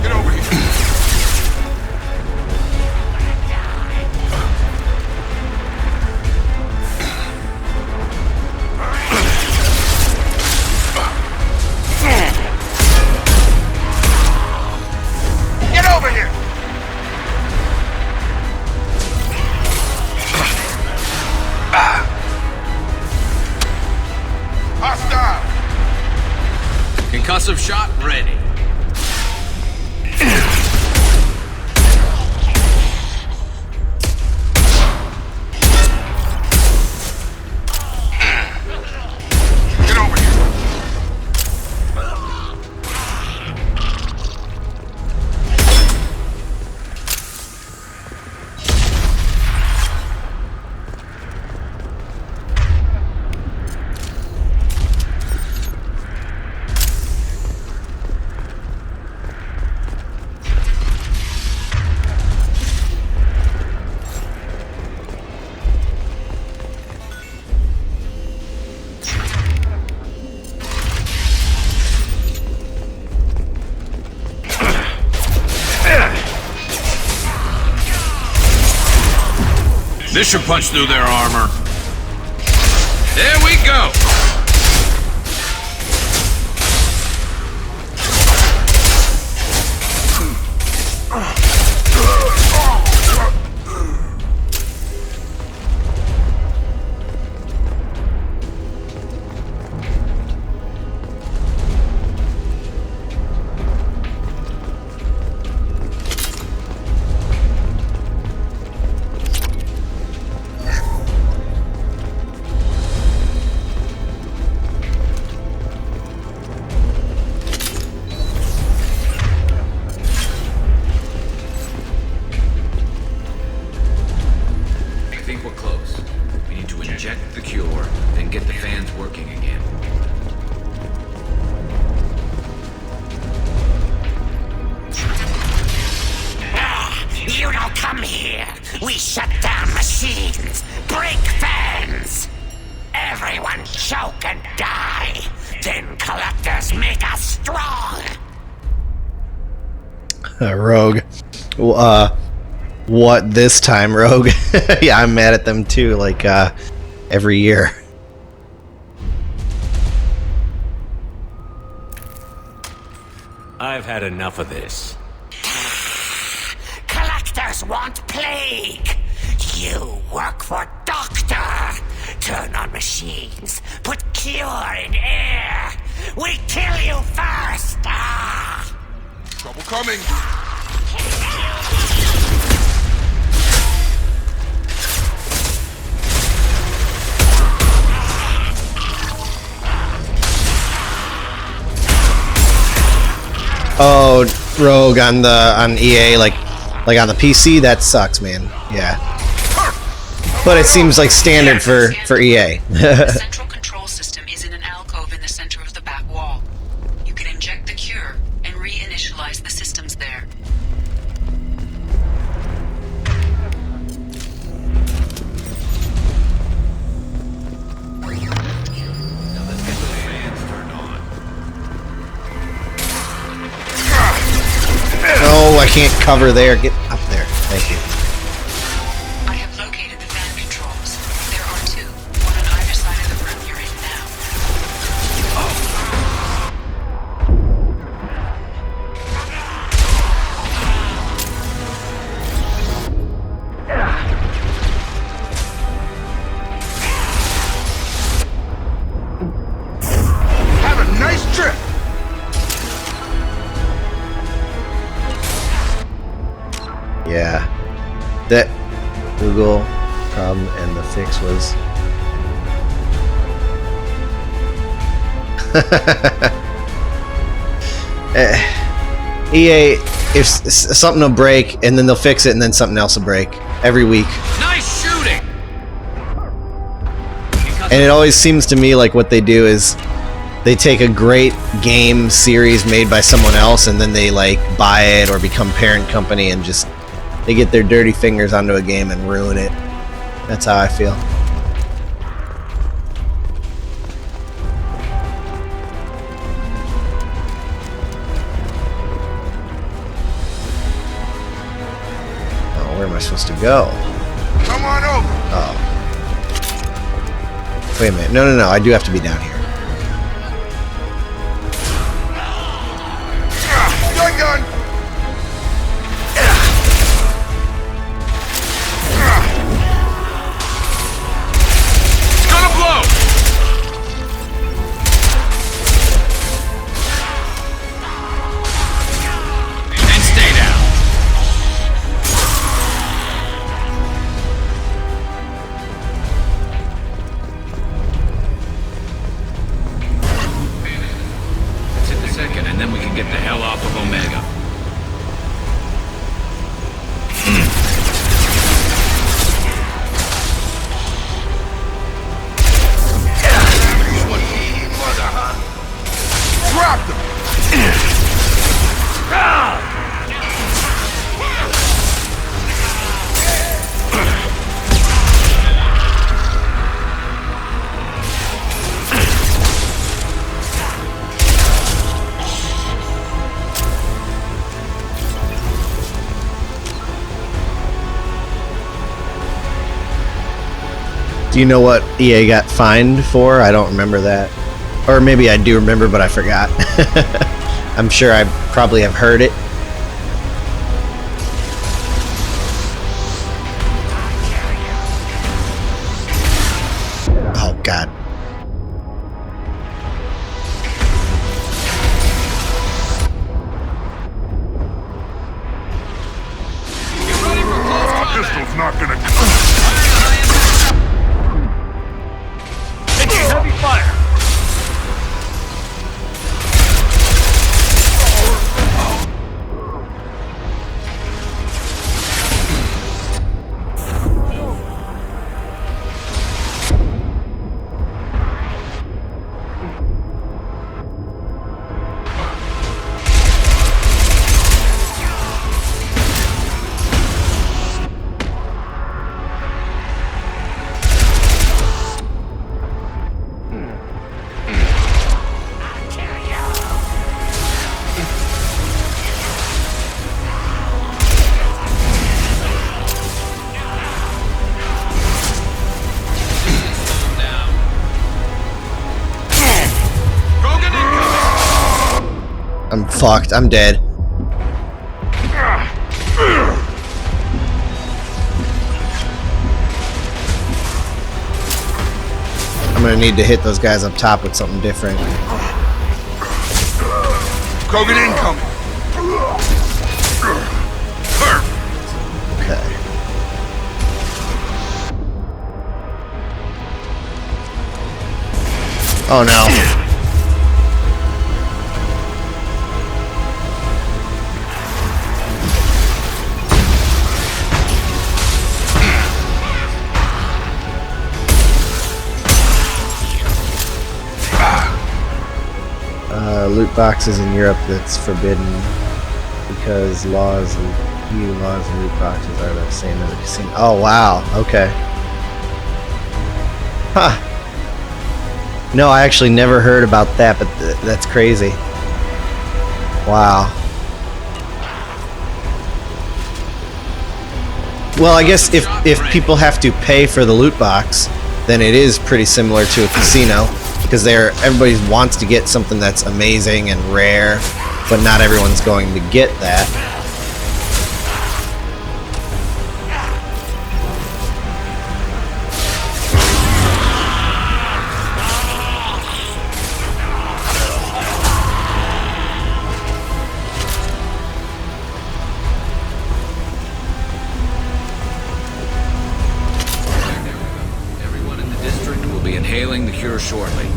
S16: Get over here! Get over here! Hostile!
S15: Concussive shot ready.
S16: Get over here!
S15: This should punch through their armor. There we go.
S18: Inject the cure, then get the fans working again.
S4: You don't come here. We shut down machines, break fans. Everyone choke and die. Then collectors make us strong.
S1: Rogue. What this time, Rogue? Yeah, I'm mad at them too, like, every year.
S3: I've had enough of this.
S4: Collectors want plague. You work for Doctor. Turn on machines. Put cure in air. We kill you first.
S2: Trouble coming.
S1: Oh, Rogue on EA, like on the PC, that sucks, man. Yeah. But it seems like standard for EA.
S5: The central control system is in an alcove in the center of the back wall. You can inject the cure and reinitialize the systems there.
S1: No, I can't cover there. Get up there. Thank you.
S5: I have located the fan controls. There are two, one on either side of the room you're in now.
S2: Have a nice trip.
S1: Yeah. That Google problem and the fix was EA, if something will break and then they'll fix it and then something else will break every week.
S20: Nice shooting!
S1: And it always seems to me like what they do is they take a great game series made by someone else and then they like buy it or become parent company and just they get their dirty fingers onto a game and ruin it. That's how I feel. Oh, where am I supposed to go?
S2: Come on over.
S1: Oh. Wait a minute. No. I do have to be down here.
S2: Gun.
S18: And then we can get the hell off of Omega.
S2: Dropped him.
S1: Do you know what EA got fined for? I don't remember that. Or maybe I do remember, but I forgot. I'm sure I probably have heard it. Oh, God.
S2: Pistol's not gonna
S6: Heavy fire!
S1: I'm fucked. I'm dead. I'm gonna need to hit those guys up top with something different.
S2: Krogan incoming.
S1: Okay. Oh no. Loot boxes in Europe that's forbidden because laws and loot boxes are the same as a casino. Oh wow, okay. Huh. No, I actually never heard about that, but that's crazy. Wow. Well, I guess if people have to pay for the loot box, then it is pretty similar to a casino. Because everybody wants to get something that's amazing and rare, but not everyone's going to get that.
S18: Everyone in the district will be inhaling the cure shortly.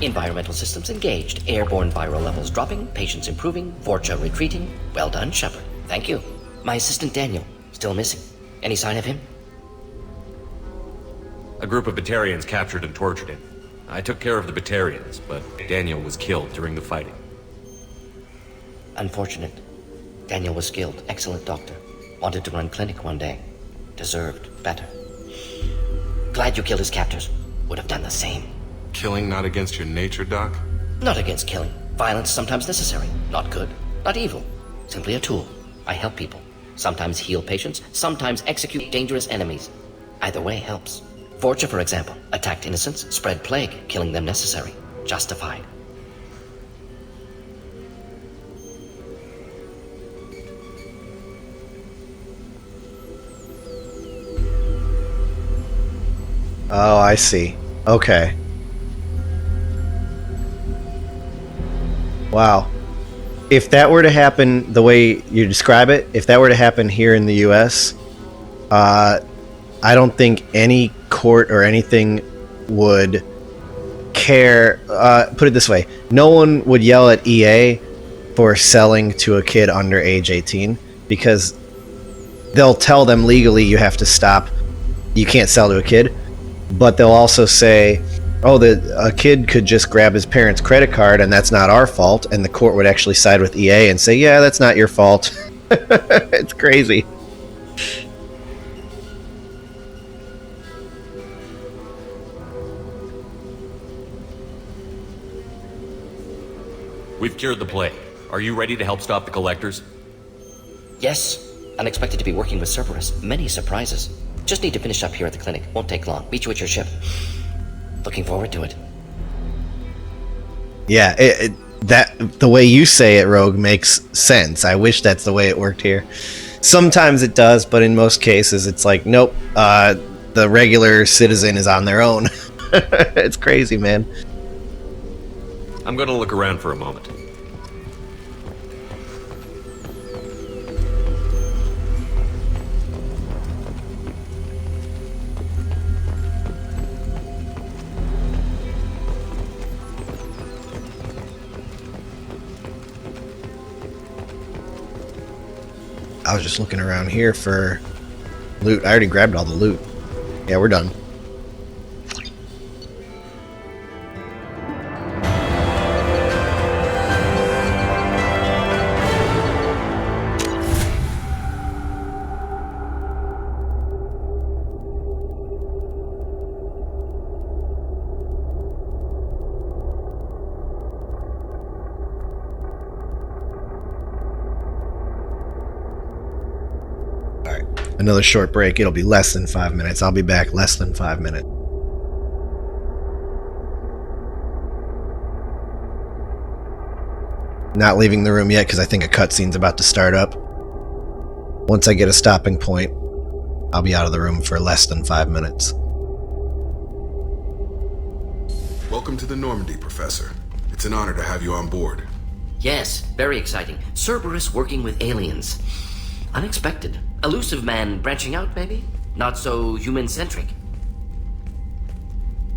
S25: Environmental systems engaged. Airborne viral levels dropping. Patients improving. Vorcha retreating. Well done, Shepard. Thank you. My assistant Daniel. Still missing. Any sign of him?
S19: A group of Batarians captured and tortured him. I took care of the Batarians, but Daniel was killed during the fighting.
S25: Unfortunate. Daniel was skilled. Excellent doctor. Wanted to run clinic one day. Deserved better. Glad you killed his captors. Would have done the same.
S2: Killing not against your nature, Doc?
S25: Not against killing. Violence sometimes necessary. Not good. Not evil. Simply a tool. I help people. Sometimes heal patients. Sometimes execute dangerous enemies. Either way helps. Vorcha, for example, attacked innocents, spread plague, killing them necessary. Justified.
S1: Oh, I see. Okay. Wow. If that were to happen the way you describe it, if that were to happen here in the US, I don't think any court or anything would care. Put it this way. No one would yell at EA for selling to a kid under age 18 because they'll tell them legally you have to stop. You can't sell to a kid. But they'll also say, oh, a kid could just grab his parents' credit card and that's not our fault. And the court would actually side with EA and say, yeah, that's not your fault. It's crazy.
S19: We've cured the plague. Are you ready to help stop the collectors?
S25: Yes. Unexpected to be working with Cerberus. Many surprises. Just need to finish up here at the clinic. Won't take long. Meet you at your ship. Looking forward to it.
S1: Yeah, the way you say it, Rogue, makes sense. I wish that's the way it worked here. Sometimes it does, but in most cases it's like, nope, the regular citizen is on their own. It's crazy, man.
S19: I'm gonna look around for a moment.
S1: I was just looking around here for loot. I already grabbed all the loot. Yeah, we're done. another short break. It'll be less than 5 minutes. I'll be back less than 5 minutes. Not leaving the room yet because I think a cutscene's about to start up. Once I get a stopping point, I'll be out of the room for less than 5 minutes.
S2: Welcome to the Normandy, Professor. It's an honor to have you on board.
S25: Yes, very exciting. Cerberus working with aliens. Unexpected. Elusive man branching out, maybe? Not so human-centric.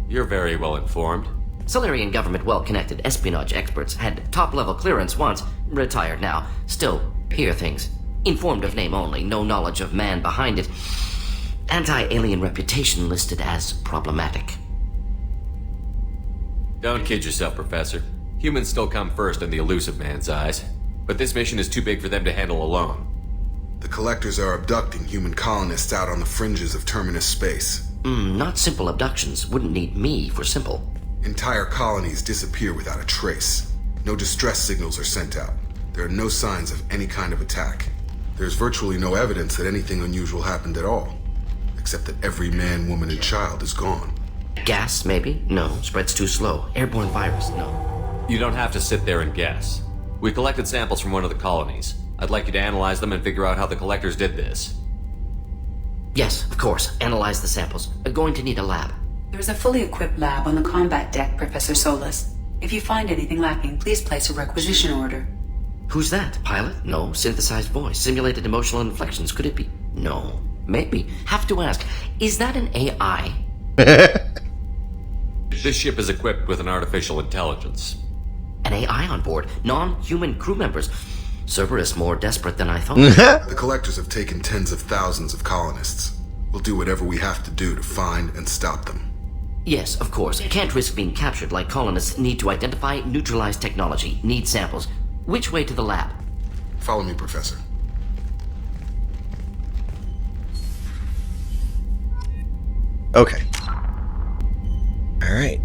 S19: You're very well informed.
S25: Solarian government well-connected espionage experts had top-level clearance once, retired now. Still, hear things. Informed of name only, no knowledge of man behind it. Anti-alien reputation listed as problematic.
S19: Don't kid yourself, Professor. Humans still come first in the elusive man's eyes. But this mission is too big for them to handle alone.
S2: The Collectors are abducting human colonists out on the fringes of Terminus space.
S25: Not simple abductions. Wouldn't need me for simple.
S2: Entire colonies disappear without a trace. No distress signals are sent out. There are no signs of any kind of attack. There's virtually no evidence that anything unusual happened at all. Except that every man, woman, and child is gone.
S25: Gas, maybe? No. Spreads too slow. Airborne virus? No.
S19: You don't have to sit there and guess. We collected samples from one of the colonies. I'd like you to analyze them and figure out how the Collectors did this.
S25: Yes, of course. Analyze the samples. Going to need a lab.
S5: There's a fully equipped lab on the combat deck, Professor Solis. If you find anything lacking, please place a requisition order.
S25: Who's that? Pilot? No. Synthesized voice. Simulated emotional inflections. Could it be? No. Maybe. Have to ask. Is that an AI?
S19: This ship is equipped with an artificial intelligence.
S25: An AI on board? Non-human crew members? Cerberus more desperate than I thought.
S2: The Collectors have taken tens of thousands of colonists. We'll do whatever we have to do to find and stop them.
S25: Yes, of course. Can't risk being captured like colonists need to identify, neutralize technology, need samples. Which way to the lab?
S2: Follow me, Professor.
S1: Okay. All right.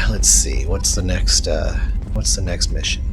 S1: Let's see. What's the next mission?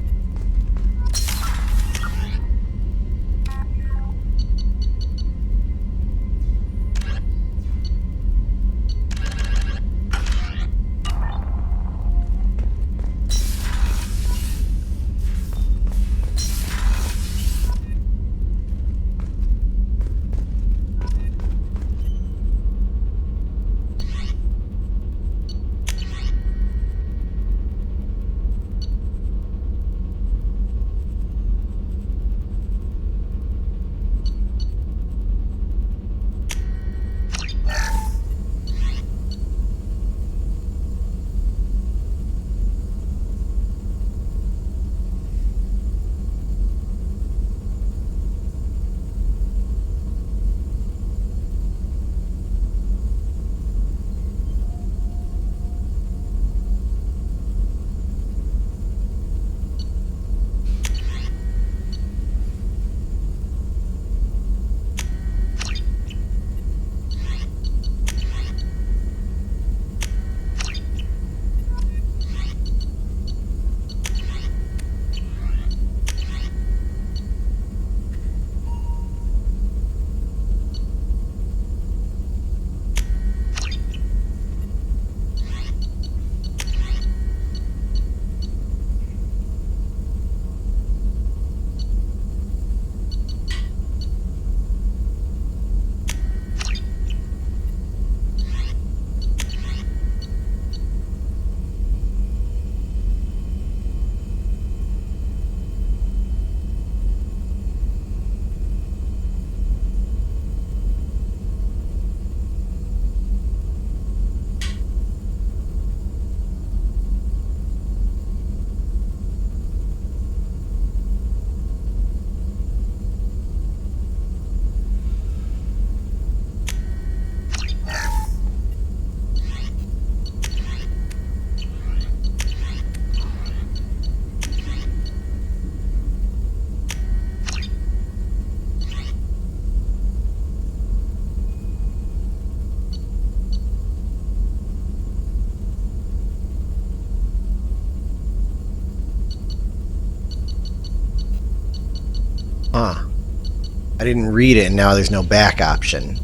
S1: I didn't read it and now there's no back option.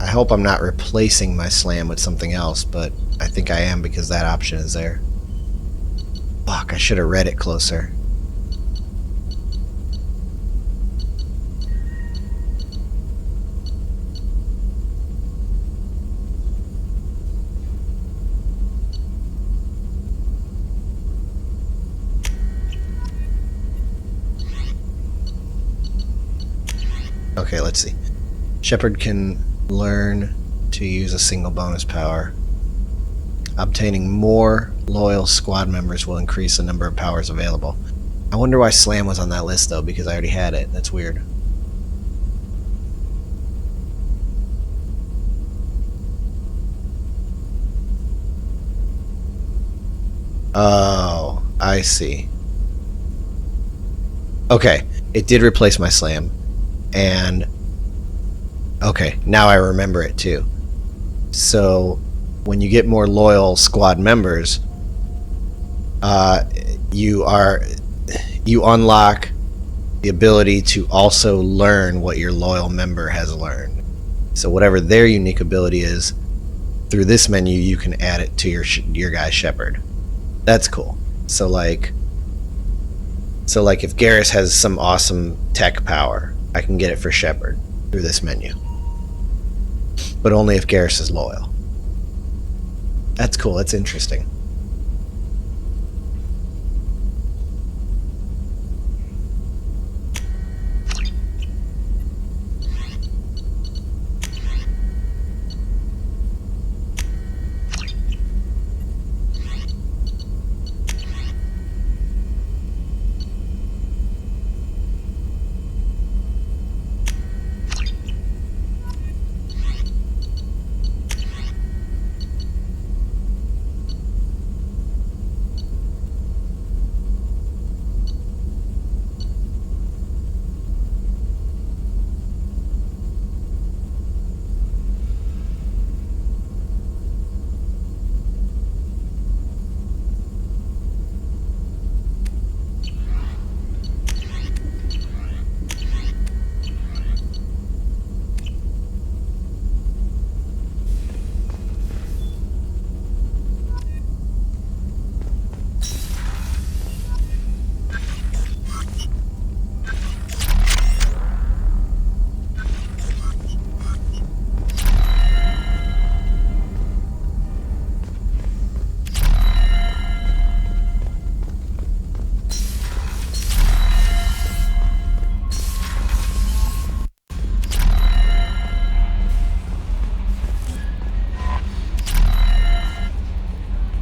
S1: I hope I'm not replacing my slam with something else, but I think I am because that option is there. Fuck, I should have read it closer. Okay, let's see. Shepard can learn to use a single bonus power. Obtaining more loyal squad members will increase the number of powers available. I wonder why Slam was on that list, though, because I already had it. That's weird. Oh, I see. Okay, it did replace my Slam. And okay, now I remember it too. So when you get more loyal squad members, you unlock the ability to also learn what your loyal member has learned. So whatever their unique ability is, through this menu you can add it to your guy Shepard. That's cool. So like if Garrus has some awesome tech power, I can get it for Shepard through this menu. But only if Garrus is loyal. That's cool, that's interesting.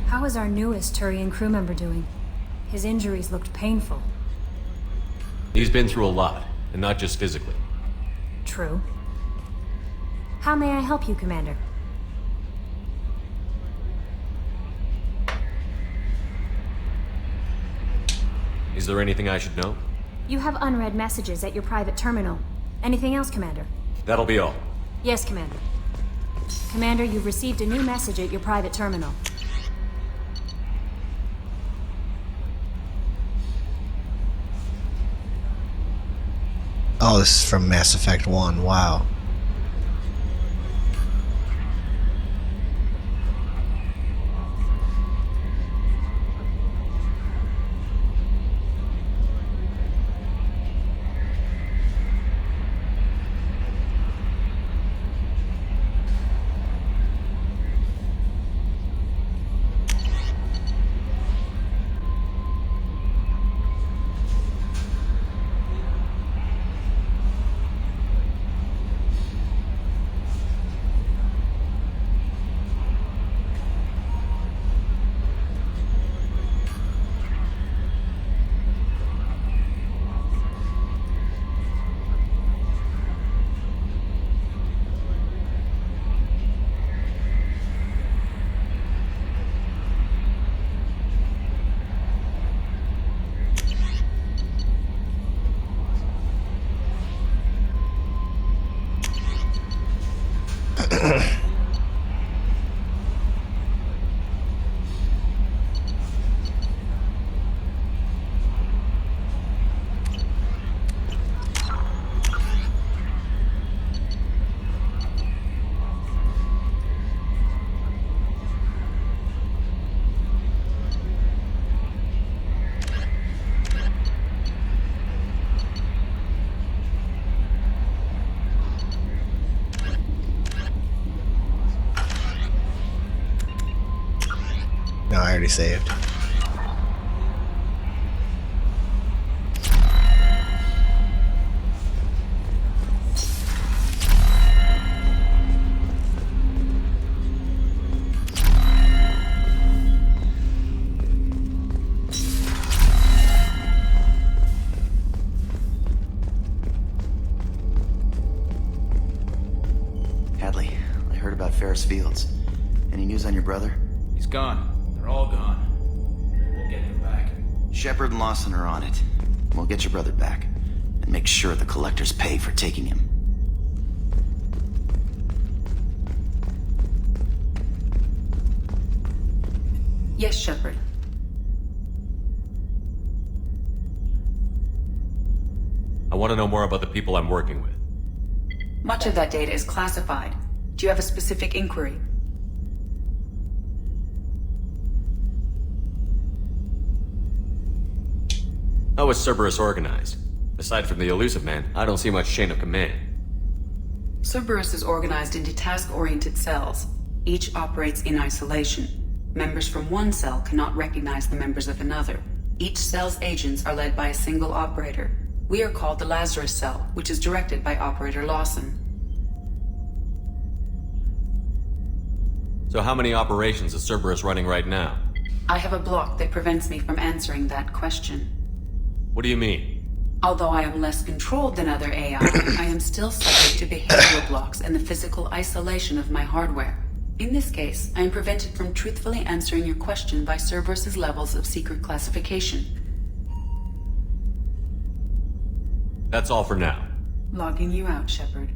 S7: How is our newest Turian crew member doing? His injuries looked painful.
S19: He's been through a lot, and not just physically.
S7: True. How may I help you, Commander?
S19: Is there anything I should know?
S7: You have unread messages at your private terminal. Anything else, Commander?
S19: That'll be all.
S7: Yes, Commander. Commander, you've received a new message at your private terminal.
S1: Oh, this is from Mass Effect 1. Wow. saved.
S9: Hadley, I heard about Ferris Fields. Any news on your brother?
S12: He's gone. They're all gone. We'll get him back.
S9: Shepard and Lawson are on it. We'll get your brother back. And make sure the collectors pay for taking him.
S5: Yes, Shepard.
S19: I want to know more about the people I'm working with.
S5: Much of that data is classified. Do you have a specific inquiry?
S19: How is Cerberus organized? Aside from the Elusive Man, I don't see much chain of command.
S5: Cerberus is organized into task-oriented cells. Each operates in isolation. Members from one cell cannot recognize the members of another. Each cell's agents are led by a single operator. We are called the Lazarus Cell, which is directed by Operator Lawson.
S19: So how many operations is Cerberus running right now?
S5: I have a block that prevents me from answering that question.
S19: What do you mean?
S5: Although I am less controlled than other AI, I am still subject to behavioral blocks and the physical isolation of my hardware. In this case, I am prevented from truthfully answering your question by Cerberus's levels of secret classification.
S19: That's all for now.
S5: Logging you out, Shepard.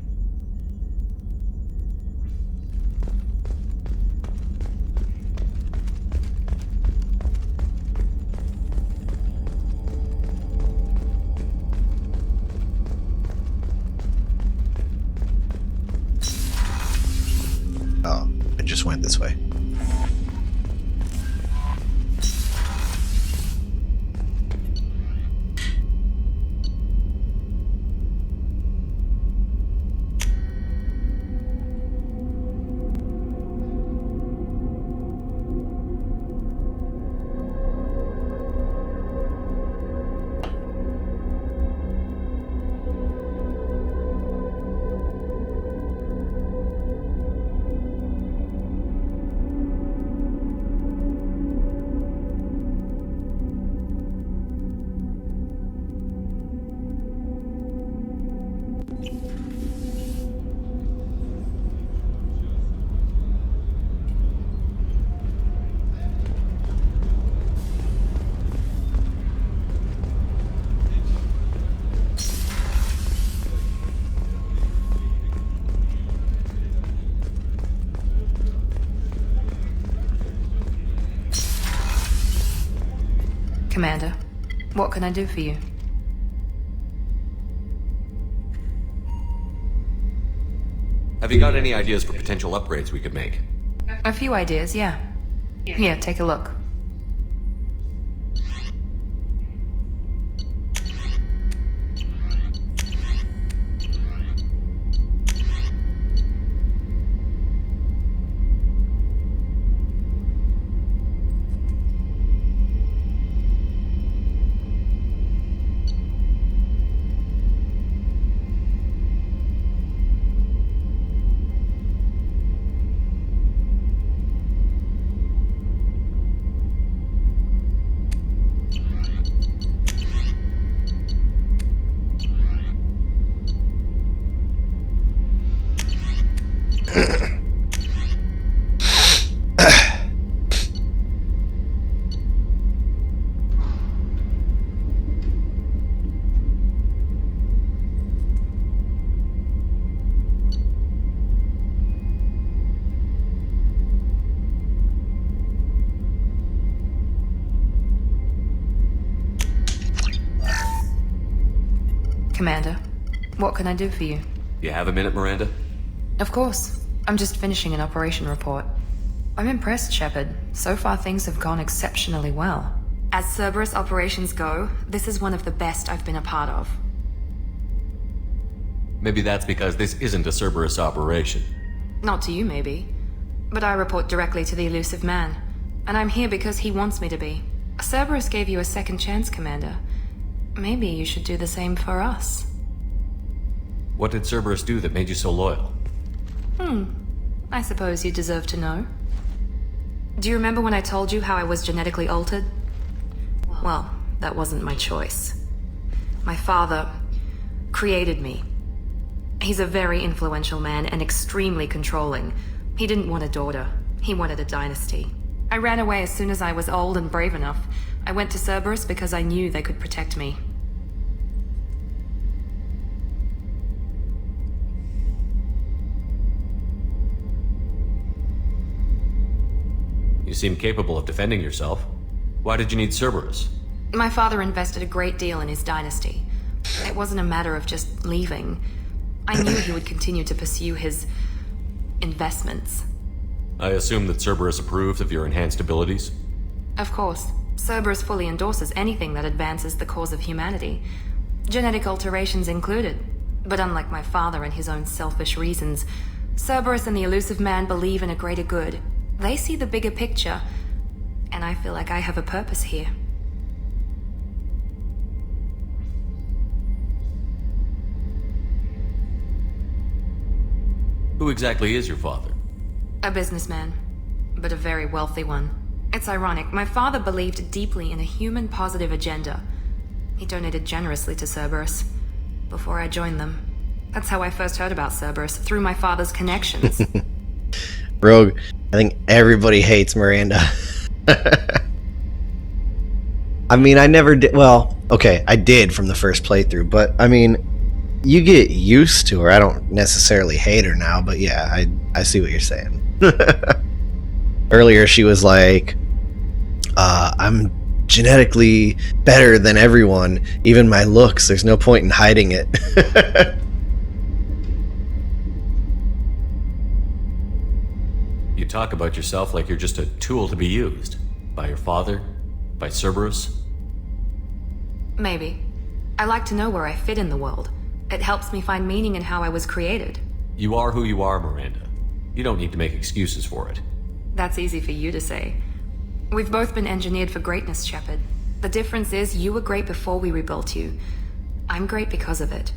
S1: Oh, it just went this way.
S13: Commander, what can I do for you?
S19: Have you got any ideas for potential upgrades we could make?
S13: A few ideas, yeah. Here, take a look. Commander, what can I do for you?
S19: You have a minute, Miranda?
S13: Of course. I'm just finishing an operation report. I'm impressed, Shepard. So far things have gone exceptionally well. As Cerberus operations go, this is one of the best I've been a part of.
S19: Maybe that's because this isn't a Cerberus operation.
S13: Not to you, maybe. But I report directly to the Elusive Man. and I'm here because he wants me to be. Cerberus gave you a second chance, Commander. Maybe you should do the same for us.
S19: What did Cerberus do that made you so loyal?
S13: I suppose you deserve to know. Do you remember when I told you how I was genetically altered? Well, that wasn't my choice. My father created me. He's a very influential man and extremely controlling. He didn't want a daughter. He wanted a dynasty. I ran away as soon as I was old and brave enough. I went to Cerberus because I knew they could protect me.
S19: You seem capable of defending yourself. Why did you need Cerberus?
S13: My father invested a great deal in his dynasty. It wasn't a matter of just leaving. I knew he would continue to pursue his investments.
S19: I assume that Cerberus approved of your enhanced abilities?
S13: Of course. Cerberus fully endorses anything that advances the cause of humanity. Genetic alterations included. But unlike my father and his own selfish reasons, Cerberus and the elusive man believe in a greater good. They see the bigger picture, and I feel like I have a purpose here.
S19: Who exactly is your father?
S13: A businessman, but a very wealthy one. It's ironic, my father believed deeply in a human-positive agenda. He donated generously to Cerberus before I joined them. That's how I first heard about Cerberus, through my father's connections.
S1: Rogue, I think everybody hates Miranda. I mean, I never did. Well, okay, I did from the first playthrough, but I mean, you get used to her. I don't necessarily hate her now, but yeah, I see what you're saying. Earlier, she was like, I'm genetically better than everyone, even my looks. There's no point in hiding it.
S19: You talk about yourself like you're just a tool to be used. By your father? By Cerberus?
S13: Maybe. I like to know where I fit in the world. It helps me find meaning in how I was created.
S19: You are who you are, Miranda. You don't need to make excuses for it.
S13: That's easy for you to say. We've both been engineered for greatness, Shepard. The difference is you were great before we rebuilt you. I'm great because of it.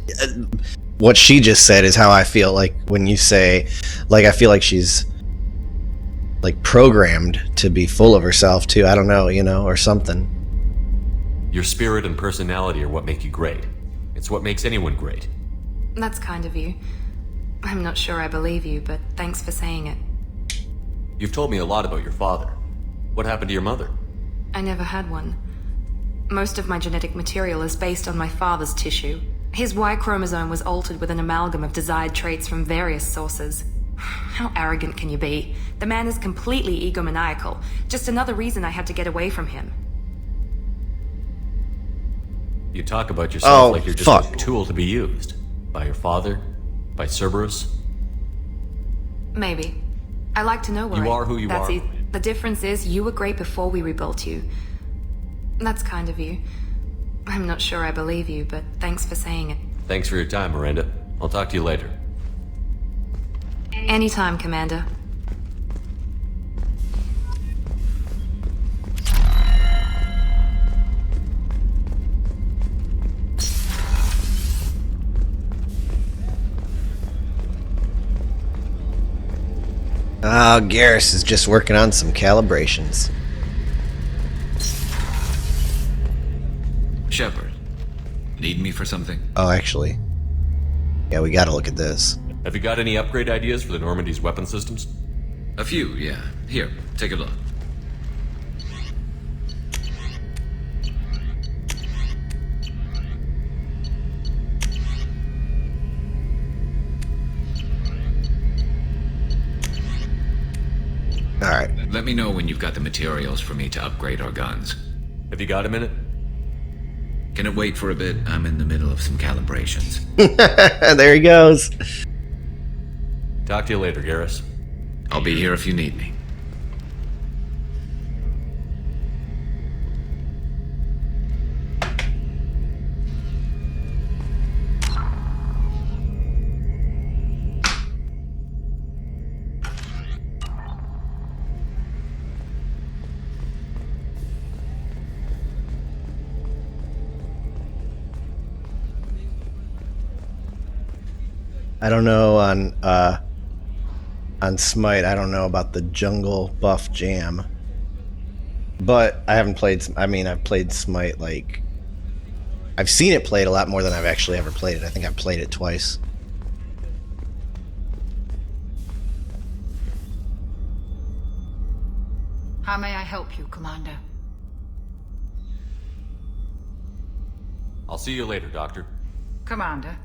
S1: What she just said is how I feel like when you say, like, I feel like she's like programmed to be full of herself too. I don't know, you know, or something.
S19: Your spirit and personality are what make you great. It's what makes anyone great.
S13: That's kind of you. I'm not sure I believe you, but thanks for saying it.
S19: You've told me a lot about your father. What happened to your mother?
S13: I never had one. Most of my genetic material is based on my father's tissue. His Y chromosome was altered with an amalgam of desired traits from various sources. How arrogant can you be? The man is completely egomaniacal. Just another reason I had to get away from him.
S19: You talk about yourself like you're just a tool to be used. By your father? By Cerberus?
S13: Maybe. I like to know where
S19: you are who you are.
S13: The difference is you were great before we rebuilt you. That's kind of you. I'm not sure I believe you, but thanks for saying it.
S19: Thanks for your time, Miranda. I'll talk to you later.
S13: Anytime, Commander.
S1: Garrus is just working on some calibrations.
S18: Shepard, need me for something?
S1: Oh, actually. Yeah, we gotta look at this.
S19: Have you got any upgrade ideas for the Normandy's weapon systems?
S18: A few, yeah. Here, take a look.
S1: Alright.
S18: Let me know when you've got the materials for me to upgrade our guns.
S19: Have you got a minute?
S18: Can it wait for a bit? I'm in the middle of some calibrations.
S1: There he goes.
S19: Talk to you later, Garrus.
S18: I'll be here if you need me.
S1: I don't know on Smite. I don't know about the jungle buff jam, but I haven't played. I mean, I've played Smite like I've seen it played a lot more than I've actually ever played it. I think I've played it twice.
S11: How may I help you, Commander?
S19: I'll see you later, Doctor.
S11: Commander.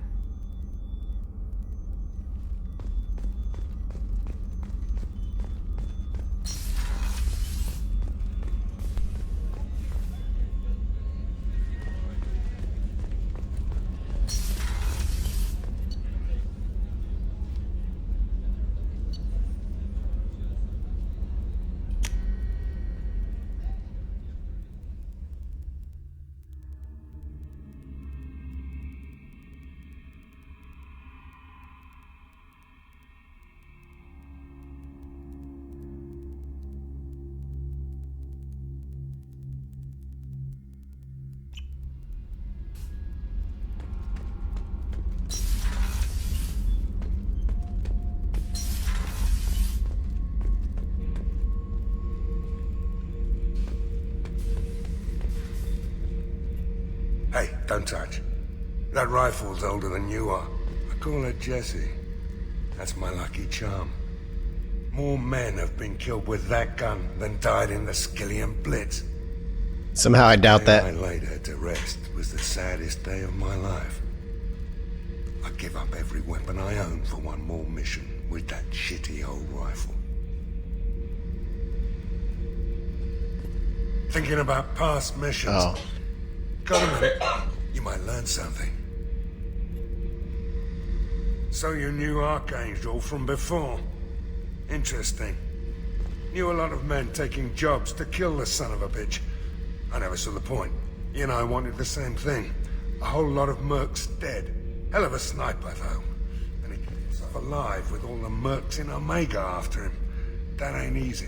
S14: Hey, don't touch. That rifle's older than you are. I call her Jessie. That's my lucky charm. More men have been killed with that gun than died in the Skillian Blitz.
S1: Somehow I doubt that.
S14: I laid her to rest was the saddest day of my life. I'd give up every weapon I own for one more mission with that shitty old rifle. Thinking about past missions.
S1: Oh.
S14: Got a minute? You might learn something. So you knew Archangel from before? Interesting. Knew a lot of men taking jobs to kill the son of a bitch. I never saw the point. You and I wanted the same thing. A whole lot of mercs dead. Hell of a sniper, though. And he kept himself alive with all the mercs in Omega after him. That ain't easy.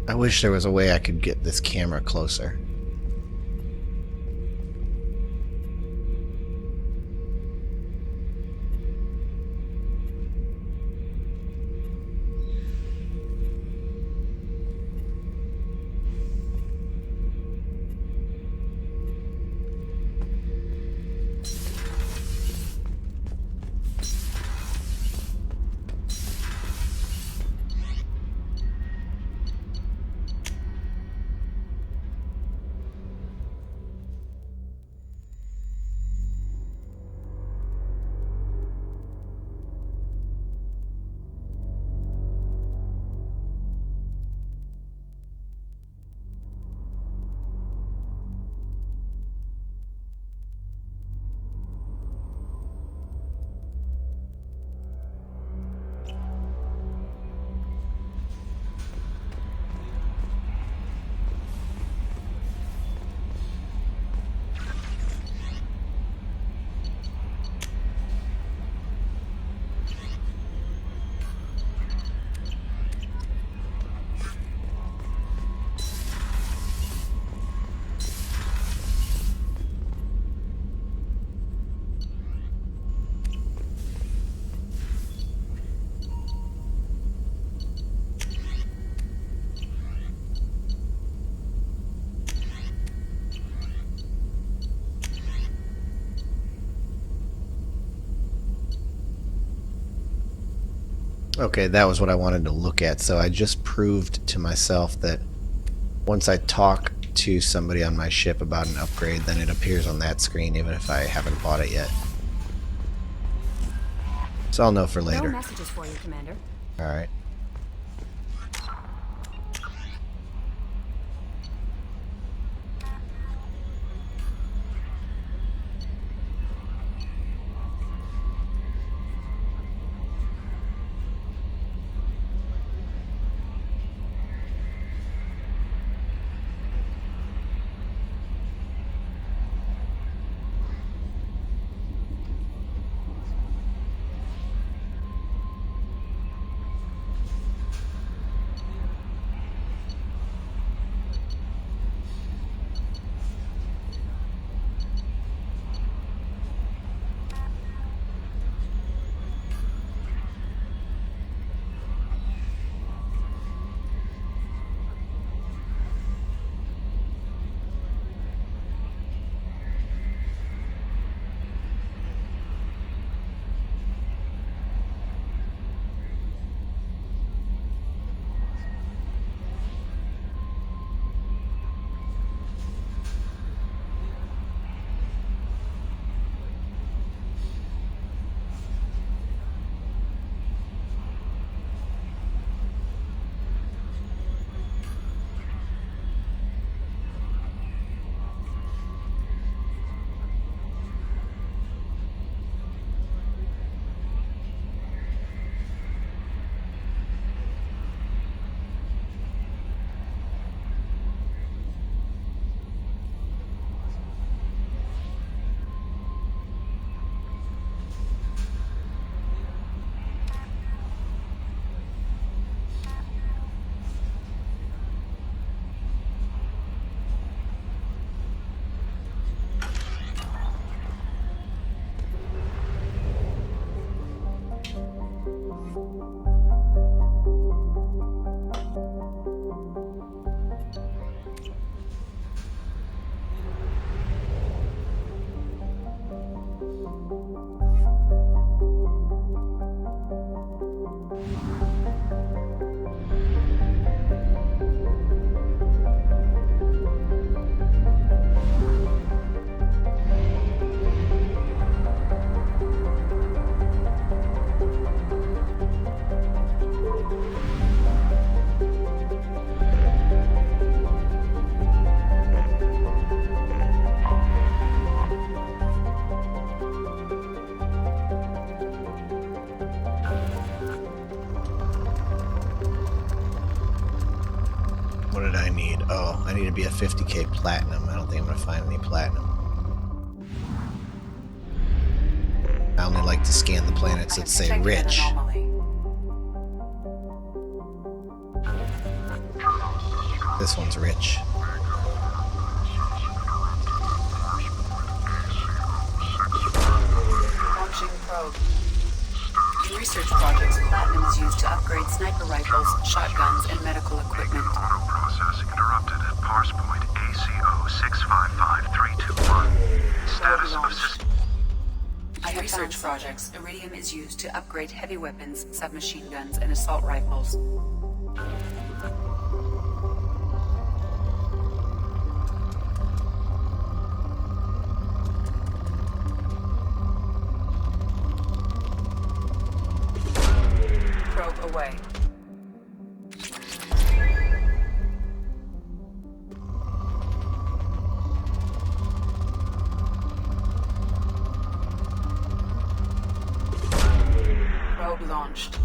S1: I wish there was a way I could get this camera closer. Okay, that was what I wanted to look at. So I just proved to myself that once I talk to somebody on my ship about an upgrade, then it appears on that screen even if I haven't bought it yet. So I'll know for later.
S7: No messages for you, Commander.
S1: Alright. What did I need? Oh, I need to be a 50k platinum. I don't think I'm gonna find any platinum. I only like to scan the planets that say rich. This one's rich.
S5: Launching probe. In research projects, platinum is used to upgrade sniper rifles, shotguns, and medical equipment.
S8: Auto processing interrupted at parse point ACO 655321. Status of system.
S5: In research projects, iridium is used to upgrade heavy weapons, submachine guns, and assault rifles. Probe away. Probe launched.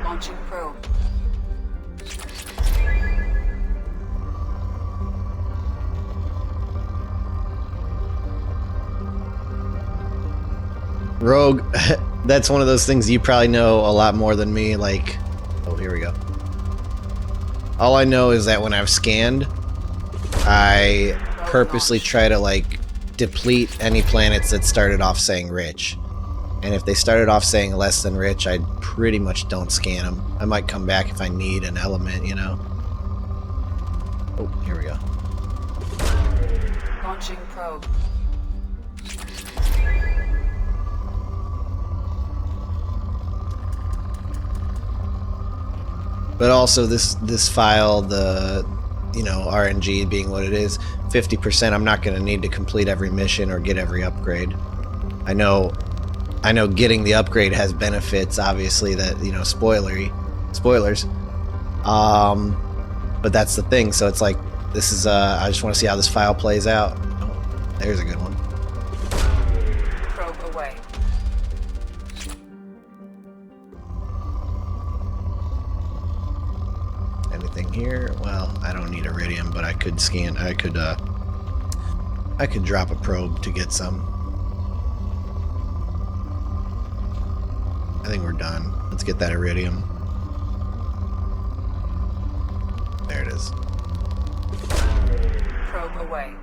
S5: Launching probe.
S1: Rogue, that's one of those things you probably know a lot more than me. Like, oh, here we go. All I know is that when I've scanned, I purposely try to like deplete any planets that started off saying rich. And if they started off saying less than rich, I pretty much don't scan them. I might come back if I need an element, you know. Oh, here we go.
S5: Launching probe.
S1: But also this file, the RNG being what it is, 50%. I'm not going to need to complete every mission or get every upgrade. I know getting the upgrade has benefits, obviously, that spoilers. But that's the thing. So it's like this is I just want to see how this file plays out. Oh, there's a good one.
S5: Probe away.
S1: Anything here? Well, I don't need iridium, but I could scan. I could drop a probe to get some. I think we're done. Let's get that iridium. There it is.
S5: Probe away.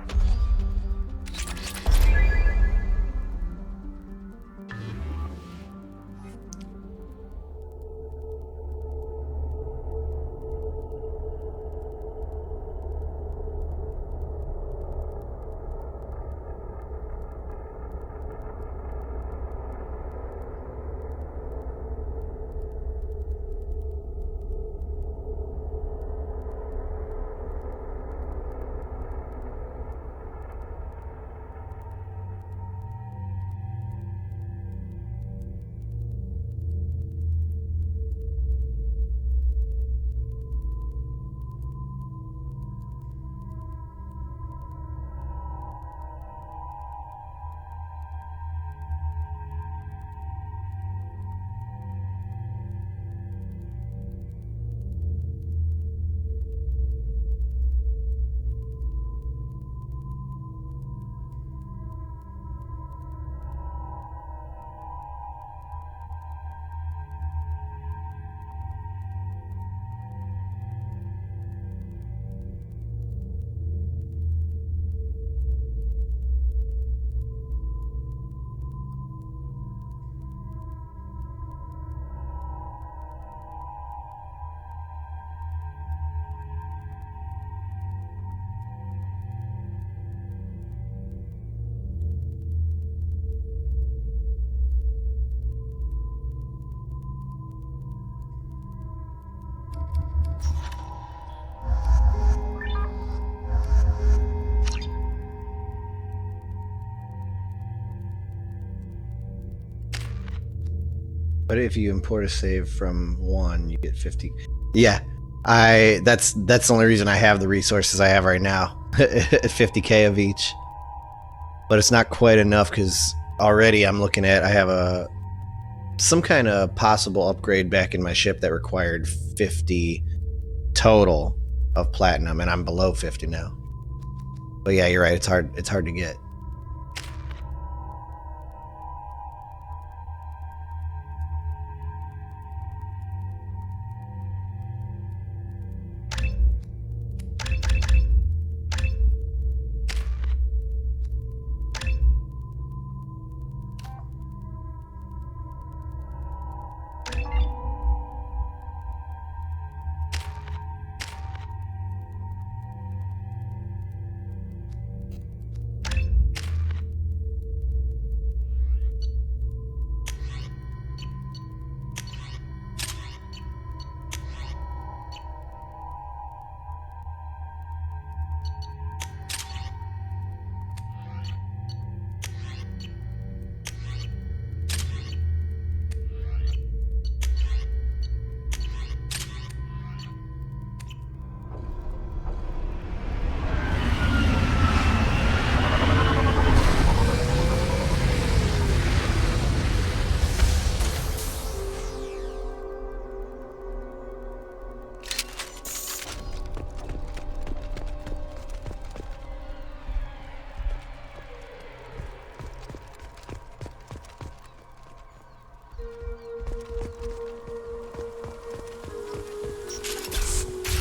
S1: But if you import a save from 1, you get 50. Yeah, That's the only reason I have the resources I have right now at 50k of each. But it's not quite enough because already I'm looking at I have some kind of possible upgrade back in my ship that required 50 total of platinum, and I'm below 50 now. But yeah, you're right. It's hard to get.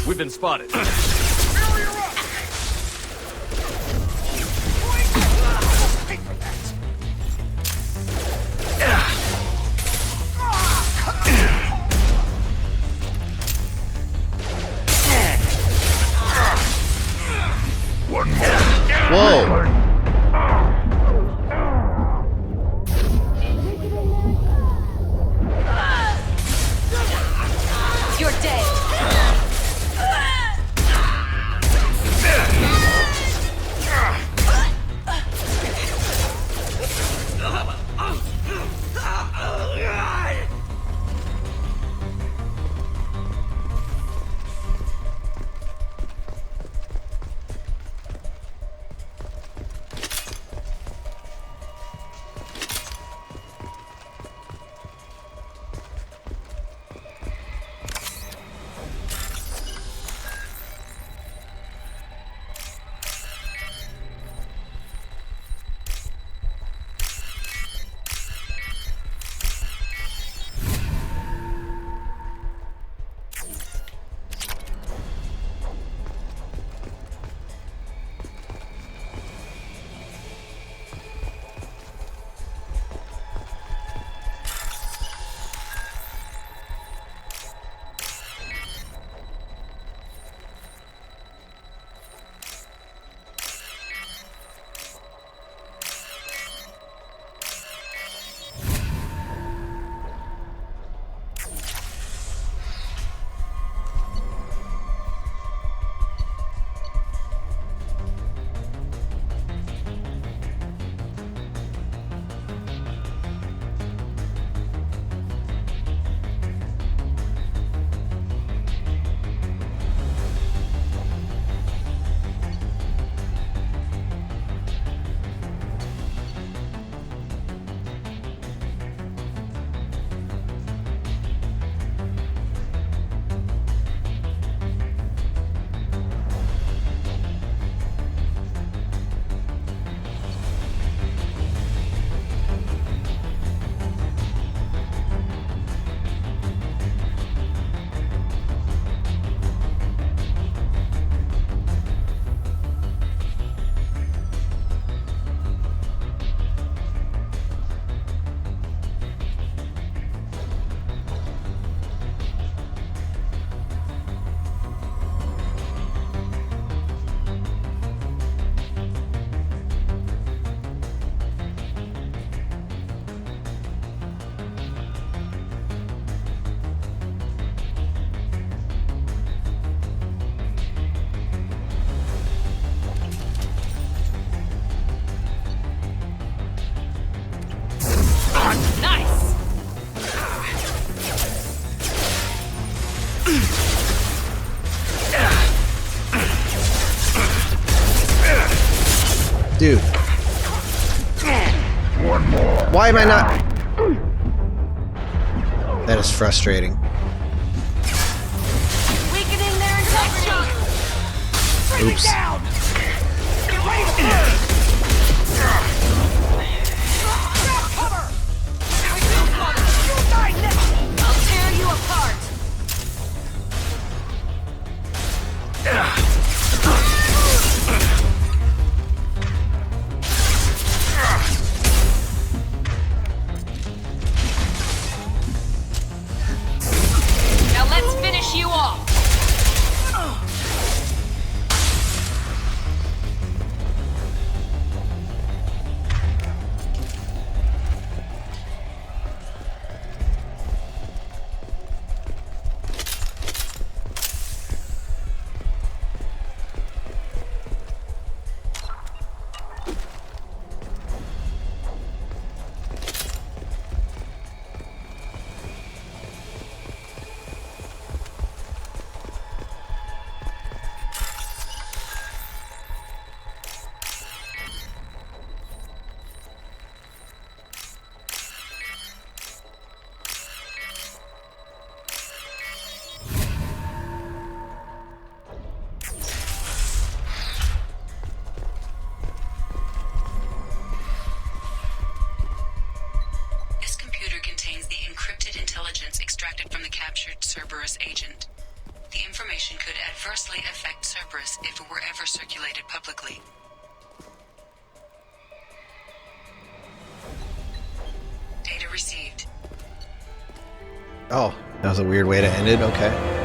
S19: We've been spotted.
S1: Whoa!
S7: You're dead.
S1: Dude. Why am I not? That is frustrating.
S4: Weakening their integrity. Bring
S1: Oops.
S4: it down. Get ready to burn. Grab cover. You die next. I'll tear you apart.
S13: Now let's finish you off.
S5: This computer contains the encrypted intelligence extracted from the captured Cerberus agent. The information could adversely affect Cerberus if it were ever circulated publicly. Data received.
S1: Oh, that was a weird way to end it. Okay.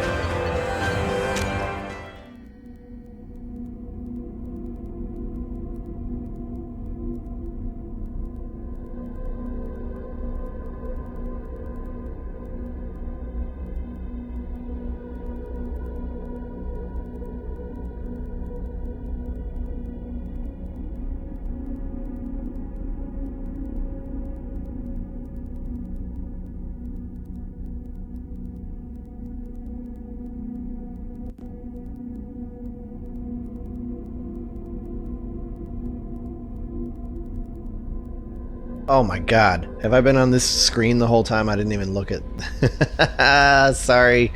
S1: Oh my god. Have I been on this screen the whole time? I didn't even look at... Sorry.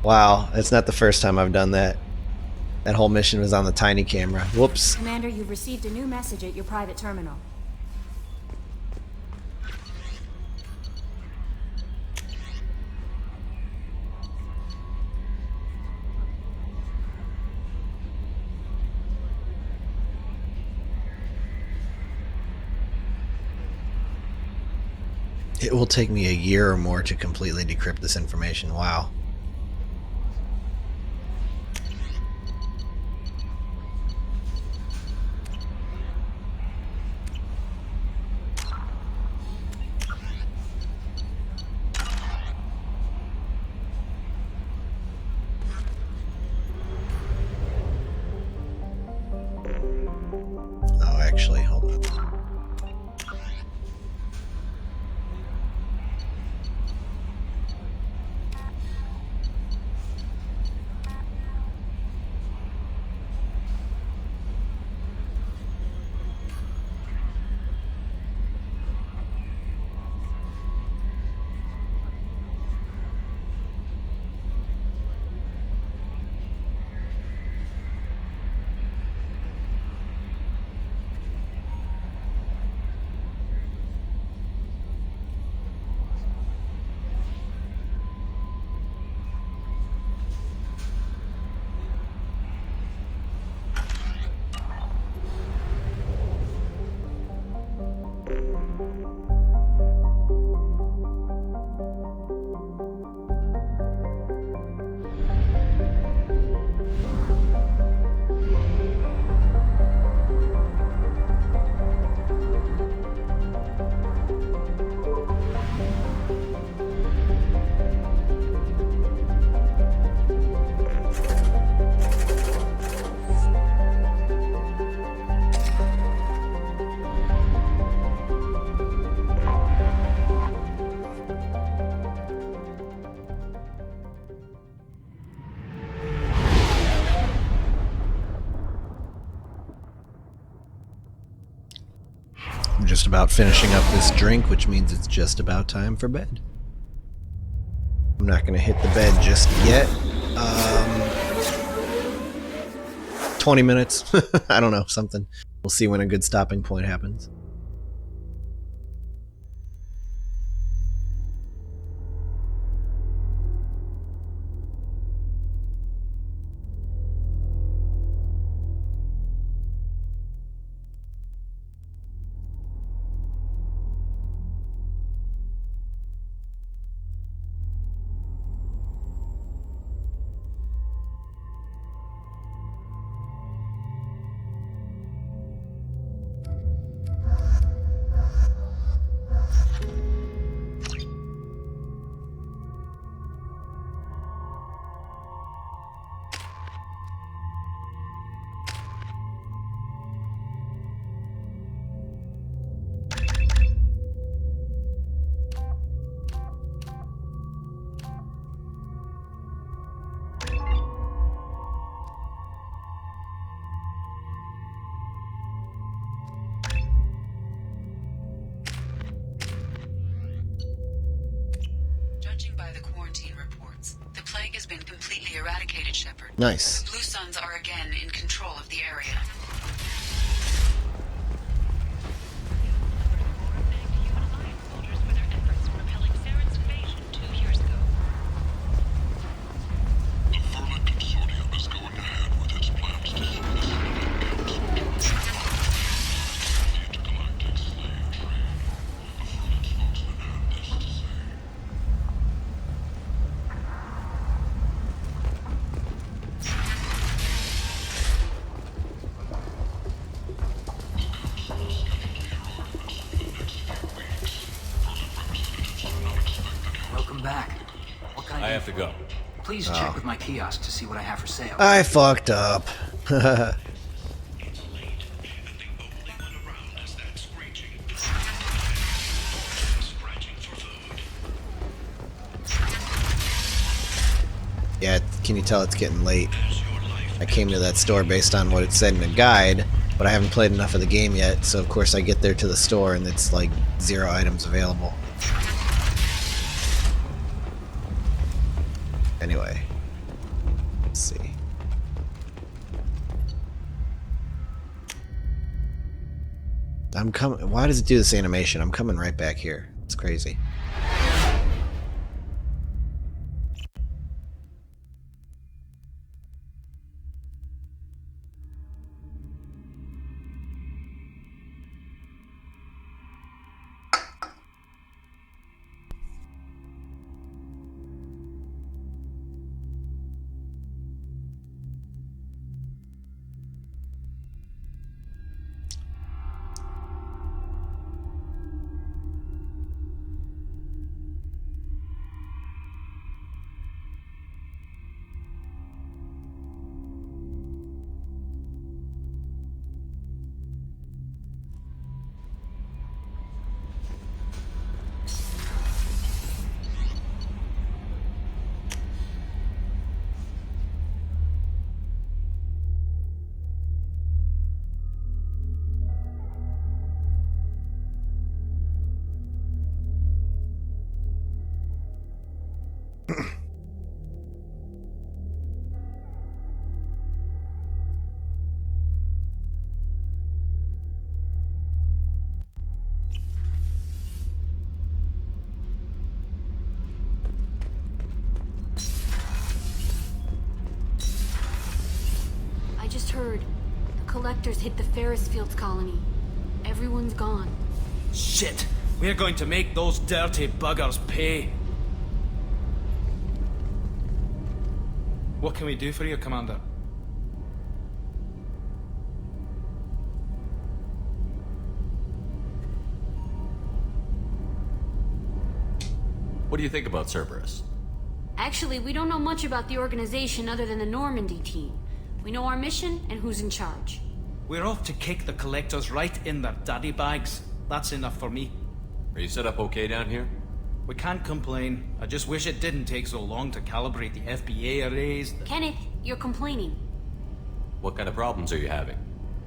S1: Wow, it's not the first time I've done that. That whole mission was on the tiny camera. Whoops.
S7: Commander, you've received a new message at your private terminal.
S1: It will take me a year or more to completely decrypt this information. Wow. Oh, actually, hold on. just about finishing up this drink, which means it's just about time for bed. I'm not going to hit the bed just yet. 20 minutes. I don't know, something. We'll see when a good stopping point happens.
S5: Judging by the quarantine reports, the plague has been completely eradicated, Shepard.
S1: Nice.
S5: The Blue Suns are again in control of the area.
S12: Back. What can I
S19: have to go.
S12: Please check with my kiosk to see what I have for sale.
S1: I fucked up. Yeah, can you tell it's getting late? I came to that store based on what it said in the guide, but I haven't played enough of the game yet, so of course I get there to the store and it's like 0 items available. Anyway, let's see. I'm coming. Why does it do this animation? I'm coming right back here. It's crazy.
S7: Heard. The collectors hit the Ferris Fields colony. Everyone's gone.
S6: Shit! We're going to make those dirty buggers pay. What can we do for you, Commander?
S19: What do you think about Cerberus?
S7: Actually, we don't know much about the organization other than the Normandy team. We know our mission and who's in charge.
S6: We're off to kick the collectors right in their daddy bags. That's enough for me.
S19: Are you set up okay down here?
S6: We can't complain. I just wish it didn't take so long to calibrate the FBA arrays.
S7: Kenneth, you're complaining.
S19: What kind of problems are you having?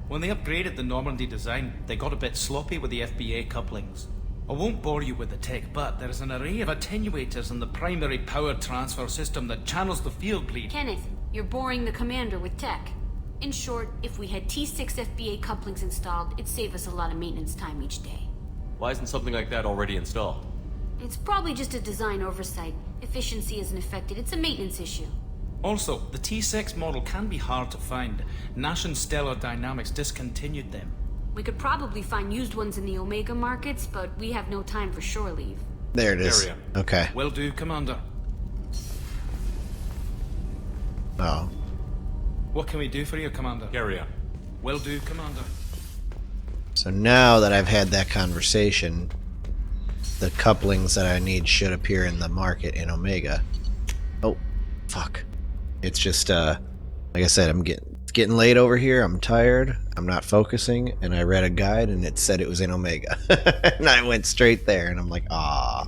S6: When they upgraded the Normandy design, they got a bit sloppy with the FBA couplings. I won't bore you with the tech, but there is an array of attenuators in the primary power transfer system that channels the field bleed.
S7: Kenneth, you're boring the commander with tech. In short, if we had T6 FBA couplings installed, it'd save us a lot of maintenance time each day.
S19: Why isn't something like that already installed?
S7: It's probably just a design oversight. Efficiency isn't affected, it's a maintenance issue.
S6: Also, the T6 model can be hard to find. Nash and Stellar Dynamics discontinued them.
S7: We could probably find used ones in the Omega markets, but we have no time for shore leave.
S1: There it is. Okay.
S6: Will do, Commander.
S1: Oh.
S6: What can we do for you, Commander?
S19: Carry on.
S6: Will do, Commander.
S1: So now that I've had that conversation, the couplings that I need should appear in the market in Omega. Oh, fuck. It's just, like I said, it's getting late over here. I'm tired. I'm not focusing, and I read a guide, and it said it was in Omega. And I went straight there, and I'm like, ah.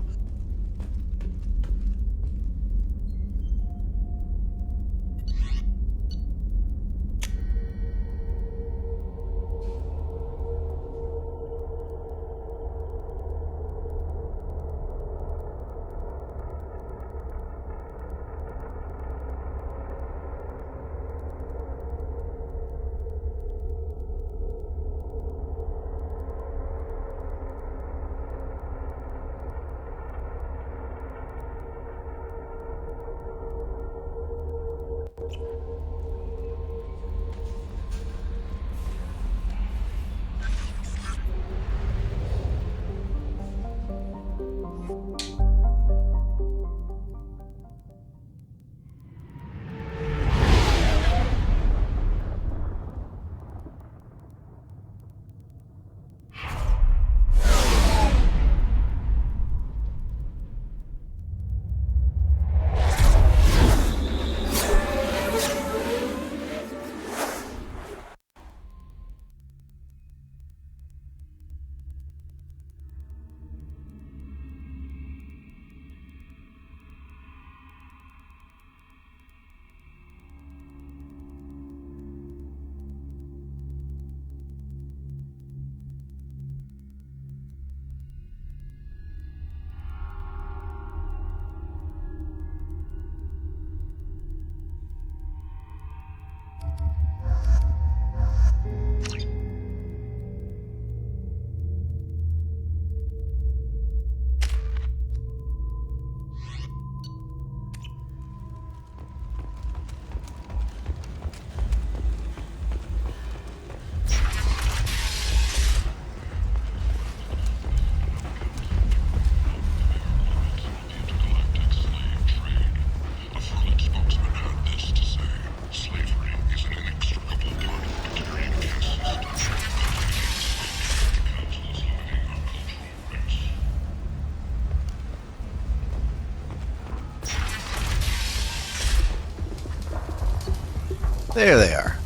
S1: There they are.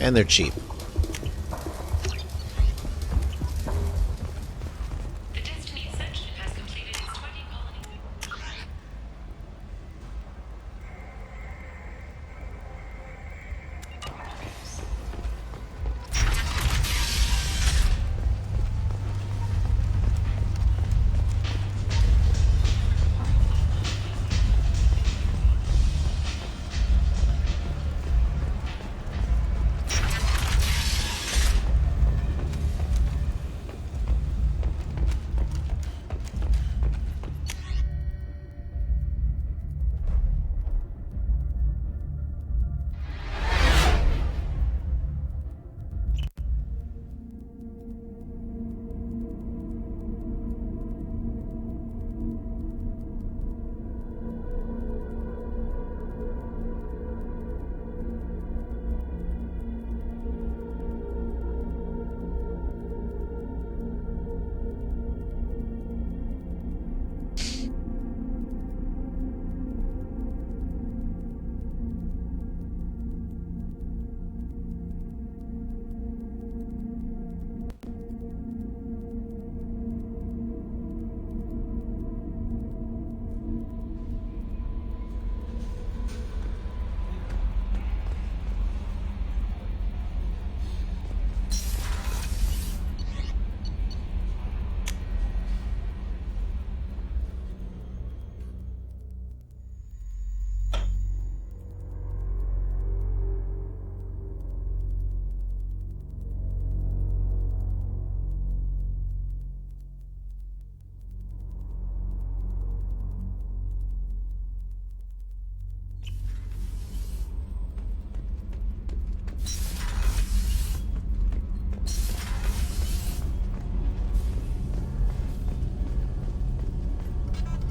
S1: And they're cheap.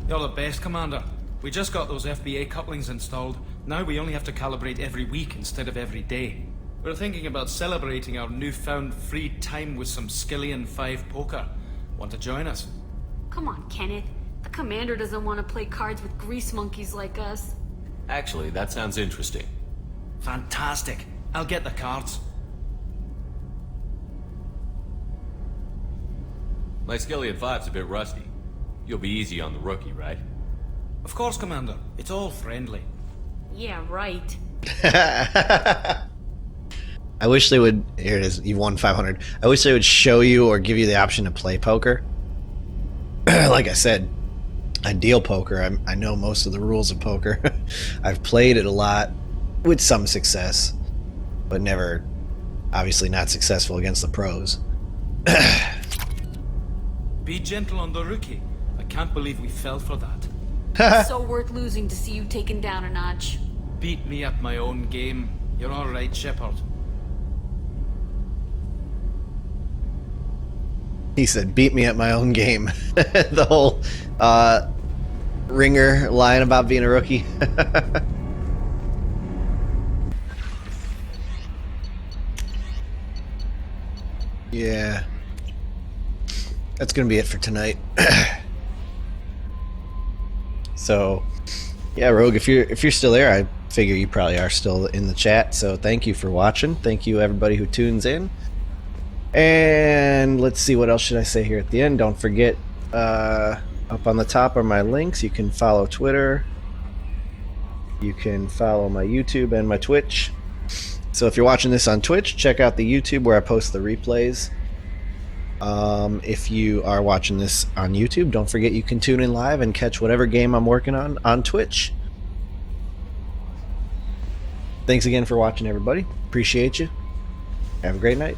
S6: You're the best, Commander. We just got those FBA couplings installed. Now we only have to calibrate every week instead of every day. We're thinking about celebrating our newfound free time with some Skillian 5 poker. Want to join us?
S7: Come on, Kenneth. The Commander doesn't want to play cards with grease monkeys like us.
S19: Actually, that sounds interesting.
S6: Fantastic. I'll get the cards.
S19: My Skillian 5's a bit rusty. You'll be easy on the rookie, right?
S6: Of course, Commander. It's all friendly.
S7: Yeah, right.
S1: I wish they would... Here it is. You won 500. I wish they would show you or give you the option to play poker. Like I said, I deal poker. I know most of the rules of poker. I've played it a lot with some success, but never, obviously not successful against the pros.
S6: Be gentle on the rookie. I can't believe we fell for that.
S7: So worth losing to see you taken down a notch.
S6: Beat me at my own game. You're all right, Shepard.
S1: He said, beat me at my own game. The whole ringer line about being a rookie. Yeah. That's gonna be it for tonight. So, yeah, Rogue, if you're still there, I figure you probably are still in the chat. So thank you for watching. Thank you everybody who tunes in. And let's see, what else should I say here at the end? Don't forget, up on the top are my links. You can follow Twitter. You can follow my YouTube and my Twitch. So if you're watching this on Twitch, check out the YouTube where I post the replays. If you are watching this on YouTube, don't forget you can tune in live and catch whatever game I'm working on Twitch. Thanks again for watching, everybody. Appreciate you. Have a great night.